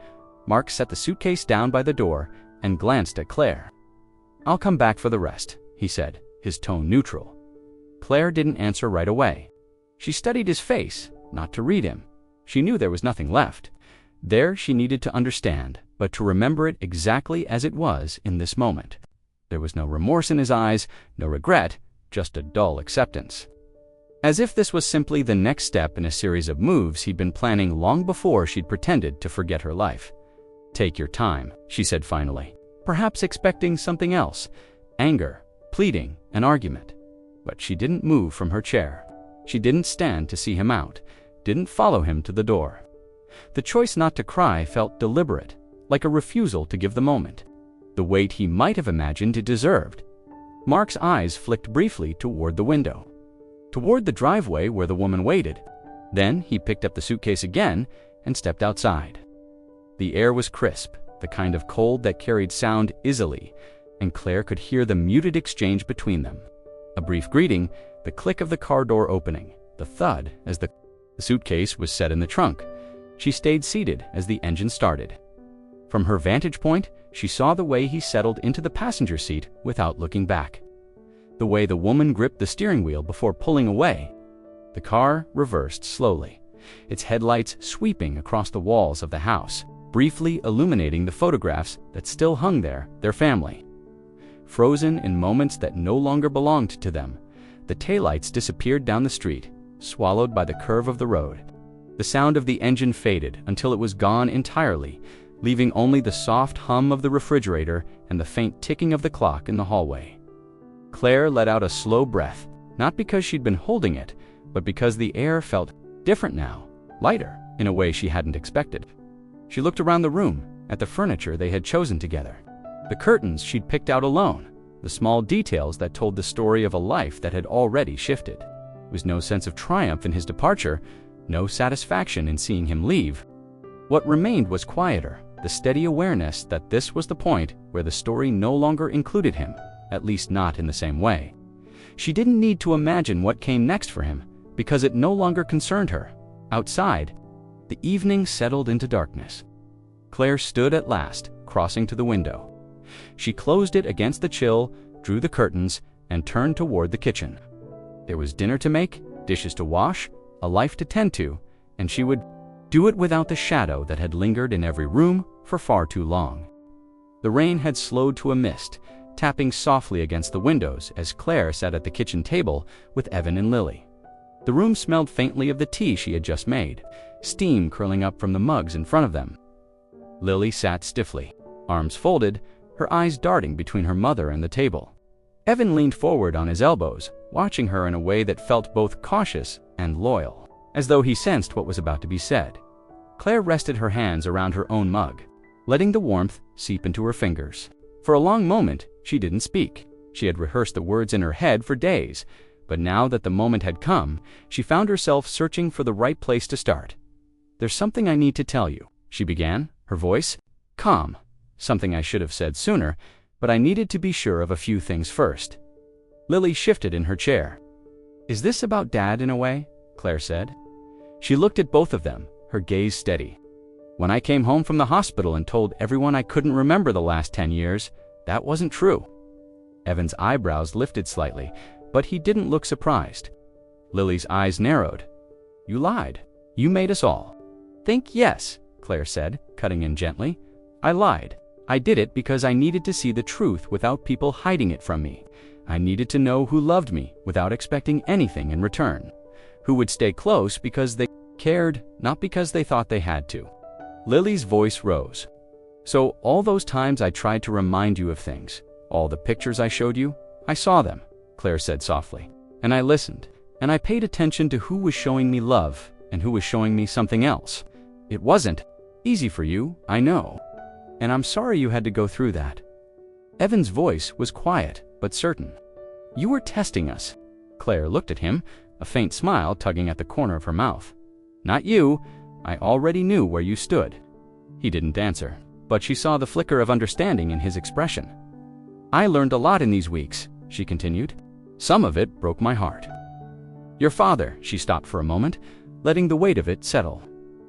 Mark set the suitcase down by the door and glanced at Claire. "I'll come back for the rest," he said, his tone neutral. Claire didn't answer right away. She studied his face, not to read him. She knew there was nothing left. There she needed to understand, but to remember it exactly as it was in this moment. There was no remorse in his eyes, no regret, just a dull acceptance. As if this was simply the next step in a series of moves he'd been planning long before she'd pretended to forget her life. "Take your time," she said finally, perhaps expecting something else, anger, pleading, an argument. But she didn't move from her chair. She didn't stand to see him out, didn't follow him to the door. The choice not to cry felt deliberate, like a refusal to give the moment the weight he might have imagined it deserved. Mark's eyes flicked briefly toward the window, toward the driveway where the woman waited. Then he picked up the suitcase again and stepped outside. The air was crisp, the kind of cold that carried sound easily, and Claire could hear the muted exchange between them. A brief greeting, the click of the car door opening, the thud as the suitcase was set in the trunk. She stayed seated as the engine started. From her vantage point, she saw the way he settled into the passenger seat without looking back. The way the woman gripped the steering wheel before pulling away. The car reversed slowly, its headlights sweeping across the walls of the house, briefly illuminating the photographs that still hung there, their family. Frozen in moments that no longer belonged to them, the taillights disappeared down the street, swallowed by the curve of the road. The sound of the engine faded until it was gone entirely, leaving only the soft hum of the refrigerator and the faint ticking of the clock in the hallway. Claire let out a slow breath, not because she'd been holding it, but because the air felt different now, lighter, in a way she hadn't expected. She looked around the room, at the furniture they had chosen together, the curtains she'd picked out alone, the small details that told the story of a life that had already shifted. There was no sense of triumph in his departure, no satisfaction in seeing him leave. What remained was quieter, the steady awareness that this was the point where the story no longer included him, at least not in the same way. She didn't need to imagine what came next for him, because it no longer concerned her. Outside, the evening settled into darkness. Claire stood at last, crossing to the window. She closed it against the chill, drew the curtains, and turned toward the kitchen. There was dinner to make, dishes to wash, a life to tend to, and she would do it without the shadow that had lingered in every room for far too long. The rain had slowed to a mist, tapping softly against the windows as Claire sat at the kitchen table with Evan and Lily. The room smelled faintly of the tea she had just made, steam curling up from the mugs in front of them. Lily sat stiffly, arms folded, her eyes darting between her mother and the table. Evan leaned forward on his elbows, watching her in a way that felt both cautious and loyal, as though he sensed what was about to be said. Claire rested her hands around her own mug, letting the warmth seep into her fingers. For a long moment, she didn't speak. She had rehearsed the words in her head for days, but now that the moment had come, she found herself searching for the right place to start. "There's something I need to tell you," she began, her voice calm. Something I should have said sooner, but I needed to be sure of a few things first. Lily shifted in her chair. "Is this about Dad in a way?" Claire said. She looked at both of them, her gaze steady. "When I came home from the hospital and told everyone I couldn't remember the last 10 years, that wasn't true." Evan's eyebrows lifted slightly, but he didn't look surprised. Lily's eyes narrowed. "You lied. You made us all think yes," Claire said, cutting in gently. "I lied. I did it because I needed to see the truth without people hiding it from me. I needed to know who loved me without expecting anything in return. Who would stay close because they cared, not because they thought they had to." Lily's voice rose. "So all those times I tried to remind you of things, all the pictures I showed you, I saw them," Claire said softly. "And I listened. and I paid attention to who was showing me love and who was showing me something else. It wasn't easy for you, I know, and I'm sorry you had to go through that." Evan's voice was quiet but certain. "You were testing us." Claire looked at him, a faint smile tugging at the corner of her mouth. "Not you. I already knew where you stood." He didn't answer, but she saw the flicker of understanding in his expression. "I learned a lot in these weeks," she continued. "Some of it broke my heart. Your father," she stopped for a moment, letting the weight of it settle,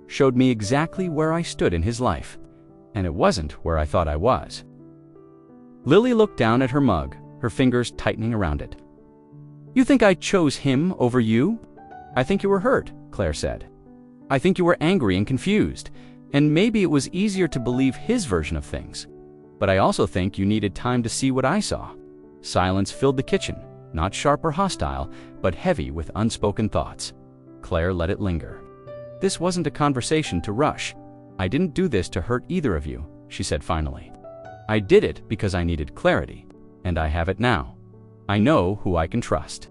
"showed me exactly where I stood in his life, and it wasn't where I thought I was." Lily looked down at her mug, her fingers tightening around it. "You think I chose him over you?" "I think you were hurt," Claire said. "I think you were angry and confused, and maybe it was easier to believe his version of things. But I also think you needed time to see what I saw." Silence filled the kitchen, not sharp or hostile, but heavy with unspoken thoughts. Claire let it linger. "This wasn't a conversation to rush. I didn't do this to hurt either of you," she said finally. "I did it because I needed clarity, and I have it now. I know who I can trust.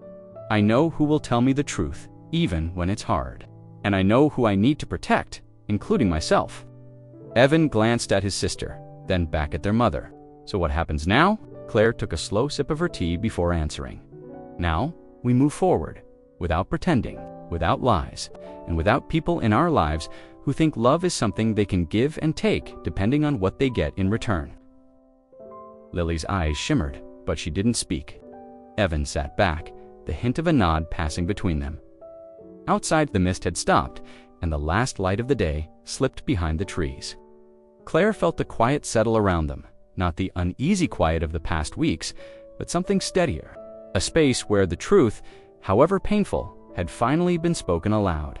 I know who will tell me the truth, even when it's hard. And I know who I need to protect, including myself." Evan glanced at his sister, then back at their mother. "So what happens now?" Claire took a slow sip of her tea before answering. "Now, we move forward, without pretending, without lies, and without people in our lives who think love is something they can give and take depending on what they get in return." Lily's eyes shimmered, but she didn't speak. Evan sat back, the hint of a nod passing between them. Outside, the mist had stopped, and the last light of the day slipped behind the trees. Claire felt the quiet settle around them, not the uneasy quiet of the past weeks, but something steadier, a space where the truth, however painful, had finally been spoken aloud.